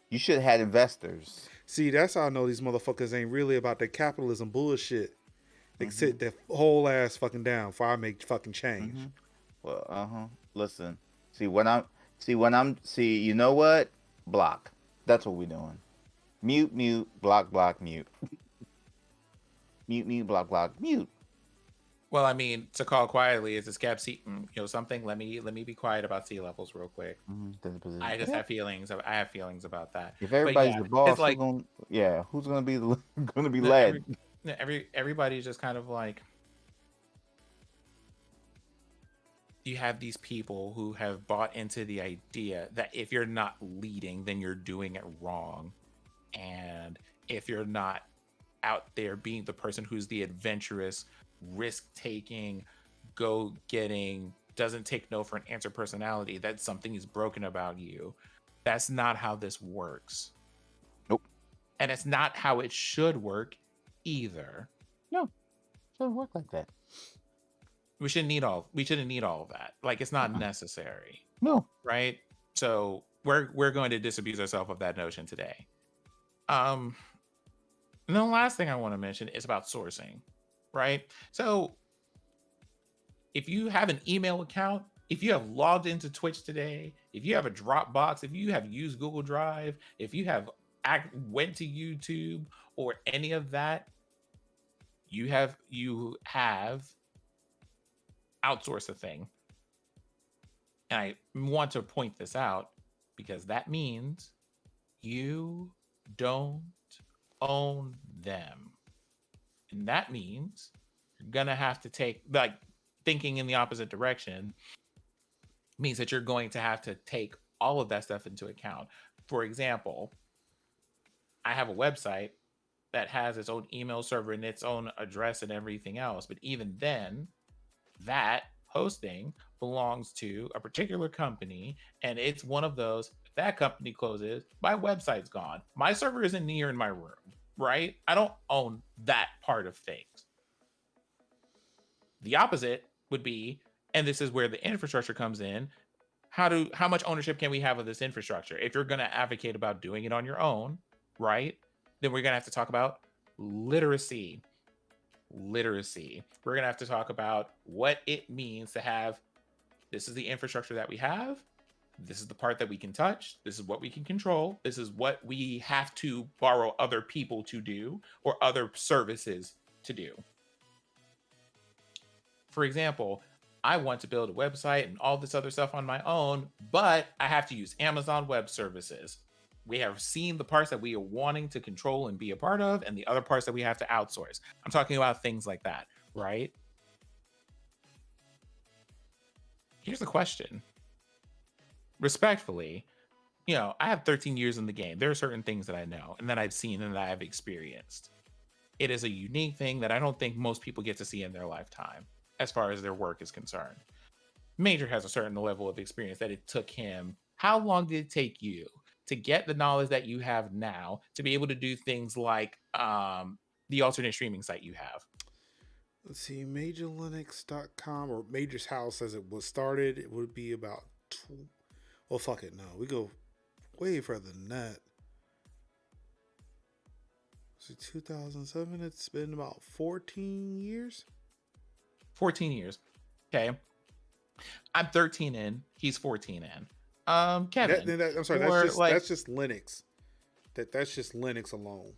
You should have had investors. See, that's how I know these motherfuckers ain't really about the capitalism bullshit. They sit their whole ass fucking down before I make fucking change. Well, listen. See, you know what? Block. That's what we're doing. Mute, block, mute. Mute, block, mute. Well, I mean, to call quietly is this cap something. Let me be quiet about sea levels real quick. I just have feelings. I have feelings about that. If everybody's the boss, like, who's gonna be led? Everybody's just kind of like, you have these people who have bought into the idea that if you're not leading, then you're doing it wrong, and if you're not out there being the person who's the adventurous, risk-taking, go-getting, doesn't take no for an answer personality, that something is broken about you. That's not how this works. Nope. And it's not how it should work either. No, it doesn't work like that. We shouldn't need all of that. Like, it's not necessary. No. Right? So we're going to disabuse ourselves of that notion today. And the last thing I want to mention is about sourcing. Right? So if you have an email account, if you have logged into Twitch today, if you have a Dropbox, if you have used Google Drive, if you have went to YouTube or any of that, you have outsourced a thing. And I want to point this out because that means you don't own them. And that means you're gonna have to take, like, thinking in the opposite direction means that you're going to have to take all of that stuff into account. For example, I have a website that has its own email server and its own address and everything else. But even then, that hosting belongs to a particular company, and it's one of those, if that company closes, my website's gone. My server isn't near in my room, right? I don't own that part of things. The opposite would be, and this is where the infrastructure comes in, how much ownership can we have of this infrastructure? If you're going to advocate about doing it on your own, right, then we're going to have to talk about literacy. We're going to have to talk about what it means to have, this is the infrastructure that we have, this is the part that we can touch, this is what we can control, this is what we have to borrow other people to do or other services to do. For example, I want to build a website and all this other stuff on my own, but I have to use Amazon Web Services. We have seen the parts that we are wanting to control and be a part of, and the other parts that we have to outsource. I'm talking about things like that, right? Here's the question. Respectfully, I have 13 years in the game. There are certain things that I know and that I've seen and that I've experienced. It is a unique thing that I don't think most people get to see in their lifetime as far as their work is concerned. Major has a certain level of experience that it took him. How long did it take you to get the knowledge that you have now to be able to do things like the alternate streaming site you have? Let's see, MajorLinux.com or Major's house as it was started, it would be about, well, fuck it, no. We go way further than that. So 2007, it's been about 14 years? 14 years. Okay. I'm 13 in. He's 14 in. Kevin. I'm sorry, that's just Linux. That's just Linux alone.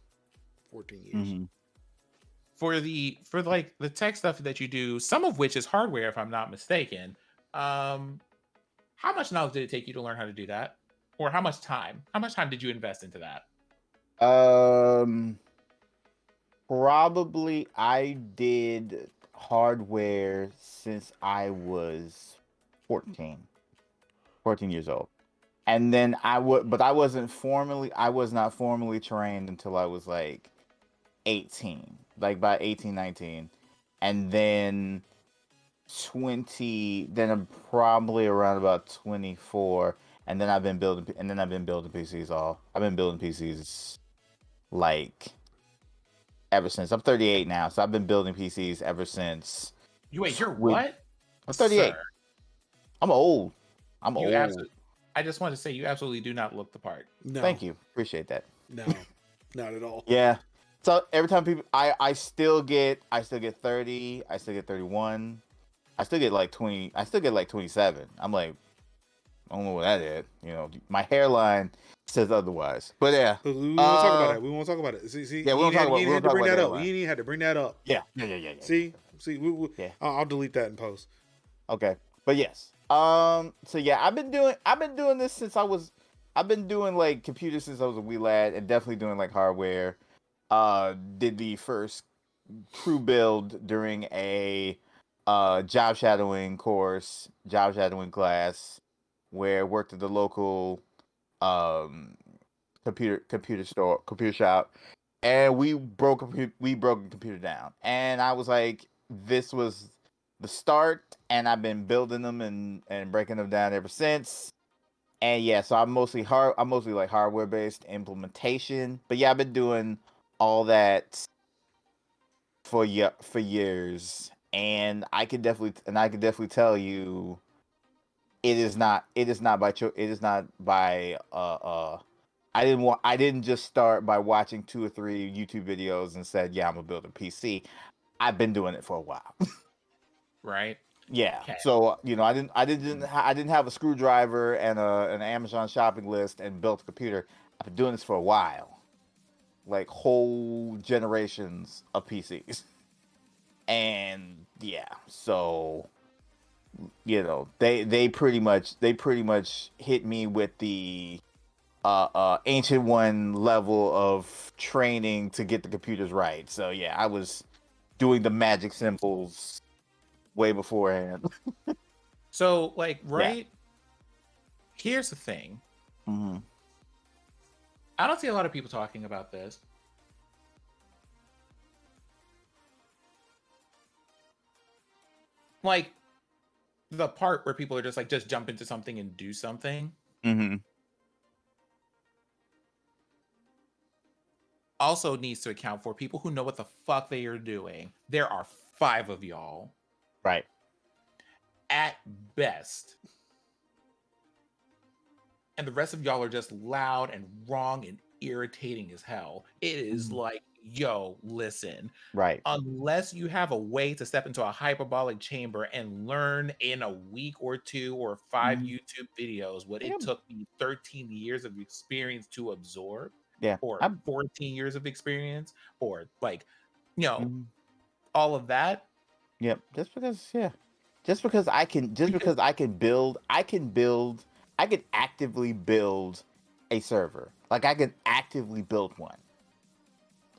14 years. Mm-hmm. For the tech stuff that you do, some of which is hardware, if I'm not mistaken. How much knowledge did it take you to learn how to do that? Or how much time? How much time did you invest into that? Probably I did hardware since I was 14 years old. And then I was not formally trained until I was like 18, like by 18, 19. And then I'm probably around about 24. And then I've been building PCs I've been building PCs like ever since. I'm 38 now, so I've been building PCs ever since. You're what? I'm 38. Sir. I'm old. I just want to say you absolutely do not look the part. No. Thank you. Appreciate that. No, not at all. Yeah. So every time people, I still get 30, I still get 31, I still get like 20, I still get like 27. I'm like, I don't know what that is. My hairline says otherwise. But yeah. We won't talk about that. We won't talk about it. See, yeah, we won't talk about. You We had won't to talk bring about that up. hairline. You had to bring that up. Yeah. See, yeah. I'll delete that in post. Okay, but yes. So yeah, I've been doing this since I've been doing like computers since I was a wee lad, and definitely doing like hardware. Did the first crew build during a job shadowing class, where I worked at the local um computer shop, and we broke a computer down, and I was like, this was the start, and I've been building them and breaking them down ever since. And yeah, so I'm mostly like hardware based implementation, but yeah, I've been doing all that for years, and I can definitely tell you, it is not by I didn't just start by watching 2 or 3 YouTube videos and said, yeah, I'm gonna build a PC. I've been doing it for a while. Right. Yeah. Okay. So, I didn't have a screwdriver and an Amazon shopping list and built a computer. I've been doing this for a while. Like whole generations of PCs. And yeah, so they pretty much hit me with the ancient one level of training to get the computers right. So yeah, I was doing the magic symbols way beforehand. So like, right? Yeah. Here's the thing. Mm-hmm. I don't see a lot of people talking about this. Like the part where people are just like, just jump into something and do something. Mm-hmm. Also needs to account for people who know what the fuck they are doing. There are 5 of y'all. Right. At best. And the rest of y'all are just loud and wrong and irritating as hell. It is like, yo, listen. Right. Unless you have a way to step into a hyperbolic chamber and learn in a week or 2 or 5 YouTube videos what it took me 13 years of experience to absorb. Yeah. Or 14 years of experience, or like, all of that. Yep. Just because I can actively build a server. Like I can actively build one.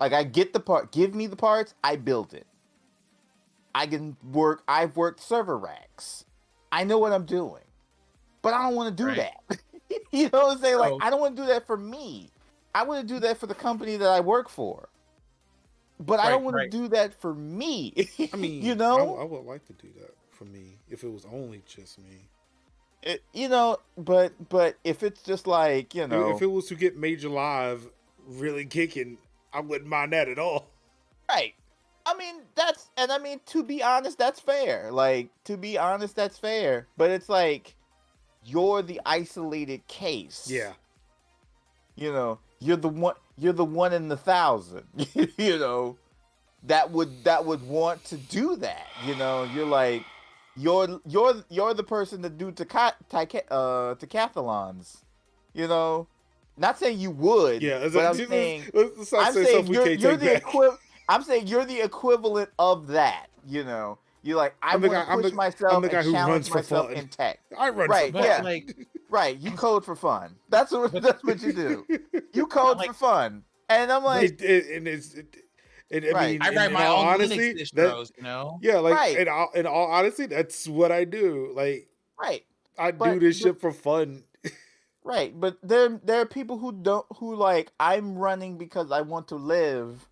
Like I get the part, give me the parts, I build it. I've worked server racks. I know what I'm doing. But I don't want to do that. You know what I'm saying? Like I don't want to do that for me. I want to do that for the company that I work for. But I don't want to do that for me. I mean, I would like to do that for me if it was only just me. But if it's just like, if it was to get Major Live really kicking, I wouldn't mind that at all. Right. I mean, to be honest, that's fair. Like, that's fair. But it's like, you're the isolated case. Yeah. You're the one in the 1,000, that would want to do that. You're like, you're the person that do decathlons. Not saying you would. Yeah, but I'm saying you're the equivalent of that. You're like, I want to push myself and challenge myself in tech. I run for fun. Yeah. Right, you code for fun. That's what you do. You code for fun, and I'm like, I write my own Linux distros, Yeah, like in all honesty, that's what I do. Like, I do this shit for fun. Right, but there are people who like, I'm running because I want to live,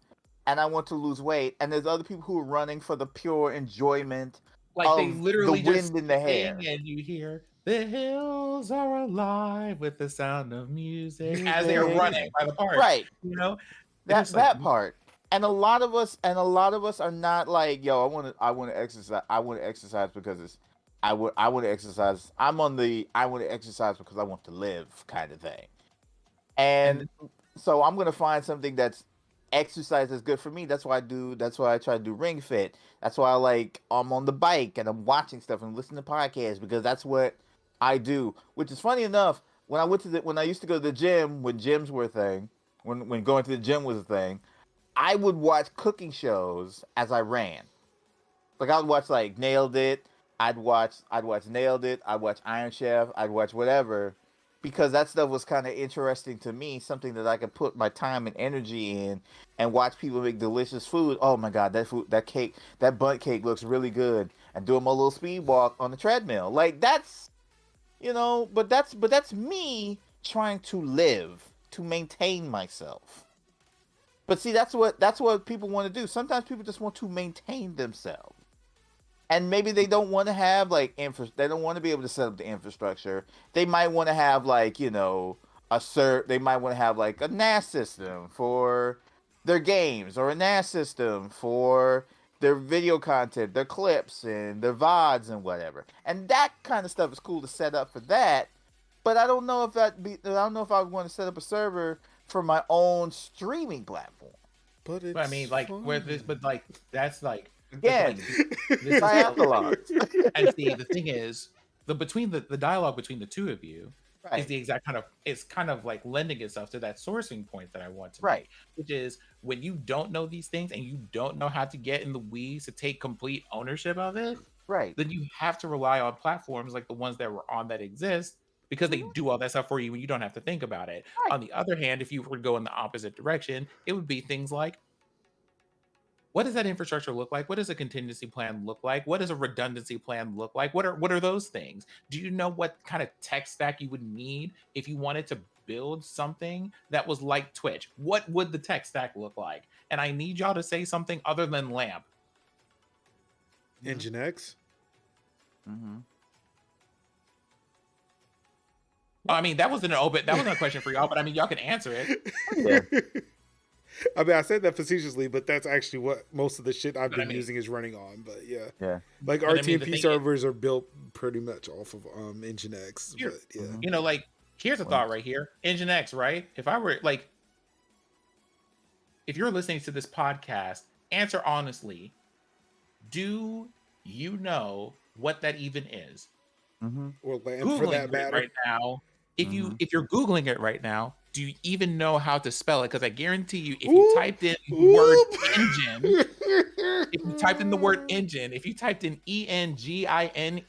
and I want to lose weight, and there's other people who are running for the pure enjoyment. Like of they literally the wind just in the hair, and you hear the hills are alive with the sound of music as they're running by the park. Right. That part. And a lot of us are not like, yo, I want to exercise. I want to exercise because I want to exercise. I want to exercise because I want to live kind of thing. And so I'm going to find something that's exercise is good for me. That's why I try to do Ring Fit. That's why I'm on the bike and I'm watching stuff and listening to podcasts, because that's what I do. Which is funny enough, when I used to go to the gym, when gyms were a thing, when going to the gym was a thing, I would watch cooking shows as I ran. Like I would watch Nailed It. I'd watch Nailed It. I'd watch Iron Chef. I'd watch whatever, because that stuff was kind of interesting to me. Something that I could put my time and energy in, and watch people make delicious food. Oh my god, that bundt cake looks really good. And doing my little speed walk on the treadmill. Like that's, but that's me trying to live, to maintain myself. But see, that's what people want to do. Sometimes people just want to maintain themselves. And maybe they don't want to have they don't want to be able to set up the infrastructure. They might want to have they might want to have a NAS system for their games, or a NAS system for their video content, their clips and their VODs and whatever. And that kind of stuff is cool to set up for that. But I don't know if I would want to set up a server for my own streaming platform. But it's I mean, where this, but that's again, this triathlon. And see, the thing is, the dialogue between the two of you is the exact kind of lending itself to that sourcing point that I want to make, which is when you don't know these things and you don't know how to get in the weeds to take complete ownership of it, then you have to rely on platforms like the ones that were on that exist, because they do all that stuff for you and you don't have to think about it. On the other hand, if you were to go in the opposite direction, it would be things like, what does that infrastructure look like? What does a contingency plan look like? What does a redundancy plan look like? What are those things? Do you know what kind of tech stack you would need if you wanted to build something that was like Twitch? What would the tech stack look like? And I need y'all to say something other than LAMP. Nginx. Mm-hmm. I mean, that wasn't a question for y'all, but I mean, y'all can answer it. Yeah. I mean, I said that facetiously, but that's actually what most of the shit I've been using is running on. But yeah. Like our TMP servers are built pretty much off of Nginx. But yeah. Here's a thought right here. Nginx, right? If you're listening to this podcast, answer honestly. Do you know what that even is? Mm-hmm. Or LAMP for that matter. Right now, if you're Googling it right now, do you even know how to spell it? Because I guarantee you, if you typed in the word engine, if you typed in the word engine, if you typed in ENGINE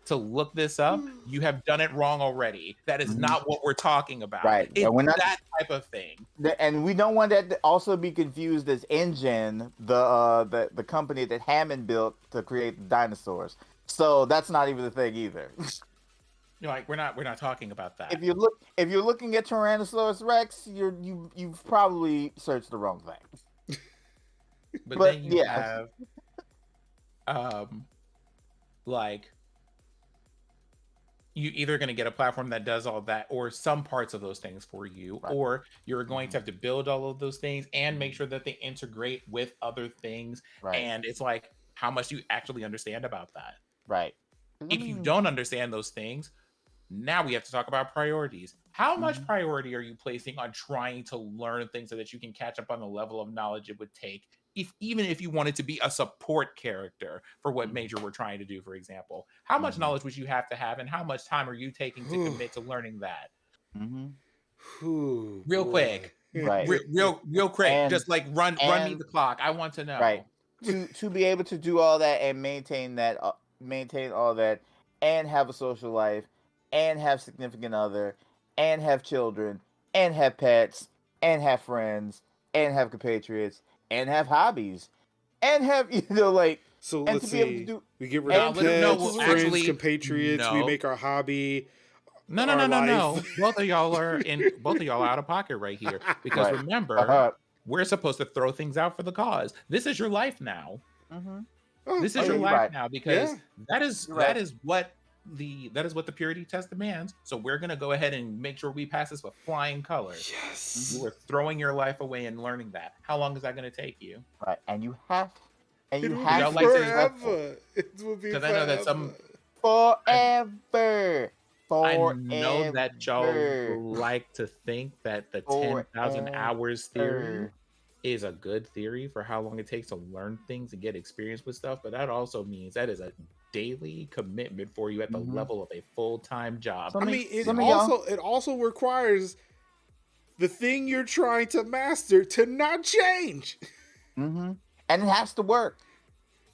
to look this up, you have done it wrong already. That is not what we're talking about. Right. It's that type of thing. And we don't want that to also be confused as Engine, the company that Hammond built to create the dinosaurs. So that's not even the thing either. We're not talking about that. If you're looking at Tyrannosaurus Rex, you've probably searched the wrong thing. But then you have you either going to get a platform that does all that or some parts of those things for you, or you're going to have to build all of those things and make sure that they integrate with other things. And it's how much do you actually understand about that? Right. If you don't understand those things, now we have to talk about priorities. How much priority are you placing on trying to learn things so that you can catch up on the level of knowledge it would take, even if you wanted to be a support character for what major we're trying to do, for example? How much knowledge would you have to have, and how much time are you taking to commit to learning that? Real quick. Right. Real quick. And, just run me the clock. I want to know. Right. To be able to do all that and maintain all that, and have a social life, and have significant other, and have children, and have pets, and have friends, and have compatriots, and have hobbies, and have So and let's to see. be able to do, we get rid of pets, friends, compatriots. We make our hobby. No. Both of y'all are out of pocket right here, because remember, we're supposed to throw things out for the cause. This is your life now. This is your life now, because that is what the purity test demands. So we're gonna go ahead and make sure we pass this with flying colors. Yes. You are throwing your life away and learning that. How long is that gonna take you? Right. And you have forever. It will be forever. I know that some forever. I know that y'all like to think that the 10,000 hours theory is a good theory for how long it takes to learn things and get experience with stuff, but that also means that is a daily commitment for you at the level of a full-time job. I mean, it also requires the thing you're trying to master to not change. And it has to work.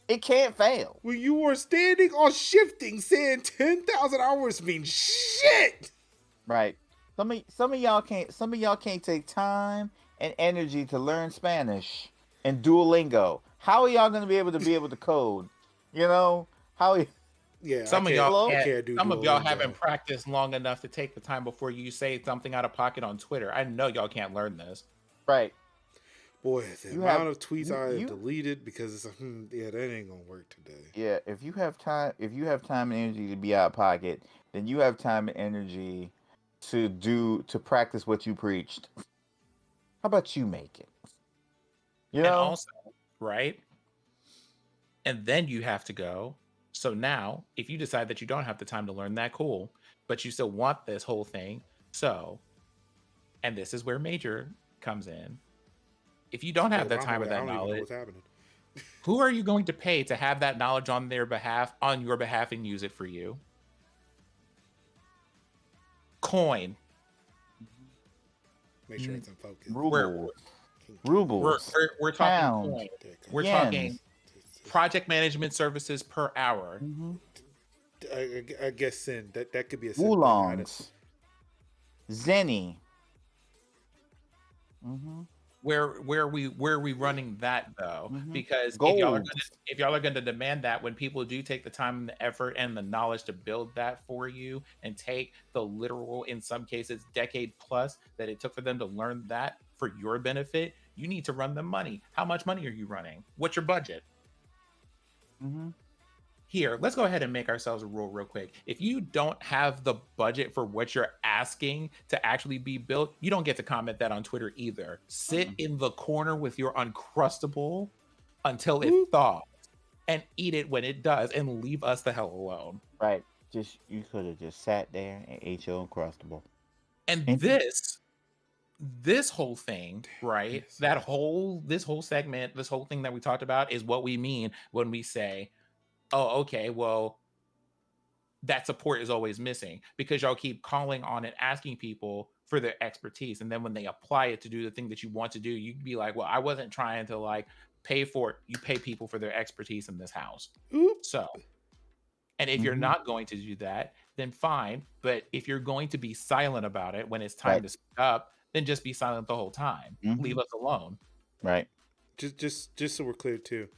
It can't fail. When you are standing on shifting, saying 10,000 hours means shit. Right. Some of y'all can't take time and energy to learn Spanish and Duolingo. How are y'all going to be able to code? You know, how? Yeah, some of y'all Duolingo. haven't practiced long enough to take the time before you say something out of pocket on Twitter. I know y'all can't learn this. Right. Boy, the amount of tweets I have deleted because it's like, yeah, that ain't gonna work today. Yeah, if you have time and energy to be out of pocket, then you have time and energy to practice what you preached. How about you make it? You know? And also, right? And then you have to go. So now, if you decide that you don't have the time to learn that, cool, but you still want this whole thing. So, and this is where Major comes in. If you don't have that time or that knowledge, who are you going to pay to have that knowledge on your behalf, and use it for you? Coin. Make sure it's in focus. Rubles. We're talking coin. We're talking project management services per hour. I guess Sin. That could be a Oolongs. Zenny. Where are we running that though? Because if y'all are going to demand that when people do take the time and the effort and the knowledge to build that for you and take the literal, in some cases, decade plus that it took for them to learn that for your benefit, you need to run them money. How much money are you running? What's your budget? Here, let's go ahead and make ourselves a rule real quick. If you don't have the budget for what you're asking to actually be built, you don't get to comment that on Twitter either. Sit in the corner with your Uncrustable until it thaws and eat it when it does and leave us the hell alone. Right. You could have just sat there and ate your Uncrustable. And this whole thing, right? This whole segment, this whole thing that we talked about is what we mean when we say, oh, okay, well, that support is always missing because y'all keep calling on and asking people for their expertise. And then when they apply it to do the thing that you want to do, you can be like, well, I wasn't trying to like pay for it. You pay people for their expertise in this house. So, and if you're not going to do that, then fine. But if you're going to be silent about it when it's time to speak up, then just be silent the whole time. Leave us alone. Right. Just so we're clear too.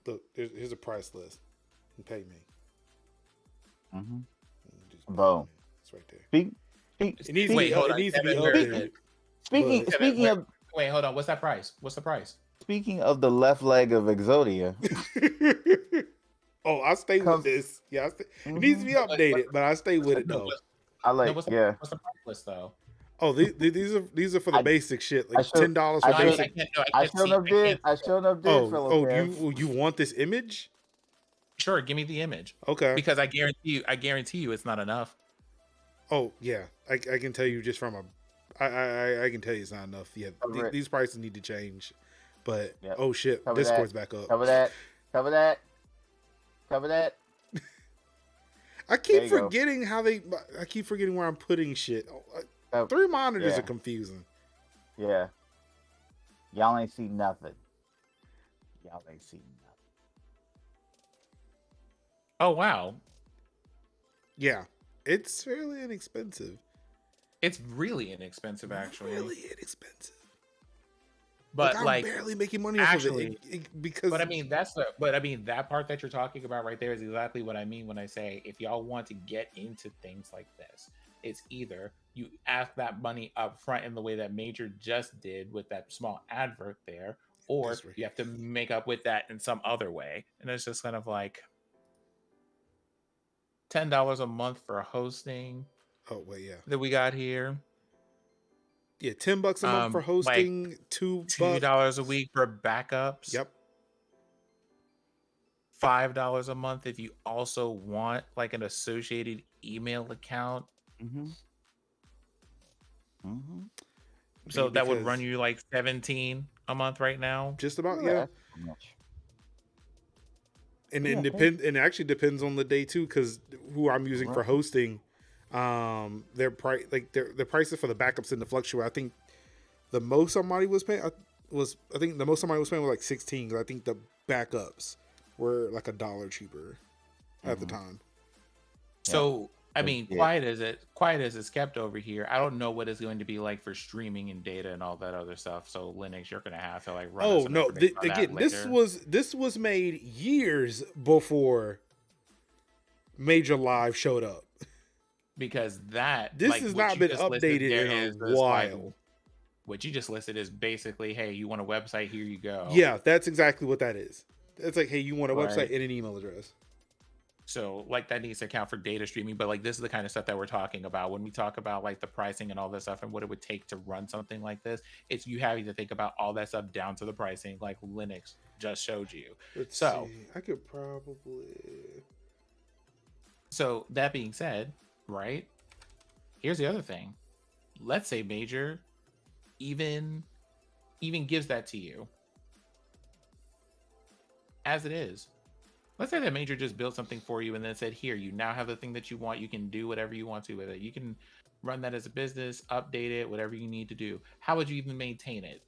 Look, here's a price list. And pay me. Boom. It's right there. It needs to be updated. Speaking of, wait, hold on. What's that price? What's the price? Speaking of the left leg of Exodia. I stay with this. Yeah, it needs to be updated, but I stay with it though. What's the price list though? Oh, these are for the basic shit, like $10 for basic. I showed up did. You want this image? Sure, give me the image. Okay. Because I guarantee you it's not enough. Oh yeah, I can tell you just from I can tell you it's not enough. Yeah, these prices need to change. But oh shit, Discord's back up. Cover that. I keep forgetting I keep forgetting where I'm putting shit. 3 monitors are confusing. Yeah. Y'all ain't see nothing. Oh wow. Yeah. It's fairly inexpensive. It's really inexpensive, actually. Really inexpensive. But I'm barely making money off of it because. But I mean, that part that you're talking about right there is exactly what I mean when I say if y'all want to get into things like this, it's either you ask that money up front in the way that Major just did with that small advert there, or you have to make up with that in some other way, and it's just kind of like $10 a month for hosting. Oh wait, yeah. That we got here. Yeah, $10 a month for hosting, like $2 a week for backups. Yep. $5 a month if you also want like an associated email account. So that would run you like $17 a month right now. Just about, yeah. And it actually depends on the day too, because who I'm using for hosting, their price, like their prices for the backups and the fluctuate. I think the most somebody was paying was like 16. I think the backups were like $1 cheaper at the time. So I mean, quiet as it's kept over here, I don't know what it's going to be like for streaming and data and all that other stuff. So Linux, you're going to have to like run. Oh no! Again, this was made years before Major Live showed up. Because this has not been updated in a while. Like, what you just listed is basically, hey, you want a website? Here you go. Yeah, that's exactly what that is. It's like, hey, you want a website and an email address. So like that needs to account for data streaming, but like this is the kind of stuff that we're talking about when we talk about like the pricing and all this stuff and what it would take to run something like this. It's you having to think about all that stuff down to the pricing, like Linux just showed you. Let's see. I could probably. So that being said, right? Here's the other thing. Let's say Major even gives that to you as it is. Let's say that Major just built something for you and then said, here, you now have the thing that you want. You can do whatever you want to with it. You can run that as a business, update it, whatever you need to do. How would you even maintain it?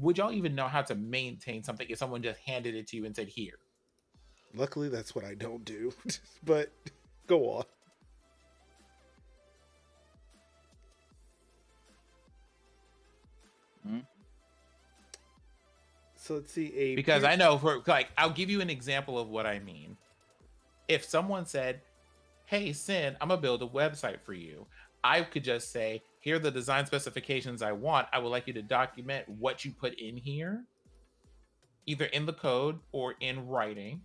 Would y'all even know how to maintain something if someone just handed it to you and said, here? Luckily, that's what I don't do, but go on. So let's see because I know I'll give you an example of what I mean. If someone said, hey, Sin, I'm gonna build a website for you, I could just say, here are the design specifications I want. I would like you to document what you put in here, either in the code or in writing,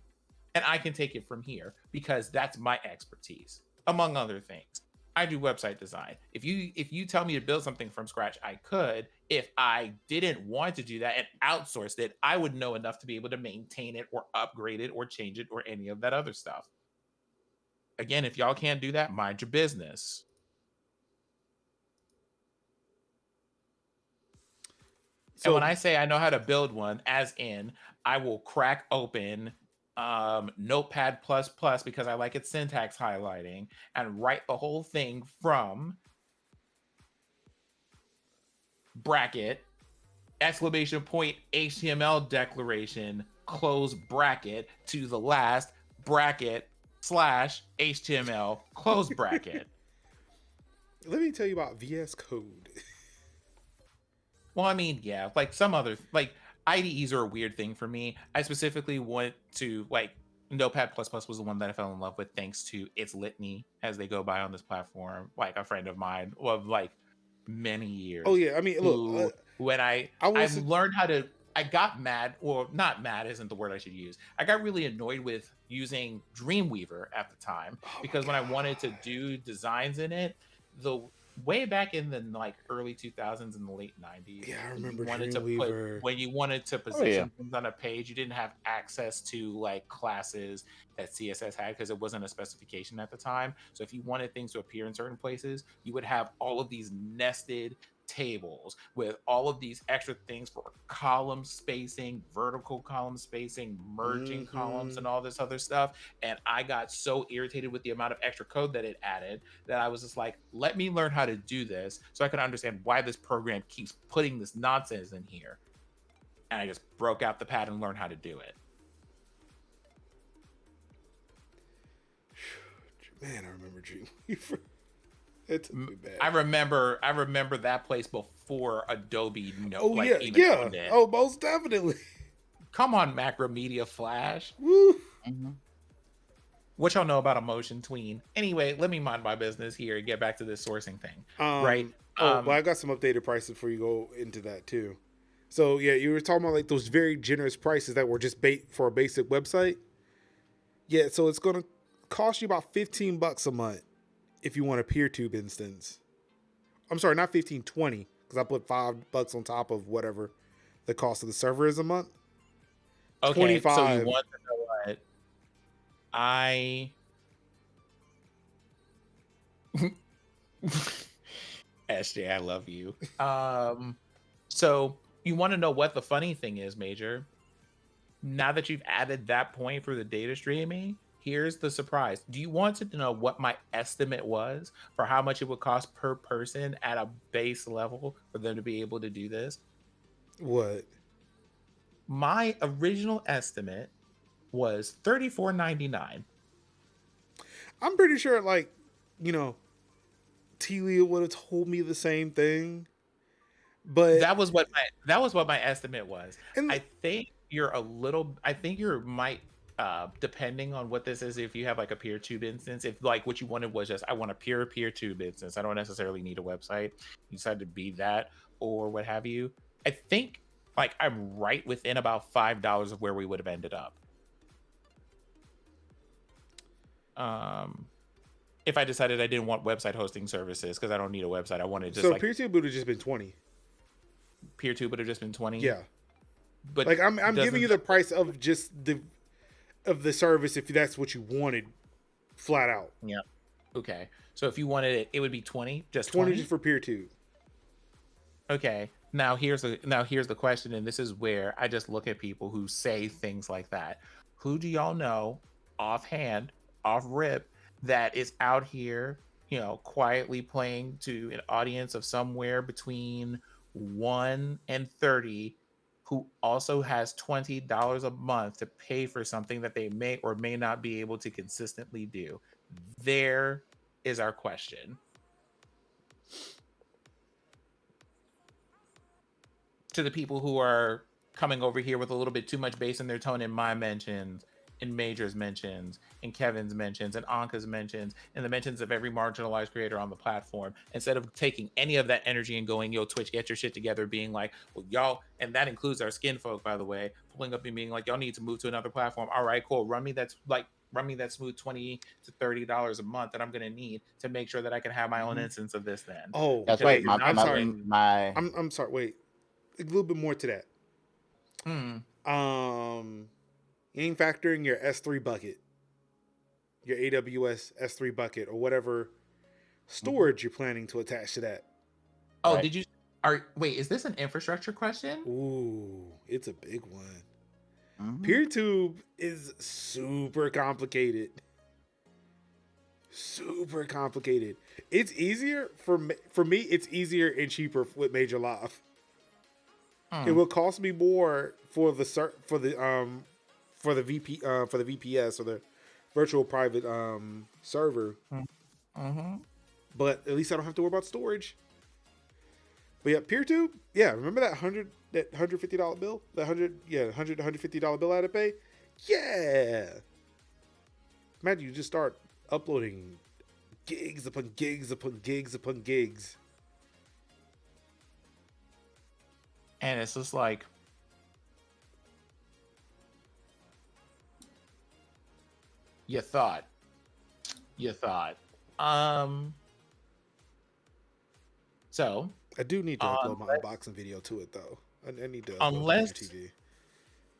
and I can take it from here because that's my expertise, among other things. I do website design. If you tell me to build something from scratch, I could. If I didn't want to do that and outsourced it, I would know enough to be able to maintain it or upgrade it or change it or any of that other stuff. Again, if y'all can't do that, mind your business. So, and when I say I know how to build one, as in I will crack open Notepad++ because I like its syntax highlighting and write the whole thing from bracket, exclamation point, HTML declaration, close bracket to the last bracket / HTML close bracket. Let me tell you about VS Code. Well, I mean, yeah, like some other, like IDEs are a weird thing for me. I specifically went to Notepad++ was the one that I fell in love with thanks to its litany as they go by on this platform. Like a friend of mine of like many years. Oh yeah, I mean, look, when I learned how to, I got mad, or not mad isn't the word I should use. I got really annoyed with using Dreamweaver at the time because when I wanted to do designs in it, the way back in the early 2000s and the late 90s, yeah, I remember Dreamweaver. When you wanted to position things on a page, you didn't have access to classes that CSS had because it wasn't a specification at the time. So if you wanted things to appear in certain places, you would have all of these nested tables with all of these extra things for column spacing, vertical column spacing, merging columns, and all this other stuff. And I got so irritated with the amount of extra code that it added that I was just like, let me learn how to do this so I can understand why this program keeps putting this nonsense in here. And I just broke out the pad and learned how to do it. Man, I remember Dreamweaver. It took me back. I remember that place before Adobe. Oh, most definitely. Come on, Macromedia Flash. Woo. Mm-hmm. What y'all know about a motion tween? Anyway, let me mind my business here and get back to this sourcing thing. Right. Well, I got some updated prices before you go into that too. So yeah, you were talking about those very generous prices that were just for a basic website. Yeah, so it's gonna cost you about $15 a month. If you want a PeerTube instance. I'm sorry, not 15, 20, because I put $5 on top of whatever the cost of the server is a month. Okay, 25. So you want to know what? SJ, I love you. So You want to know what the funny thing is, Major? Now that you've added that point for the data streaming, here's the surprise. Do you want to know what my estimate was for how much it would cost per person at a base level for them to be able to do this? What? My original estimate was $34.99. I'm pretty sure, like, Telia would have told me the same thing. But that was what my estimate was. I think you're might depending on what this is, if you have like a peer tube instance, if like what you wanted was just I want a peer tube instance, I don't necessarily need a website, you decide to be that or what have you, I think like I'm right within about $5 of where we would have ended up. If I decided I didn't want website hosting services because I don't need a website, I wanted just so like PeerTube would have just been 20. PeerTube would have just been 20. Yeah, but like I'm giving you the price of just the service if that's what you wanted, flat out. Yeah. Okay. So if you wanted it, it would be 20. Just 20 just for PeerTube. Okay. Now here's the question, and this is where I just look at people who say things like that. Who do y'all know offhand, off rip, that is out here, quietly playing to an audience of somewhere between 1 and 30, who also has $20 a month to pay for something that they may or may not be able to consistently do? There is our question. To the people who are coming over here with a little bit too much bass in their tone in my mentions, in Major's mentions, in Kevin's mentions, and Anka's mentions, and the mentions of every marginalized creator on the platform, instead of taking any of that energy and going, yo, Twitch, get your shit together, being like, well, y'all, and that includes our skin folk, by the way, pulling up and being like, y'all need to move to another platform. All right, cool. Run me that smooth $20 to $30 a month that I'm gonna need to make sure that I can have my own instance of this then. Oh, that's right. I'm sorry. Wait, a little bit more to that. You ain't factoring your S3 bucket, your AWS S3 bucket, or whatever storage you're planning to attach to that. Oh, right. Wait, is this an infrastructure question? Ooh, it's a big one. PeerTube is super complicated. Super complicated. It's easier for me. It's easier and cheaper with Major Live. It will cost me more for the VPS or the virtual private server. But at least I don't have to worry about storage. But yeah, PeerTube, remember that $150 bill? That $150 bill I had to pay? Yeah. Imagine you just start uploading gigs upon gigs upon gigs upon gigs. And it's just like, you thought. So I do need to upload my unboxing video to it though. I need to upload it to TV.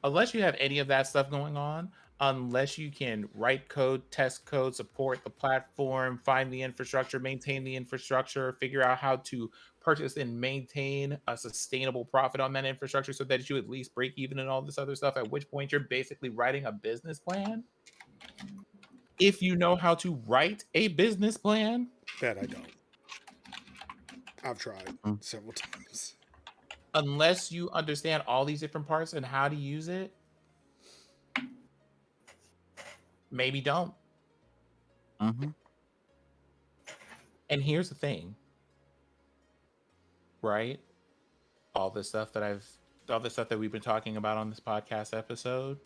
Unless you have any of that stuff going on, unless you can write code, test code, support the platform, find the infrastructure, maintain the infrastructure, figure out how to purchase and maintain a sustainable profit on that infrastructure so that you at least break even and all this other stuff, at which point you're basically writing a business plan. If you know how to write a business plan. That I don't. I've tried several times. Unless you understand all these different parts and how to use it, maybe don't. And here's the thing, right? All the stuff that we've been talking about on this podcast episode,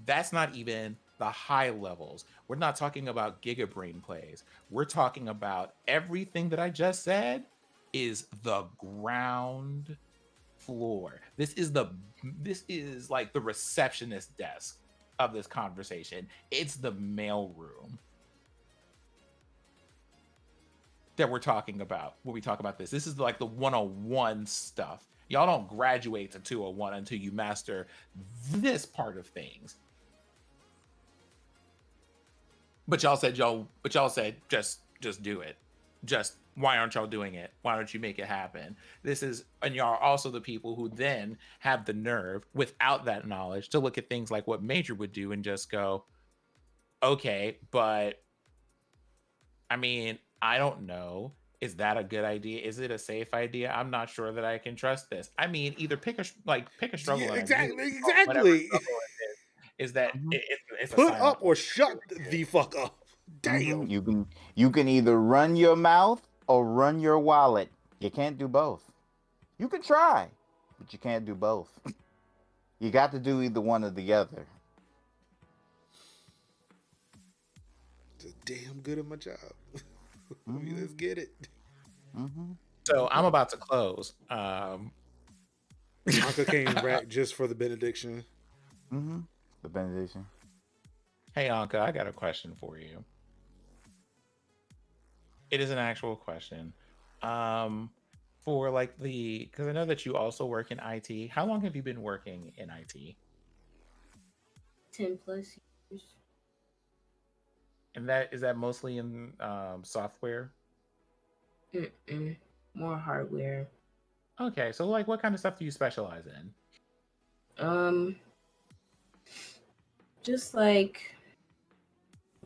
that's not even the high levels. We're not talking about gigabrain plays. We're talking about everything that I just said is the ground floor. This is like the receptionist desk of this conversation. It's the mail room that we're talking about when we talk about this. This is like the 101 stuff. Y'all don't graduate to 201 until you master this part of things. But y'all said just do it. just, why aren't y'all doing it? Why don't you make it happen? And y'all are also the people who then have the nerve, without that knowledge, to look at things like what Major would do and just go, okay, but I mean, I don't know. Is that a good idea? Is it a safe idea? I'm not sure that I can trust this. I mean, either pick a struggle. Yeah, And exactly. whatever struggle it is that it's a Put sign up or shut the fuck up. Damn. You can either run your mouth or run your wallet. You can't do both. You can try, but you can't do both. You got to do either one or the other. Just damn good at my job. Let's get it. So I'm about to close. Anka came back just for the benediction. The benediction. Hey, Anka, I got a question for you. It is an actual question. For like because I know that you also work in IT. How long have you been working in IT? 10 plus years. And is that mostly in software? More hardware. Okay, so like, what kind of stuff do you specialize in? Just like,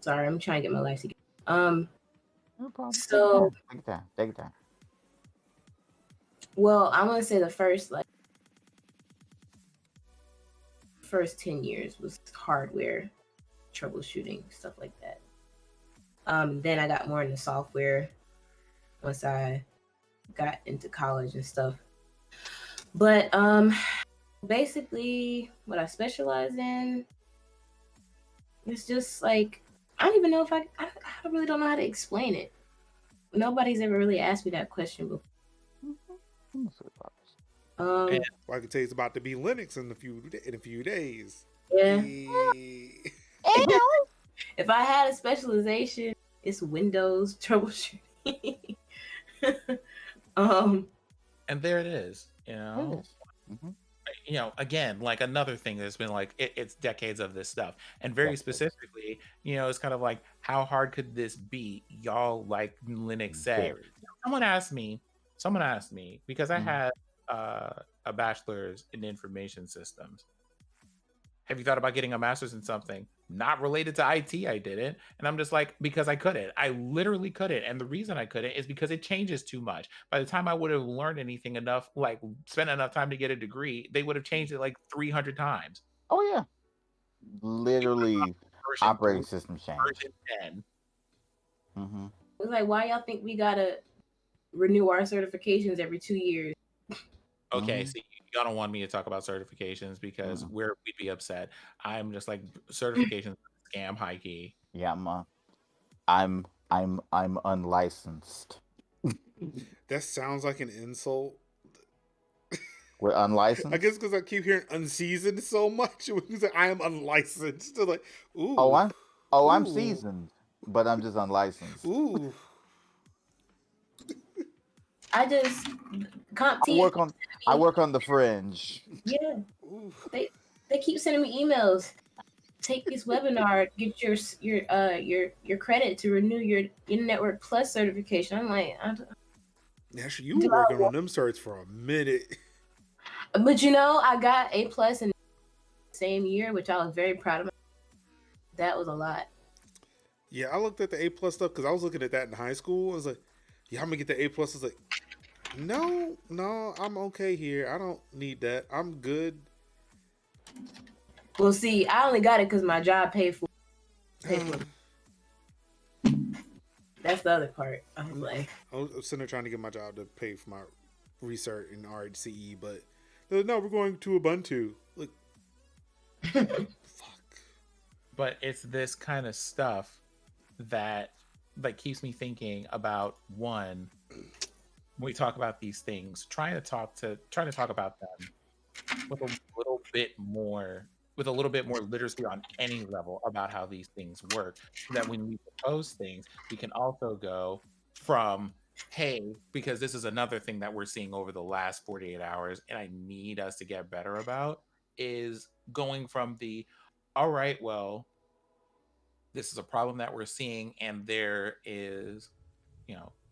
sorry, I'm trying to get my life together. No problem. So take your time. Well, I'm gonna say the first 10 years was hardware troubleshooting, stuff like that. Then I got more into software once I got into college and stuff. But basically what I specialize in is just like, I don't even know if I really don't know how to explain it. Nobody's ever really asked me that question before. Well, I can tell you it's about to be Linux in a few days. Yeah. If I had a specialization, it's Windows troubleshooting. And there it is. You know, again, like another thing that's been like it's decades of this stuff, and very specifically, it's kind of like, how hard could this be? Y'all, like Linux said. Someone asked me because I had a bachelor's in information systems. Have you thought about getting a master's in something not related to IT? I didn't. And I'm just like, because I couldn't. I literally couldn't. And the reason I couldn't is because it changes too much. By the time I would have learned anything enough, like spent enough time to get a degree, they would have changed it like 300 times. Oh, yeah. Literally, operating system change. Version 10. It's like, why y'all think we gotta renew our certifications every 2 years? Okay, see, y'all don't want me to talk about certifications because we'd be upset. I'm just like, certifications scam, high key. Yeah, I'm unlicensed. That sounds like an insult. We're unlicensed. I guess because I keep hearing unseasoned so much. When you say I am unlicensed, so like, ooh. I'm seasoned, but I'm just unlicensed. Ooh. I just I work on the fringe. Yeah. They keep sending me emails. Take this webinar, get your credit to renew your Network Plus certification. I'm like, actually, you were working on them certs for a minute. But I got A+ in the same year, which I was very proud of. That was a lot. Yeah, I looked at the A+ stuff because I was looking at that in high school. I was like, yeah, I'm gonna get the A+. I was like, no, I'm okay here. I don't need that. I'm good. Well, see, I only got it because my job paid for it. That's the other part. I was sitting there trying to get my job to pay for my research in RHCE, but no, we're going to Ubuntu. Like, fuck. But it's this kind of stuff that keeps me thinking about, one, when we talk about these things, trying to talk about them with a little bit more literacy on any level about how these things work, so that when we propose things, we can also go from, hey, because this is another thing that we're seeing over the last 48 hours and I need us to get better about, is going from the, all right, well, this is a problem that we're seeing and there is,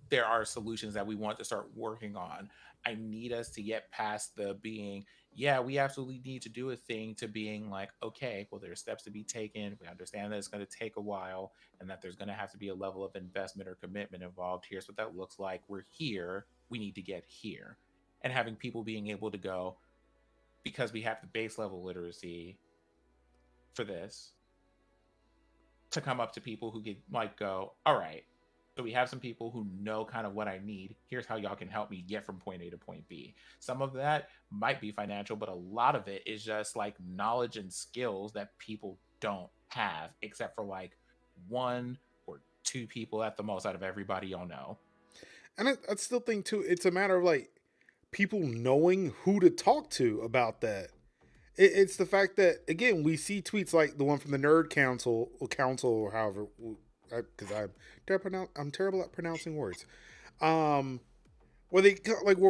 there are solutions that we want to start working on. I need us to get past the being, yeah, we absolutely need to do a thing, to being like, okay, well, there's steps to be taken. We understand that it's going to take a while and that there's going to have to be a level of investment or commitment involved. Here's what that looks like. We're here. We need to get here. And having people being able to go, because we have the base level literacy for this, to come up to people who might go, all right, so we have some people who know kind of what I need. Here's how y'all can help me get from point A to point B. Some of that might be financial, but a lot of it is just like knowledge and skills that people don't have, except for like 1 or 2 people at the most out of everybody y'all know. And I still think too, it's a matter of like people knowing who to talk to about that. It's the fact that, again, we see tweets like the one from the Nerd Council, or however, because I'm terrible at pronouncing words. Where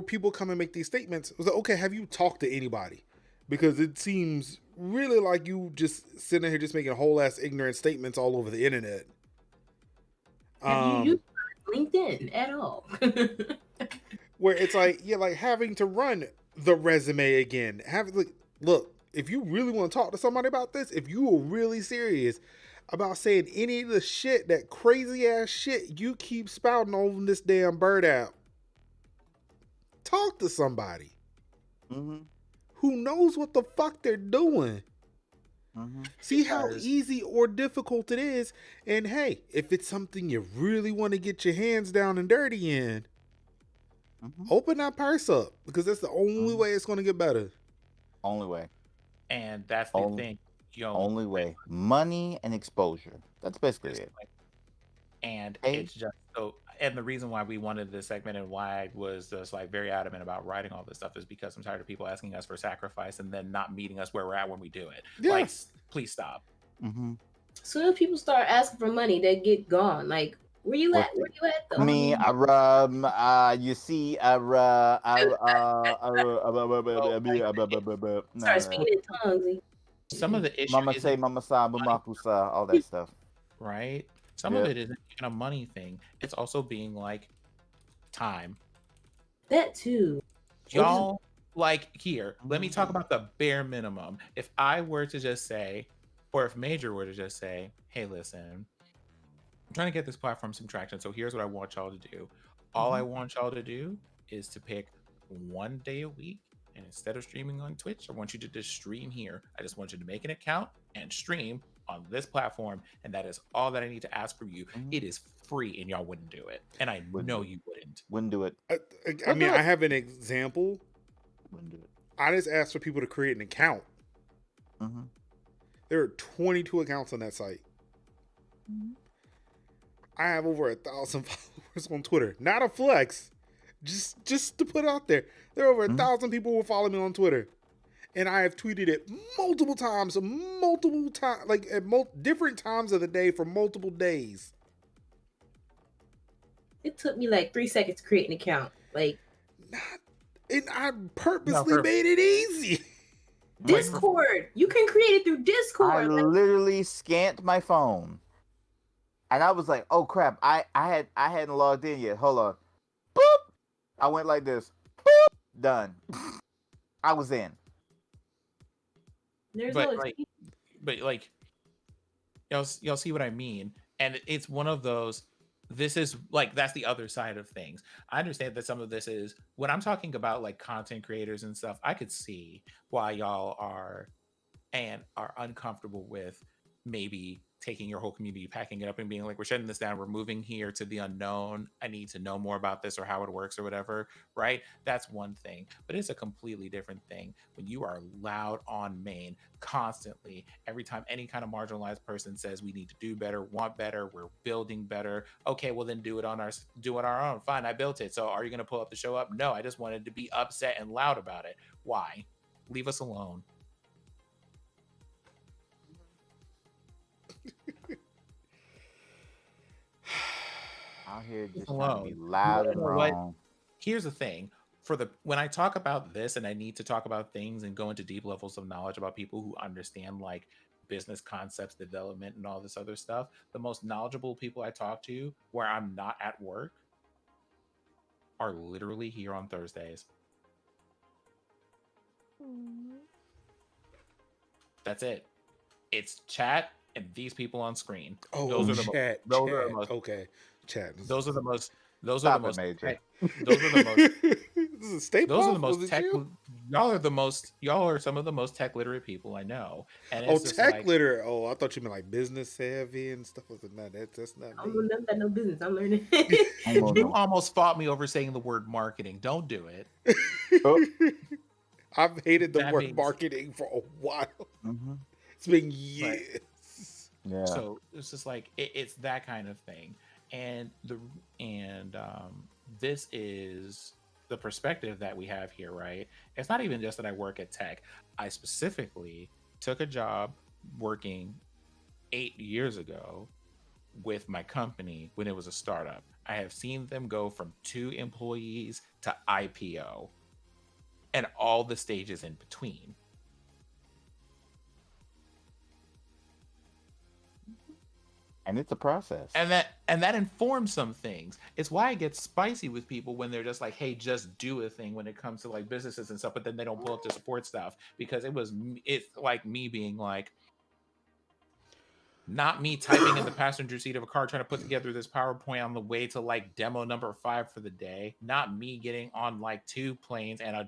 people come and make these statements. It was like, okay, have you talked to anybody? Because it seems really like you just sitting here just making whole ass ignorant statements all over the internet. Have you used LinkedIn at all? Where it's like, yeah, like having to run the resume again. Look, if you really want to talk to somebody about this, if you are really serious about saying any of the shit, that crazy ass shit you keep spouting on this damn bird app, talk to somebody who knows what the fuck they're doing. See how easy or difficult it is. And hey, if it's something you really want to get your hands down and dirty in, open that purse up, because that's the only way it's going to get better. Only way. And that's the thing. Only way. Money and exposure. That's basically it. And it's just so, and the reason why we wanted this segment and why I was just like very adamant about writing all this stuff is because I'm tired of people asking us for sacrifice and then not meeting us where we're at when we do it. Yeah. Like, please stop. Soon as people start asking for money, they get gone. Like, where you at? Where you at? Though? You see, start speaking in tongues. Some of the issues, Mama say, Mama sa, Bumakusa, all that stuff. Right? Some of it isn't even a money thing. It's also being like time. That too. Y'all, like, here, let me talk about the bare minimum. If I were to just say, or if Major were to just say, hey, listen, I'm trying to get this platform some traction, so here's what I want y'all to do. All I want y'all to do is to pick 1 day a week, and instead of streaming on Twitch, I want you to just stream here. I just want you to make an account and stream on this platform, and that is all that I need to ask from you. It is free, and y'all wouldn't do it, and I know you wouldn't. Wouldn't do it. I mean, I have an example. Wouldn't do it. I just asked for people to create an account. There are 22 accounts on that site. I have over 1,000 followers on Twitter. Not a flex, just to put it out there. There are over 1,000 people who follow me on Twitter, and I have tweeted it multiple times, like at different times of the day for multiple days. It took me like 3 seconds to create an account. Like, and I purposely made it easy. Discord, you can create it through Discord. I literally scanned my phone. And I was like, "Oh crap! I hadn't logged in yet. Hold on." Boop. I went like this. Boop. Done. I was in. But y'all see what I mean? And it's one of those. This is like, that's the other side of things. I understand that some of this is when I'm talking about like content creators and stuff. I could see why y'all are uncomfortable with maybe taking your whole community, packing it up and being like, we're shutting this down, we're moving here to the unknown, I need to know more about this or how it works or whatever, right? That's one thing. But it's a completely different thing when you are loud on main constantly. Every time any kind of marginalized person says we need to do better, want better, we're building better. Okay, well then do it on our own. Fine, I built it. So are you going to pull up the show up? No, I just wanted to be upset and loud about it. Why? Leave us alone. Out here just trying to be loud and wrong. Here's the thing. When I talk about this and I need to talk about things and go into deep levels of knowledge about people who understand like business concepts, development, and all this other stuff, the most knowledgeable people I talk to where I'm not at work are literally here on Thursdays. That's it. It's chat and these people on screen. Oh, those are the chat. those are the most. Okay, chat. Those are the most. Those Stop are the most. Major. Those are the most. This is Stay Those are the Puft? most Was it tech. you? Y'all are some of the most tech literate people I know. And Oh, it's just tech like, literate. Oh, I thought you meant like business savvy and stuff like that. No, that's not I don't me. know nothing about no business. I'm learning. you almost fought me over saying the word marketing. Don't do it. Oh. I've hated the That word means- marketing for a while. Mm-hmm. It's been years. Yeah. So it's just like it's that kind of thing, and this is the perspective that we have here, right? It's not even just that I work at tech. I specifically took a job working 8 years ago with my company when it was a startup. I have seen them go from 2 employees to IPO and all the stages in between. And it's a process. And that informs some things. It's why I get spicy with people when they're just like, hey, just do a thing when it comes to like businesses and stuff, but then they don't pull up the support stuff, because it's like me being like, not me typing in the passenger seat of a car trying to put together this PowerPoint on the way to like demo number 5 for the day. Not me getting on like 2 planes and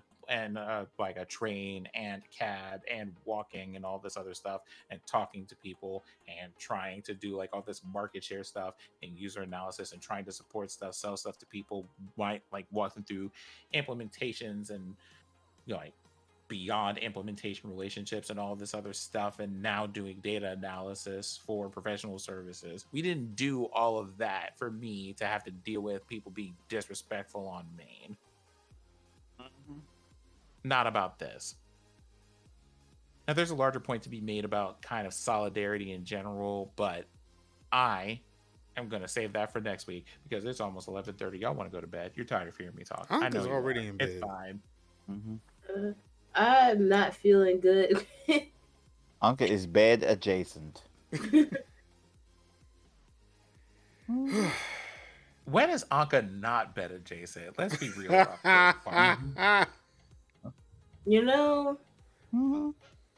like a train and cab and walking and all this other stuff and talking to people and trying to do like all this market share stuff and user analysis and trying to support stuff, sell stuff to people, like walking through implementations and, you know, like beyond implementation relationships and all this other stuff, and now doing data analysis for professional services. We didn't do all of that for me to have to deal with people being disrespectful on Maine. Mm-hmm. Not about this. Now, there's a larger point to be made about kind of solidarity in general, but I am going to save that for next week because it's almost 11:30. Y'all want to go to bed. You're tired of hearing me talk. I know you're already in bed. It's fine. Mm-hmm. I'm not feeling good. Anka is bed adjacent. When is Anka not bed adjacent? Let's be real about this. You know, Mm-hmm.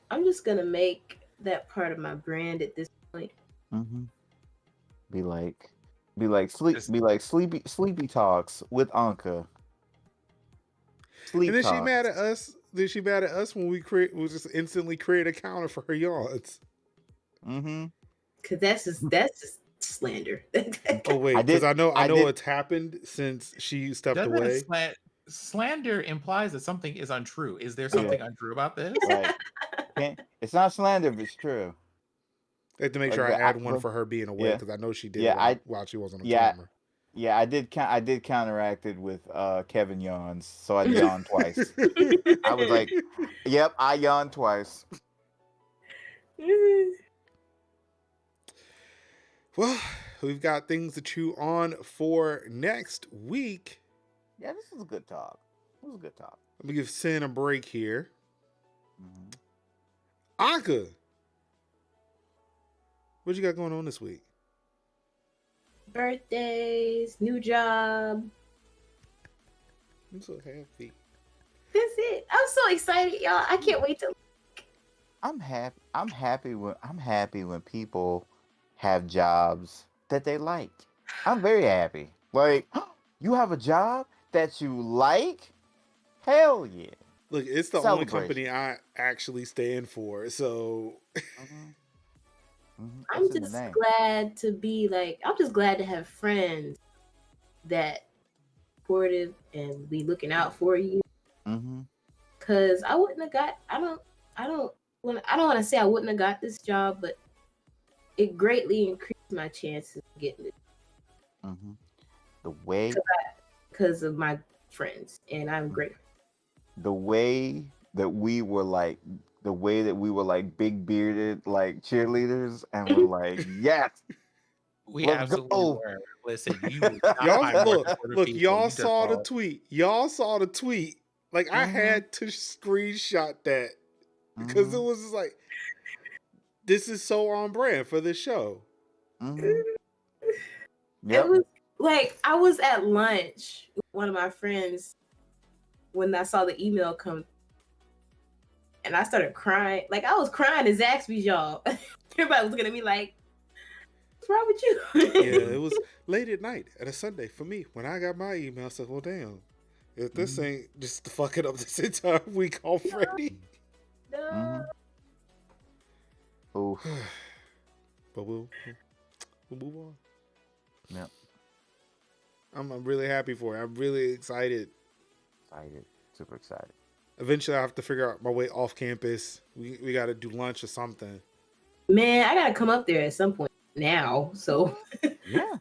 I'm just gonna make that part of my brand at this point. Mm-hmm. Be like sleepy talks with Anka. Sleep And then talks. she mad at us. Then she mad at us when we just instantly create a counter for her yawns. Mm-hmm. Cause that's just slander. Oh wait, because I know what's happened since she stepped away. Slander implies that something is untrue. Is there something untrue about this? Right. It's not slander, but it's true. I have to make sure I add one for her being away because I know she did while she wasn't on camera. Yeah, I did counteract it with Kevin yawns, so I yawned twice. I was like, "Yep, I yawned twice." Well, we've got things to chew on for next week. Yeah, this was a good talk. Let me give Sin a break here. Mm-hmm. Anka, what you got going on this week? Birthdays, new job. I'm so happy. That's it. I'm so excited, y'all. I can't wait to. I'm happy when people have jobs that they like. I'm very happy. Like, you have a job that you like? Hell yeah. Look, it's the only company I actually stand for, so I'm just glad to be I'm just glad to have friends that supportive and be looking out for you. Cause I wouldn't have got I don't want to say I wouldn't have got this job, but it greatly increased my chances of getting it. The way because of my friends, and I'm grateful. The way that we were like big bearded like cheerleaders, and we're like, yes, we absolutely were. Listen, y'all look, y'all saw the tweet. Y'all saw the tweet. Like I had to screenshot that because it was just like, this is so on brand for this show. It was like I was at lunch with one of my friends when I saw the email come, and I started crying. Like I was crying at Zaxby's, y'all. Everybody was looking at me like, "What's wrong with you?" Yeah, it was late at night at a Sunday for me when I got my email. I said, "Well, damn, if this ain't just fucking up this entire week already." No. Oh, but we'll move on. yeah. I'm really happy for it. I'm really excited. Super excited. Eventually, I have to figure out my way off campus. We got to do lunch or something. Man, I gotta come up there at some point now. So Yeah,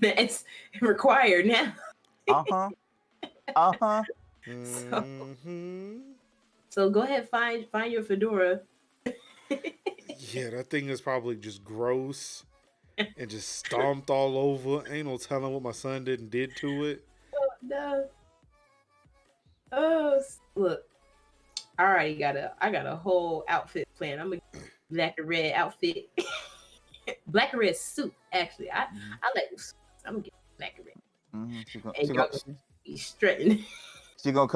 it's required now. So go ahead, find your fedora. Yeah, that thing is probably just gross and just stomped all over. Ain't no telling what my son did to it. Oh no. Oh look, I got a whole outfit plan. I'm a black and red outfit. Black and red suit, actually. I like suits. I'm gonna get black and red. And y'all gonna be strutting. She gonna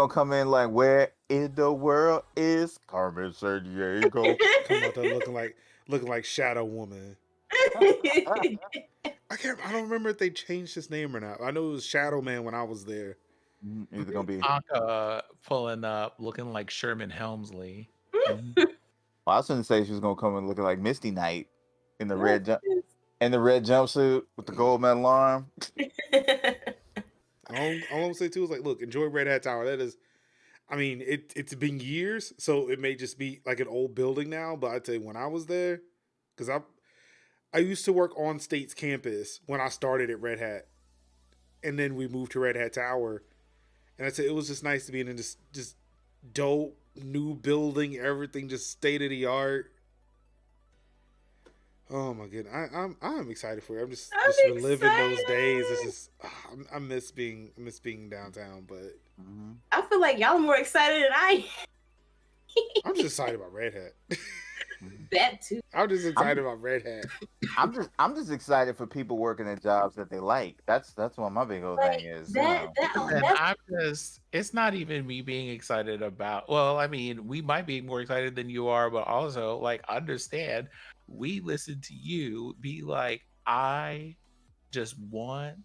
come in like, where in the world is Carmen Sandiego? Come out there looking like Shadow Woman. I don't remember if they changed his name or not. I know it was Shadow Man when I was there. Either gonna be Anka pulling up looking like Sherman Helmsley. Well, I was gonna say she was gonna come in looking like Misty Knight in the red jumpsuit with the gold medal arm. All I'm gonna say too is like, look, enjoy Red Hat Tower. That is, I mean, it's been years, so it may just be like an old building now. But I tell you, when I was there, because I used to work on State's campus when I started at Red Hat, and then we moved to Red Hat Tower, and I said it was just nice to be in this just dope new building, everything just state of the art. Oh my goodness, I'm excited for it. I'm just reliving those days. It's just I miss being downtown, but I feel like y'all are more excited than I. I'm just excited about Red Hat. That too. I'm just excited about Red Hat. I'm just excited for people working at jobs that they like. That's what my big old thing is. It's not even me being excited about. Well, I mean, we might be more excited than you are, but also like understand. We listen to you be like, I just want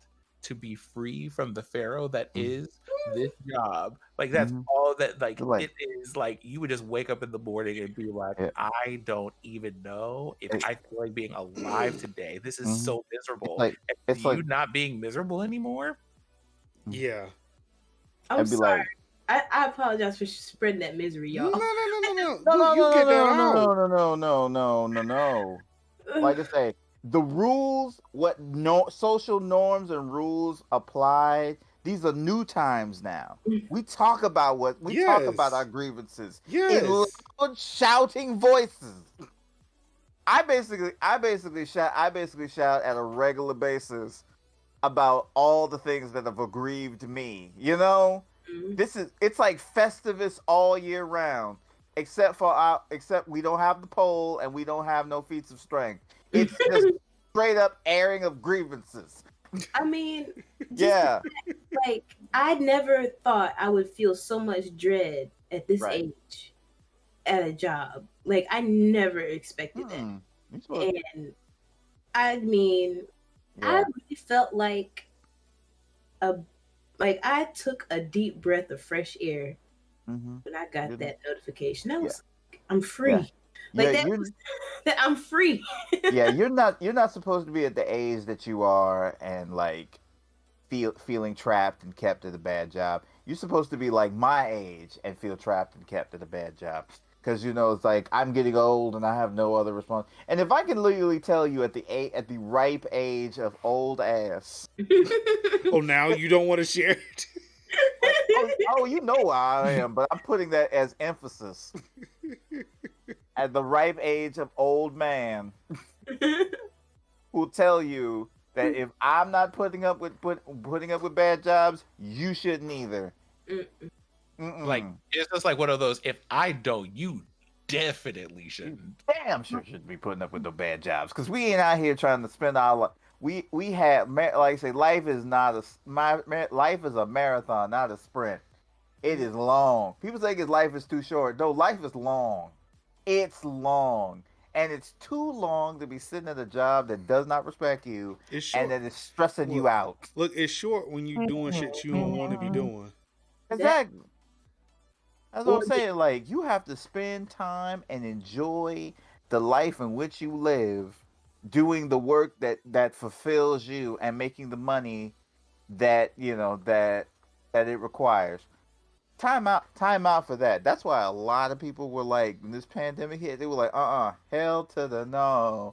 to be free from the pharaoh that is this job. Like that's all that like it is. Like you would just wake up in the morning and be like, I don't even know if I feel like being alive today. This is so miserable. It's you not being miserable anymore. Yeah. I'm sorry. I apologize for spreading that misery, y'all. No. Like I say, the rules, social norms and rules apply. These are new times now. We talk about talk about our grievances in loud shouting voices. I basically shout at a regular basis about all the things that have aggrieved me. You know, it's like Festivus all year round, except we don't have the pole and we don't have no feats of strength. It's just straight up airing of grievances. I mean, like I never thought I would feel so much dread at this age at a job. Like I never expected that. And I mean, I really felt like I took a deep breath of fresh air when I got that notification. I was like, I'm free. That I'm free. Yeah, you're not supposed to be at the age that you are and like feeling trapped and kept at a bad job. You're supposed to be like my age and feel trapped and kept at a bad job. Because it's like I'm getting old and I have no other response. And if I can literally tell you at the ripe age of old ass. Oh, now you don't want to share it. You know where I am, but I'm putting that as emphasis. At the ripe age of old man, who'll tell you that if I'm not putting up with bad jobs, you shouldn't either. Like it's just like one of those. If I don't, you definitely shouldn't. Damn sure shouldn't be putting up with no bad jobs because we ain't out here trying to spend our we had like I say, life is not life is a marathon, not a sprint. It is long. People think his life is too short. No, life is long. It's long. And it's too long to be sitting at a job that does not respect you and that is stressing you out. Look, it's short when you're doing shit you don't want to be doing. Exactly. That's what I'm saying. Like, you have to spend time and enjoy the life in which you live, doing the work that fulfills you and making the money that that it requires. Time out for that. That's why a lot of people were like, when this pandemic hit, they were like, hell to the no.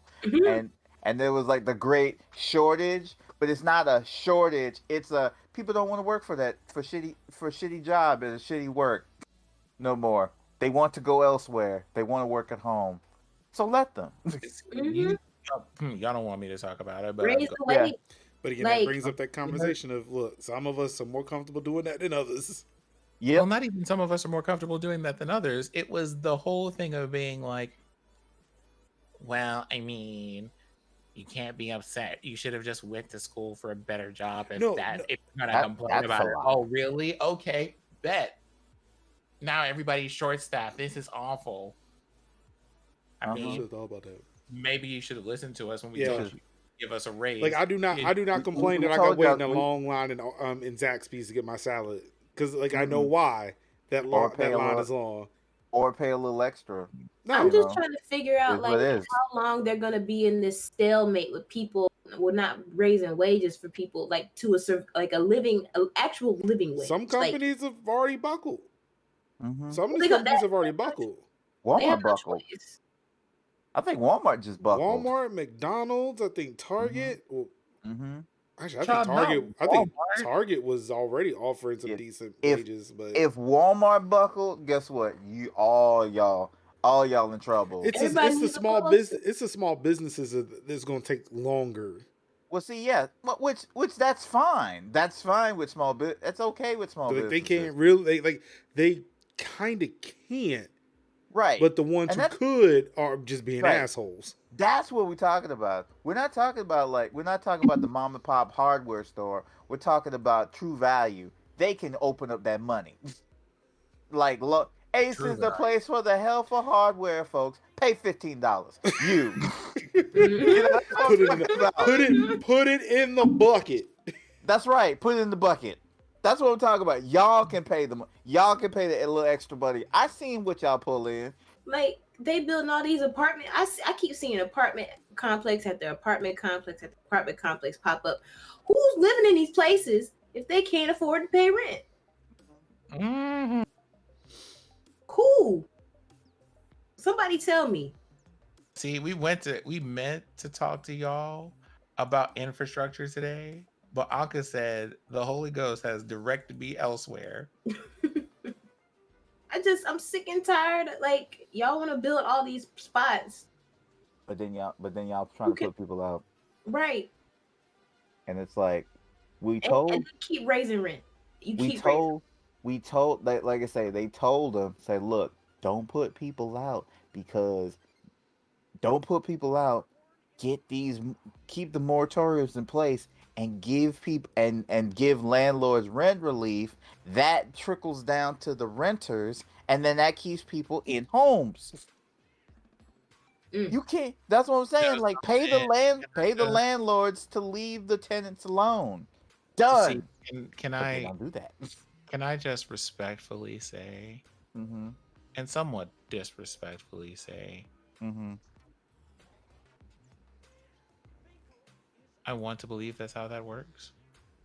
And there was like the great shortage, but it's not a shortage. It's a people don't want to work for shitty job and shitty work no more. They want to go elsewhere. They want to work at home. So let them. Y'all don't want me to talk about it, but But again, that brings up that conversation of, look, some of us are more comfortable doing that than others. Yeah. Well, not even some of us are more comfortable doing that than others. It was the whole thing of being like, well, I mean, you can't be upset. You should have just went to school for a better job. If you're gonna complain about it. Oh, really? Okay, bet. Now everybody's short-staffed. This is awful. I mean, should thought about that. Maybe you should have listened to us when we told you to give us a raise. Like I do not complain that I got to wait in a long line in Zaxby's to get my salad. Because, I know why that line is long. Or pay a little extra. No, I'm just trying to figure out, how long they're going to be in this stalemate with people, not raising wages for people, to an actual living wage. Some companies have already buckled. Mm-hmm. Some of these companies have already buckled. Walmart buckled. I think Walmart just buckled. Walmart, McDonald's, I think Target. Actually, I think Target was already offering some decent wages. But if Walmart buckled, guess what? All y'all in trouble. It's the small business. It's the small businesses that's going to take longer. Well, see, which that's fine. That's fine with small business. That's okay with small businesses. They can't really they kind of can't. Right. But the ones who could are just being assholes. That's what we're talking about. We're not talking about the mom and pop hardware store. We're talking about True Value. They can open up that money. Look, Ace is the place for the hell for hardware, folks. Pay $15. Put it in the bucket. That's right. Put it in the bucket. That's what I'm talking about. Y'all can pay them. Y'all can pay the little extra money. I seen what y'all pull in. They building all these apartments. I keep seeing apartment complex after apartment complex after apartment complex pop up. Who's living in these places if they can't afford to pay rent? Mm-hmm. Who? Somebody tell me. See, we meant to talk to y'all about infrastructure today. But Anka said the Holy Ghost has directed me elsewhere. I'm sick and tired. Y'all want to build all these spots, but then y'all trying to put people out, right? And it's like and they keep raising rent. We told like I say, they told them, say, look, don't put people out because keep the moratoriums in place. And give people and give landlords rent relief that trickles down to the renters, and then that keeps people in homes. You can't. That's what I'm saying. Pay the landlords to leave the tenants alone. Done. See, can I do that? Can I just respectfully say, and somewhat disrespectfully say, I want to believe that's how that works.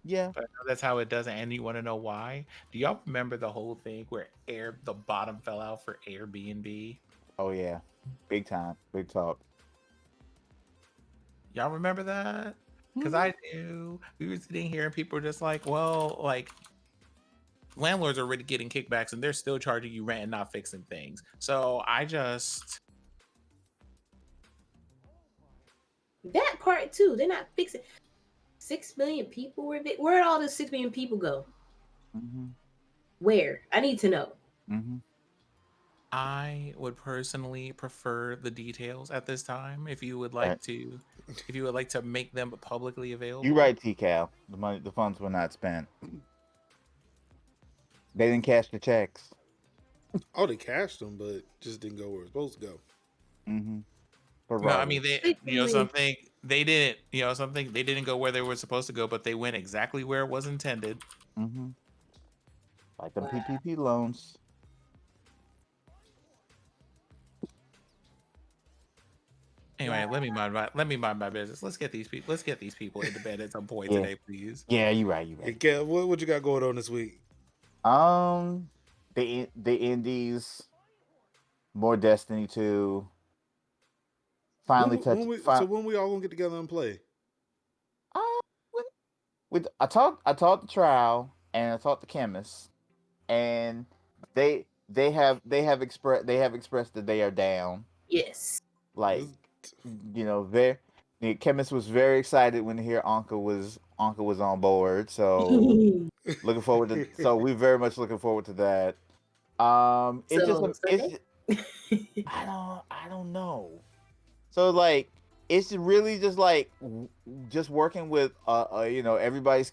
Yeah. But I know that's how it doesn't. And you want to know why? Do y'all remember the whole thing where the bottom fell out for Airbnb? Oh, yeah. Big time. Big talk. Y'all remember that? Because I do. We were sitting here and people were just like, well, landlords are already getting kickbacks and they're still charging you rent and not fixing things. So that part too, they're not fixing. 6 million people were evicted. Where did all the 6 million people go? Where? I need to know. I would personally prefer the details at this time. If you would like to make them publicly available. You're right, TCal. The funds were not spent. They didn't cash the checks. Oh, they cashed them, but just didn't go where it's supposed to go. Mm-hmm. No, I mean they didn't go where they were supposed to go, but they went exactly where it was intended. Mm-hmm. Like the PPP loans. Anyway, let me mind my business. Let's get these people into bed at some point today, please. Yeah, you're right. Hey, Kev, what you got going on this week? The indies, more Destiny 2. Finally So when we all gonna get together and play? I taught the trial and I taught the chemist, and they have expressed that they are down. Yes. Like, the chemist was very excited when here Anka was on board. So looking forward to. So we're very much looking forward to that. It's I don't know. So like, it's really just like just working with everybody's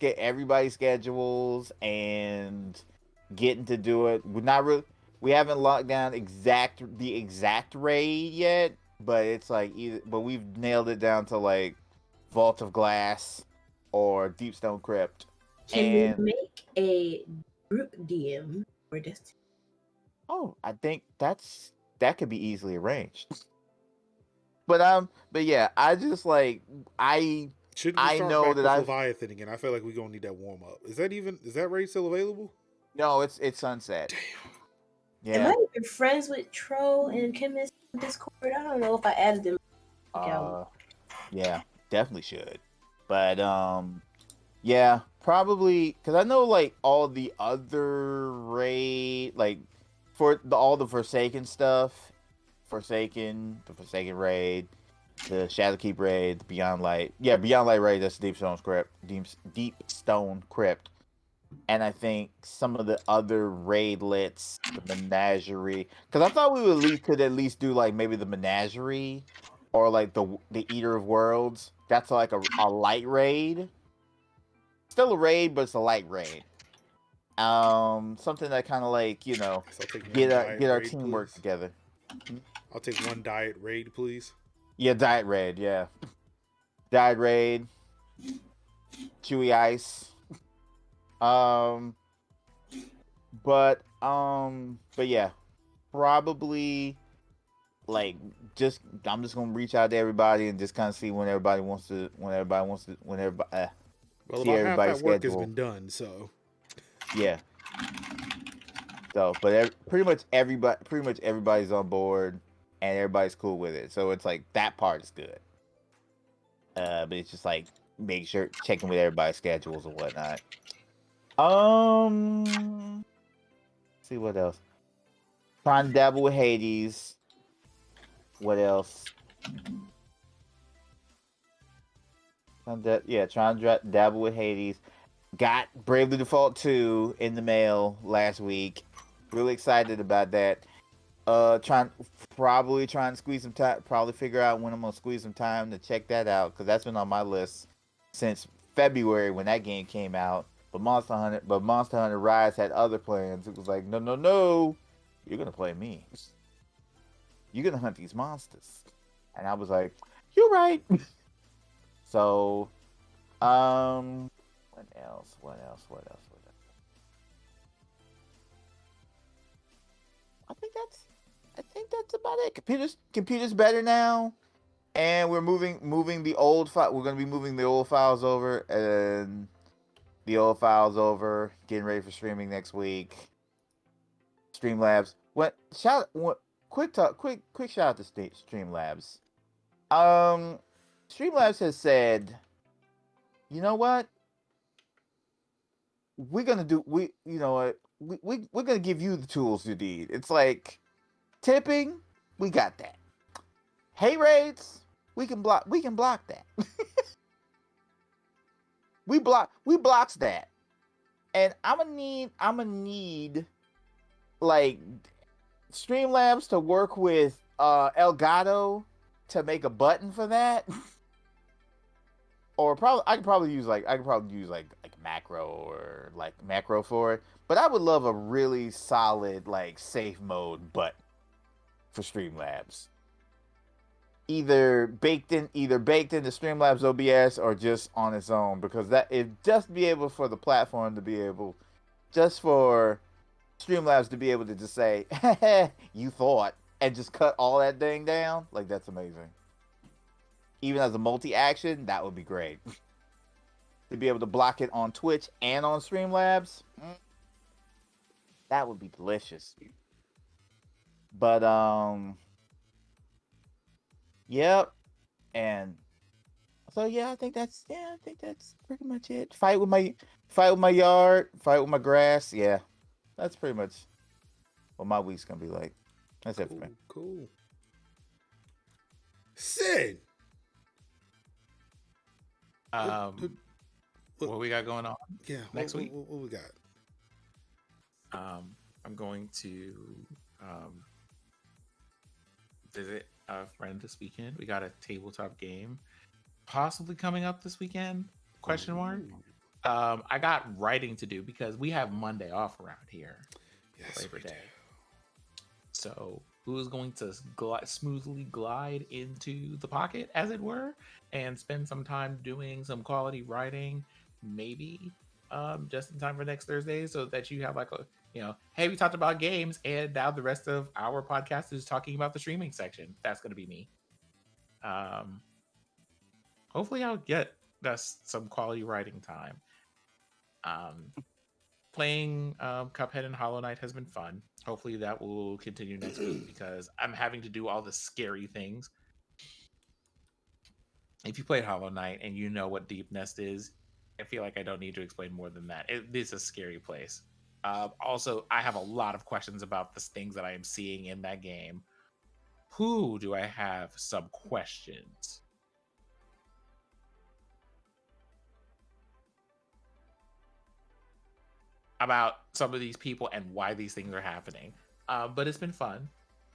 schedules and getting to do it. We haven't locked down the exact raid yet, but it's like but we've nailed it down to like Vault of Glass or Deep Stone Crypt. Can we make a group DM for this? Oh, I think that could be easily arranged. But yeah, I just like Should we start back with Leviathan again? I feel like we're gonna need that warm up. Is that raid still available? No, it's sunset. Damn. Yeah. Am I even friends with Tro and Chemist in Discord? I don't know if I added them. Yeah, definitely should. But yeah, probably because I know like all the other raid, like for all the Forsaken stuff, the Forsaken raid, the Shadowkeep raid, the Beyond Light raid. That's Deep Stone Crypt. And I think some of the other raidlets, the Menagerie, because I thought we could at least do like maybe the Menagerie or like the Eater of Worlds. That's like a light raid. Still a raid, but it's a light raid. Something that kind of like get our teamwork together. I'll take one diet raid, please. Yeah, diet raid. Yeah, diet raid. Chewy ice. But yeah, probably like I'm just gonna reach out to everybody and just kind of see when everybody wants to. Well, about half that work has been done, so yeah. So, but pretty much everybody's on board and everybody's cool with it. So it's like that part is good. But it's just like make sure checking with everybody's schedules and whatnot. See what else. Trying to dabble with Hades. What else? Trying to dabble with Hades. Got Bravely Default 2 in the mail last week. Really excited about that. Trying to squeeze some time. Probably figure out when I'm gonna squeeze some time to check that out because that's been on my list since February when that game came out. But Monster Hunter Rise had other plans. It was like, no, you're gonna play me. You're gonna hunt these monsters, and I was like, you're right. So, what else? I think that's about it. Computer's better now, and we're moving the old file. We're gonna be moving the old files over, and getting ready for streaming next week. Streamlabs. Quick shout out to Streamlabs. Streamlabs has said, you know what? We're gonna give you the tools you need. It's like tipping, we got that. Hey rates, we can block that. we blocks that. And I'm gonna need like Streamlabs to work with Elgato to make a button for that. Or probably I could probably use like macro or like macro for it. But I would love a really solid like safe mode button for Streamlabs. Either baked into Streamlabs OBS or just on its own, because that it just be able for the platform to be able, just for Streamlabs to be able to just say, you thought, and just cut all that thing down. Like, that's amazing. Even as a multi-action, that would be great. To be able to block it on Twitch and on Streamlabs, that would be delicious. But yep. And so yeah, I think that's pretty much it. Fight with my yard, fight with my grass. Yeah. That's pretty much what my week's gonna be like. That's it for me. Cool. Sid. What we got going on? Yeah. Next week. What we got? I'm going to visit a friend this weekend. We got a tabletop game possibly coming up this weekend? Question mark. I got writing to do because we have Monday off around here. Yes, Labor Day. So who is going to smoothly glide into the pocket, as it were, and spend some time doing some quality writing, maybe just in time for next Thursday, so that you have like a, hey, we talked about games, and now the rest of our podcast is talking about the streaming section. That's going to be me. Hopefully I'll get some quality writing time. Playing Cuphead and Hollow Knight has been fun. Hopefully that will continue next week, because I'm having to do all the scary things. If you played Hollow Knight and you know what Deep Nest is, I feel like I don't need to explain more than that. It is a scary place. Also, I have a lot of questions about the things that I am seeing in that game. Who do I have some questions? About some of these people and why these things are happening. But it's been fun.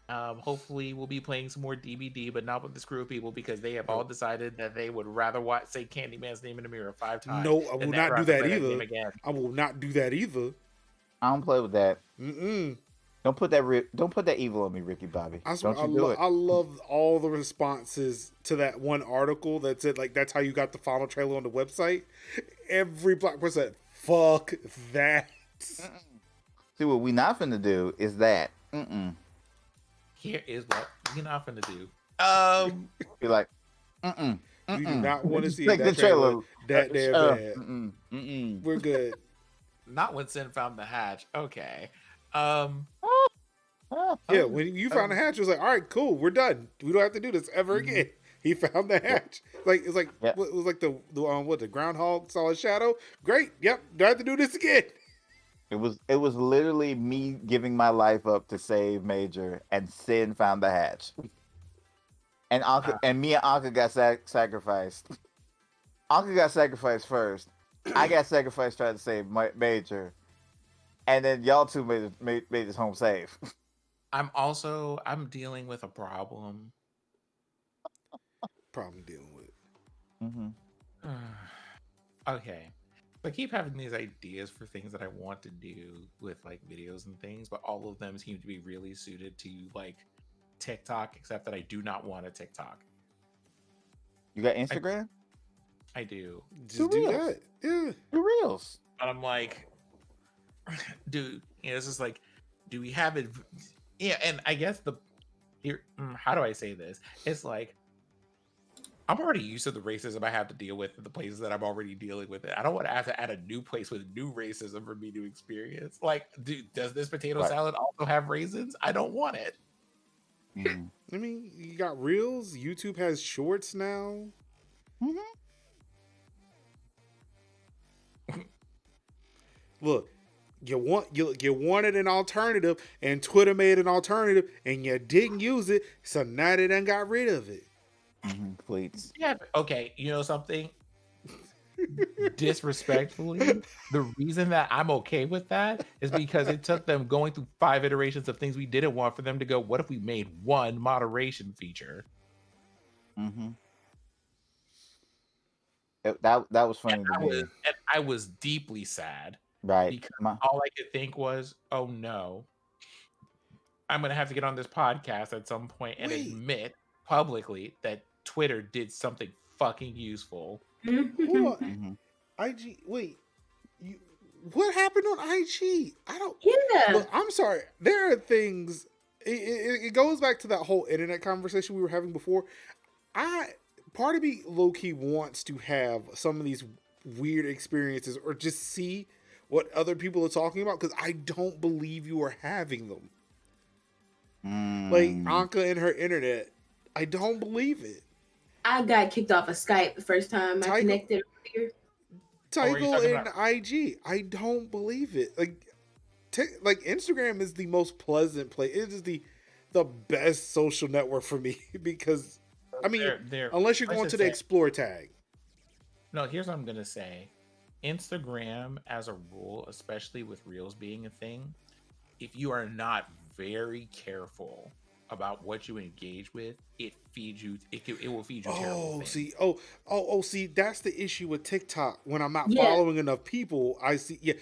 Hopefully we'll be playing some more DBD, but not with this crew of people, because they have all decided that they would rather say Candyman's name in the mirror 5 times. No, I will not do that either. I will not do that either. I don't play with that. Mm-mm. Don't put that evil on me, Ricky Bobby. I love all the responses to that one article that said, like, that's how you got the final trailer on the website. Every black person said, fuck that. See, what we not finna do is that. Here is what we not finna do. Be like, We do not want to see that the trailer that damn bad. We're good. Not when Sin found the hatch. Okay. Yeah, when you found the hatch, it was like, all right, cool, we're done. We don't have to do this ever again. He found the hatch. It was like the groundhog saw a shadow. Great. Yep. Don't have to do this again. It was literally me giving my life up to save Major, and Sin found the hatch. And me and Anka got sacrificed. Anka got sacrificed first. I got sacrificed trying to save Major, and then y'all two made his home safe. I'm dealing with a problem. Dealing with. Okay. I keep having these ideas for things that I want to do with like videos and things, but all of them seem to be really suited to like TikTok, except that I do not want a TikTok. You got Instagram? I do. Just do that. Yeah. Do Reels. But I'm like, dude, it's just like, do we have it? Yeah, and I guess how do I say this? It's like, I'm already used to the racism I have to deal with in the places that I'm already dealing with it. I don't want to have to add a new place with new racism for me to experience. Like, dude, does this potato salad also have raisins? I don't want it. I mean, you got Reels. YouTube has Shorts now. Look, you wanted an alternative, and Twitter made an alternative, and you didn't use it, so now they done got rid of it. Please. Yeah. Okay. You know something? disrespectfully, the reason that I'm okay with that is because it took them going through 5 iterations of things we didn't want for them to go, what if we made one moderation feature? Mm-hmm. That was funny to me. And I was deeply sad. Right. Because all I could think was, oh no, I'm going to have to get on this podcast at some point and admit publicly that Twitter did something fucking useful. Hold on. IG, wait. What happened on IG? I don't. Yeah. Look, I'm sorry. There are things. It goes back to that whole internet conversation we were having before. Part of me low key wants to have some of these weird experiences or just see what other people are talking about because I don't believe you are having them. Like Anka and her internet, I don't believe it. I got kicked off of Skype the first time I connected earlier. Tycho and IG, I don't believe it. Like Instagram is the most pleasant place. It is the best social network for me because I mean, unless you're going to the Explore tag. No, here's what I'm gonna say. Instagram, as a rule, especially with Reels being a thing, if you are not very careful about what you engage with, it feeds you. It will feed you terrible things. See, that's the issue with TikTok. When I'm not following enough people, I see.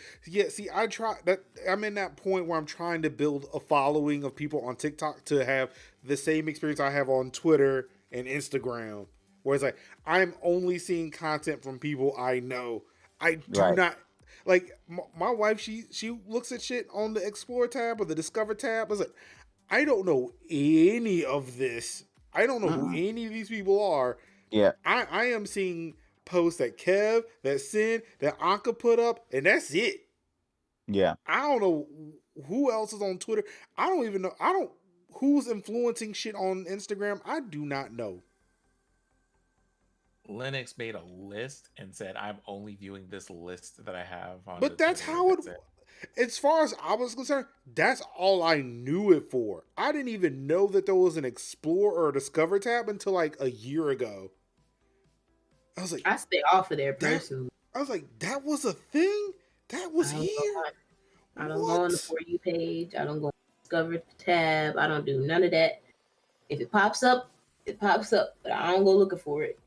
See, I try that. I'm in that point where I'm trying to build a following of people on TikTok to have the same experience I have on Twitter and Instagram. Where it's like I'm only seeing content from people I know. I do not. Like my wife, she looks at shit on the Explore tab or the Discover tab. I was like, I don't know any of this. I don't know who any of these people are. Yeah, I am seeing posts that Kev, that Sin, that Anka put up, and that's it. Yeah, I don't know who else is on Twitter. I don't even know. I don't who's influencing shit on Instagram. I do not know. Linux made a list and said, I'm only viewing this list that I have on. But that's how it. As far as I was concerned, that's all I knew it for. I didn't even know that there was an Explore or a Discover tab until like a year ago. I was like, I stay off of there personally. I was like, that was a thing? That was here? I don't go on the For You page. I don't go on the Discover tab. I don't do none of that. If it pops up, it pops up, but I don't go looking for it.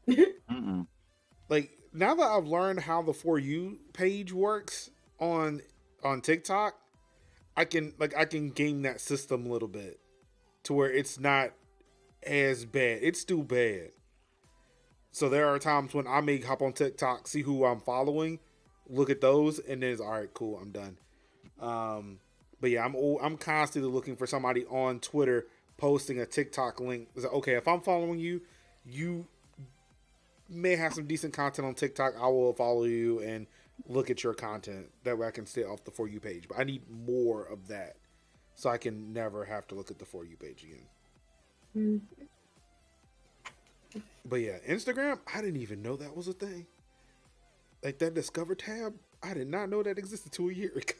Like, now that I've learned how the For You page works on TikTok, I can game that system a little bit to where it's not as bad. It's still bad. So there are times when I may hop on TikTok, see who I'm following, look at those, and then it's all right, cool, I'm done. But yeah, I'm constantly looking for somebody on Twitter posting a TikTok link. It's like, okay, if I'm following you, you may have some decent content on TikTok. I will follow you and look at your content. That way I can stay off the For You page. But I need more of that so I can never have to look at the For You page again. But yeah, Instagram, I didn't even know that was a thing. Like that Discover tab, I did not know that existed 2 years ago.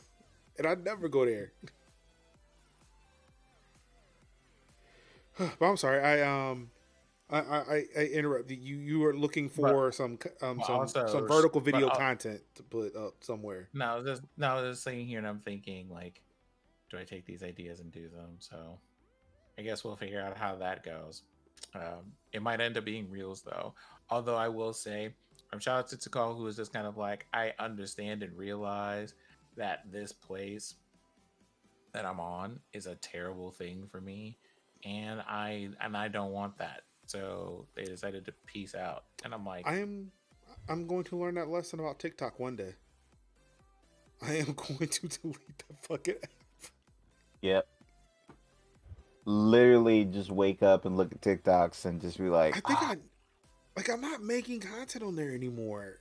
And I'd never go there. But I'm sorry, I interrupted you. You were looking for some vertical video content to put up somewhere. No, I was just sitting here and I'm thinking, like, do I take these ideas and do them? So I guess we'll figure out how that goes. It might end up being Reels though. Although I will say, shout out to Takal, who is just kind of like, I understand and realize that this place that I'm on is a terrible thing for me, and I don't want that. So they decided to peace out, and I'm like, I'm going to learn that lesson about TikTok one day. I am going to delete that fucking app. Yep. Literally just wake up and look at TikToks and just be like, I think I'm not making content on there anymore.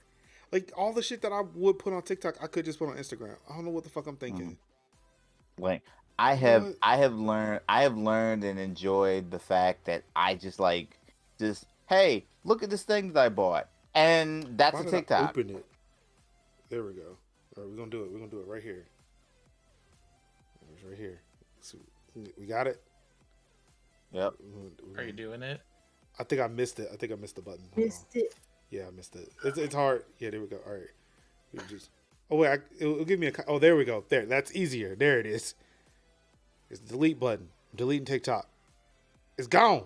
Like all the shit that I would put on TikTok, I could just put on Instagram. I don't know what the fuck I'm thinking. Like I have learned and enjoyed the fact that I just hey, look at this thing that I bought, and that's a TikTok. Open it. There we go. All right, we're gonna do it. We're gonna do it right here. It's right here. So we got it. Yep. Are you doing it? I think I missed it. I think I missed the button. Missed it. Yeah, I missed it. It's hard. Yeah, there we go. All right. Oh wait, it'll give me a. Oh, there we go. There, that's easier. There it is. It's the delete button. I'm deleting TikTok. It's gone.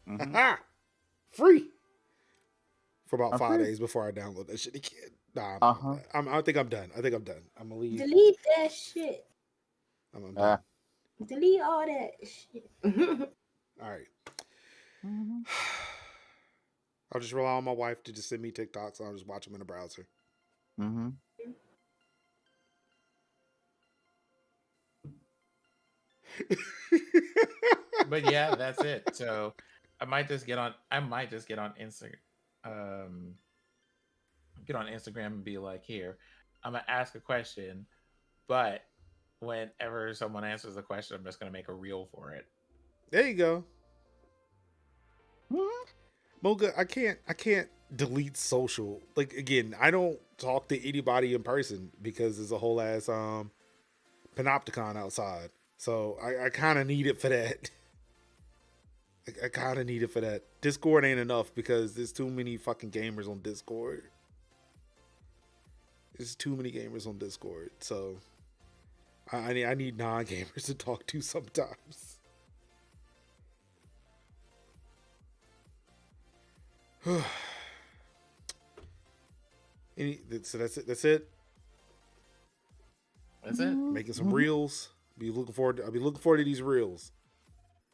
Mm-hmm. Free. For about 5 days before I download that shit again. Nah, I think I'm done. I'm gonna leave. Delete that shit. I'm done. Delete all that shit. All right. Mm-hmm. I'll just rely on my wife to just send me TikToks and I'll just watch them in the browser. Mm-hmm. But yeah, that's it. So I might just get on Instagram. Get on Instagram and be like, here, I'm gonna ask a question, but whenever someone answers the question, I'm just gonna make a reel for it. There you go. Mocha, I can't delete social. Like, again, I don't talk to anybody in person because there's a whole ass panopticon outside. So I kind of need it for that. I kind of need it for that. Discord ain't enough because there's too many fucking gamers on Discord. There's too many gamers on Discord. So I need non-gamers to talk to sometimes. So that's it. That's it. Making some reels. I'll be looking forward to these reels.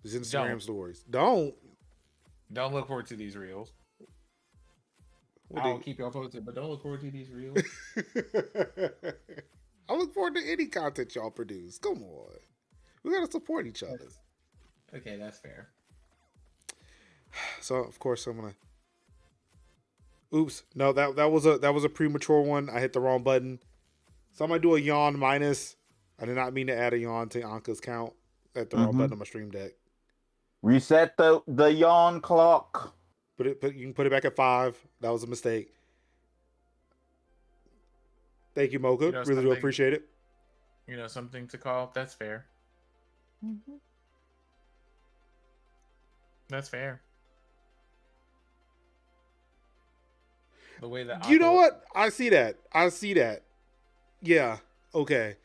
These Instagram stories. Don't look forward to these reels. I'll keep y'all posted, but don't look forward to these reels. I look forward to any content y'all produce. Come on, we gotta support each other. Okay, that's fair. So of course I'm gonna. Oops, no, that was a premature one. I hit the wrong button. So I'm gonna do a yawn minus. I did not mean to add a yawn to Anka's count. At the wrong button on my stream deck. Reset the yawn clock. You can put it back at 5. That was a mistake. Thank you, Mocha. Really do appreciate it. Something to call. That's fair. Mm-hmm. That's fair. The way that you know what? I see that. Yeah. Okay.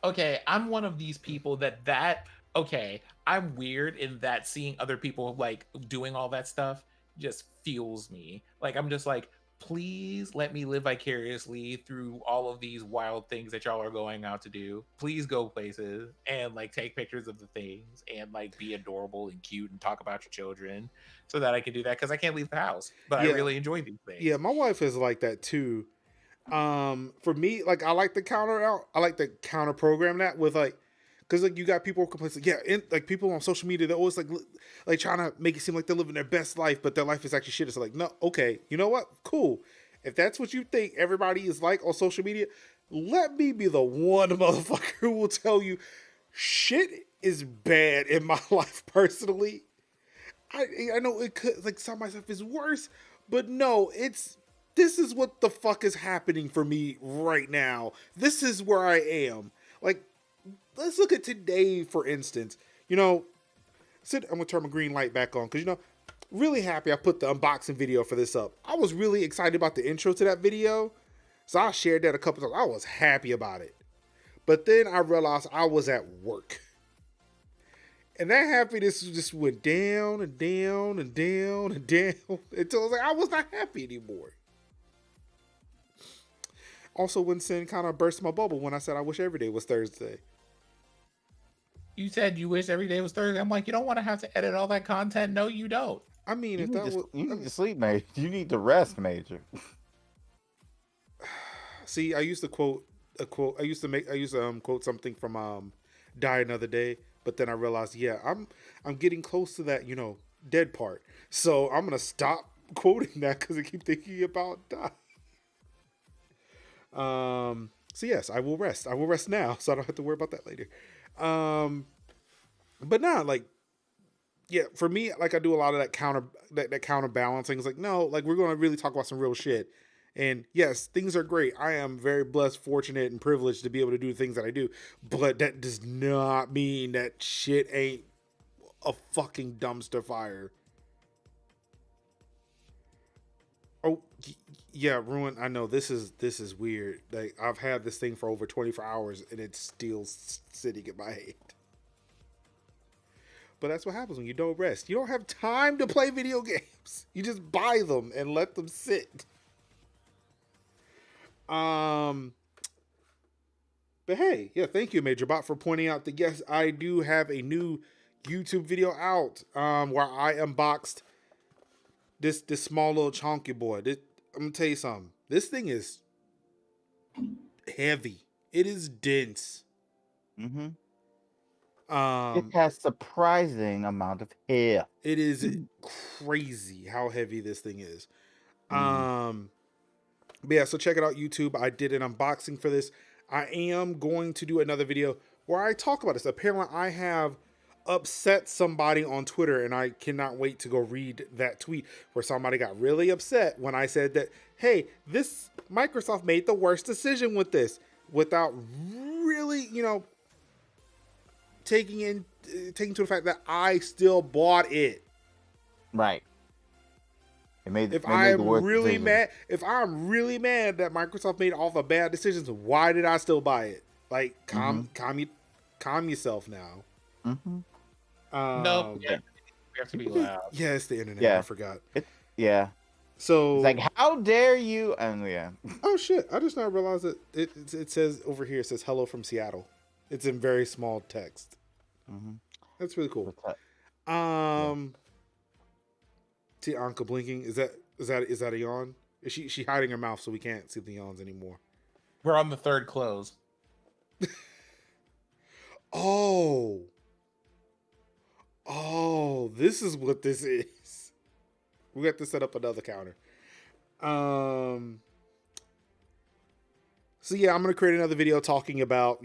Okay, I'm one of these people that okay, I'm weird in that seeing other people like doing all that stuff just fuels me. Like, I'm just like, please let me live vicariously through all of these wild things that y'all are going out to do. Please go places and like take pictures of the things and like be adorable and cute and talk about your children so that I can do that because I can't leave the house. But I really enjoy these things. Yeah, my wife is like that too. For me, like I like the counter program that with like, because like you got people complaining, like people on social media, they're always like trying to make it seem like they're living their best life, but their life is actually shit. It's like, no, okay, you know what? Cool. If that's what you think everybody is like on social media, let me be the one motherfucker who will tell you shit is bad in my life personally. I know it could, like, some of my stuff is worse, but no, this is what the fuck is happening for me right now. This is where I am. Like, let's look at today, for instance. I'm going to turn my green light back on because, really happy I put the unboxing video for this up. I was really excited about the intro to that video. So I shared that a couple times. I was happy about it. But then I realized I was at work. And that happiness just went down and down and down and down until I was not happy anymore. Also, Winston kind of burst my bubble when I said I wish every day was Thursday. You said you wish every day was Thursday. I'm like, you don't want to have to edit all that content. No, you don't. I mean, you need to sleep, Major. You need to rest, Major. See, I used to quote a quote. I used to quote something from Die Another Day, but then I realized, I'm getting close to that, dead part. So I'm gonna stop quoting that because I keep thinking about Die. So yes, I will rest. I will rest now, so I don't have to worry about that later. But nah, like, yeah, for me, like, I do a lot of that counterbalancing. It's like, no, like, we're going to really talk about some real shit. And yes, things are great. I am very blessed, fortunate, and privileged to be able to do things that I do. But that does not mean that shit ain't a fucking dumpster fire. Oh, yeah, Ruin. I know this is weird. Like I've had this thing for over 24 hours and it's still sitting in my head. But that's what happens when you don't rest. You don't have time to play video games. You just buy them and let them sit. But hey, yeah, thank you, Major Bot, for pointing out that yes, I do have a new YouTube video out where I unboxed this small little chunky boy. I'm gonna tell you something. This thing is heavy. It is dense. Mm-hmm. It has surprising amount of hair. It is crazy how heavy this thing is. But yeah, so check it out, YouTube. I did an unboxing for this. I am going to do another video where I talk about this. Apparently, I have upset somebody on Twitter, and I cannot wait to go read that tweet where somebody got really upset when I said that, hey, this Microsoft made the worst decision with this without really, taking to the fact that I still bought it. Right. If I'm really mad that Microsoft made all the bad decisions, why did I still buy it? Like, calm yourself now. Mm-hmm. No, we have to be loud. Yeah, it's the internet. Yeah. I forgot. Yeah. So it's like, how dare you? And yeah. Oh shit! I just now realized that it says over here. It says "Hello from Seattle." It's in very small text. Mm-hmm. That's really cool. See Anka blinking. Is that a yawn? Is she hiding her mouth so we can't see the yawns anymore? We're on the third close. Oh, this is what this is. We got to set up another counter. So yeah, I'm gonna create another video talking about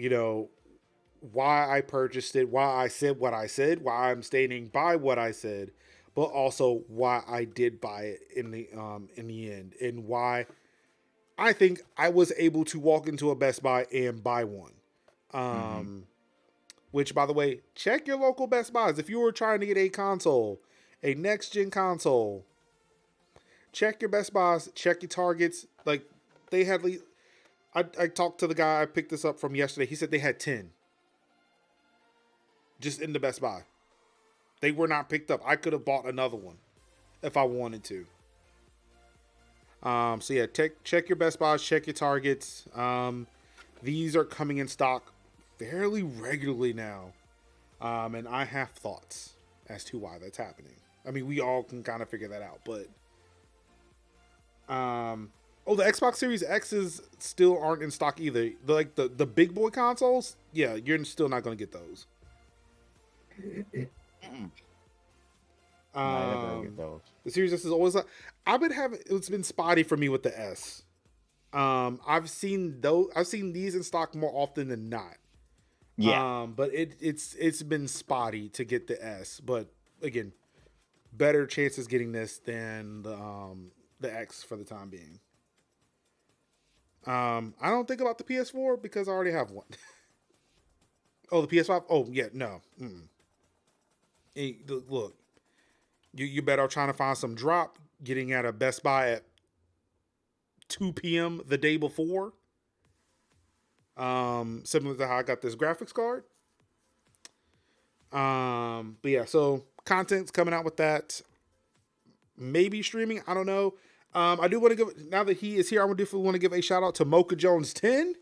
why I purchased it, why I said what I said, why I'm standing by what I said, but also why I did buy it in the end, and why I think I was able to walk into a Best Buy and buy one. Which, by the way, check your local Best Buys. If you were trying to get a console, a next-gen console, check your Best Buys, check your Targets. Like, they had... I talked to the guy I picked this up from yesterday. He said they had 10. Just in the Best Buy. They were not picked up. I could have bought another one if I wanted to. So yeah, check your Best Buys, check your Targets. These are coming in stock fairly regularly now. And I have thoughts as to why that's happening. I mean, we all can kind of figure that out, but the Xbox Series X's still aren't in stock either. The big boy consoles, yeah, you're still not going to get those. The Series S is always it's been spotty for me with the S. I've seen these in stock more often than not. Yeah. But it's been spotty to get the S. But again, better chances getting this than the X for the time being. I don't think about the PS4 because I already have one. Oh, the PS5? Oh, yeah, no. Hey, look, you better trying to find some drop getting at a Best Buy at 2 p.m. the day before. Similar to how I got this graphics card. But yeah, so content's coming out with that. Maybe streaming, I don't know. I do want to give, now that he is here, I want to give a shout out to Mocha Jones 10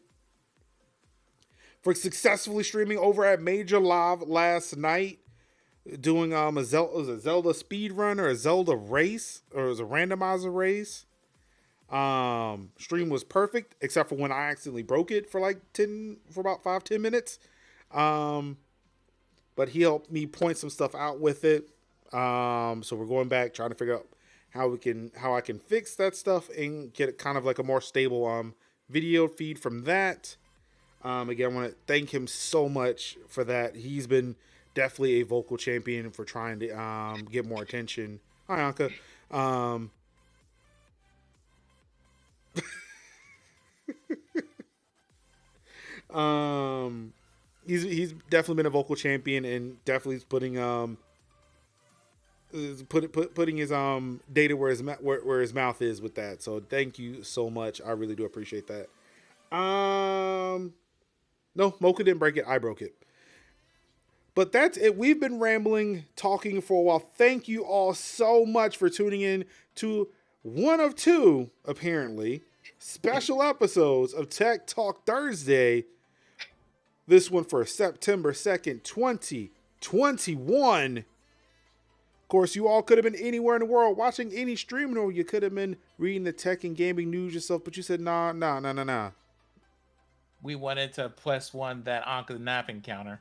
for successfully streaming over at Major Live last night, doing a Zelda speed run or a Zelda race, or it was a randomizer race. Stream was perfect except for when I accidentally broke it for about 5-10 minutes. But he helped me point some stuff out with it. So we're going back trying to figure out how I can fix that stuff and get kind of like a more stable video feed from that. Again, I want to thank him so much for that. He's been definitely a vocal champion for trying to get more attention. Hi, Anka. He's definitely been a vocal champion and definitely is putting putting his data where his mouth is with that. So thank you so much. I really do appreciate that. No, Mocha didn't break it. I broke it. But that's it. We've been rambling, talking for a while. Thank you all so much for tuning in to one of two, apparently, special episodes of Tech Talk Thursday. This one for September 2nd, 2021. Of course, you all could have been anywhere in the world watching any streaming, or you could have been reading the tech and gaming news yourself, but you said, nah. We wanted to plus one that Anka napping counter.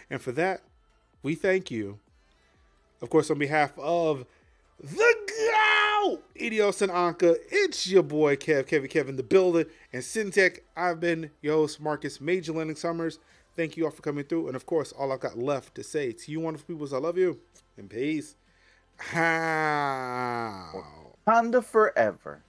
And for that, we thank you. Of course, on behalf of the GOAT, Idios and Anka, it's your boy Kevin the Builder, and Syntech. I've been your host, Marcus Major Landing Summers. Thank you all for coming through. And of course, all I've got left to say to you wonderful people is I love you and peace. How? Honda forever.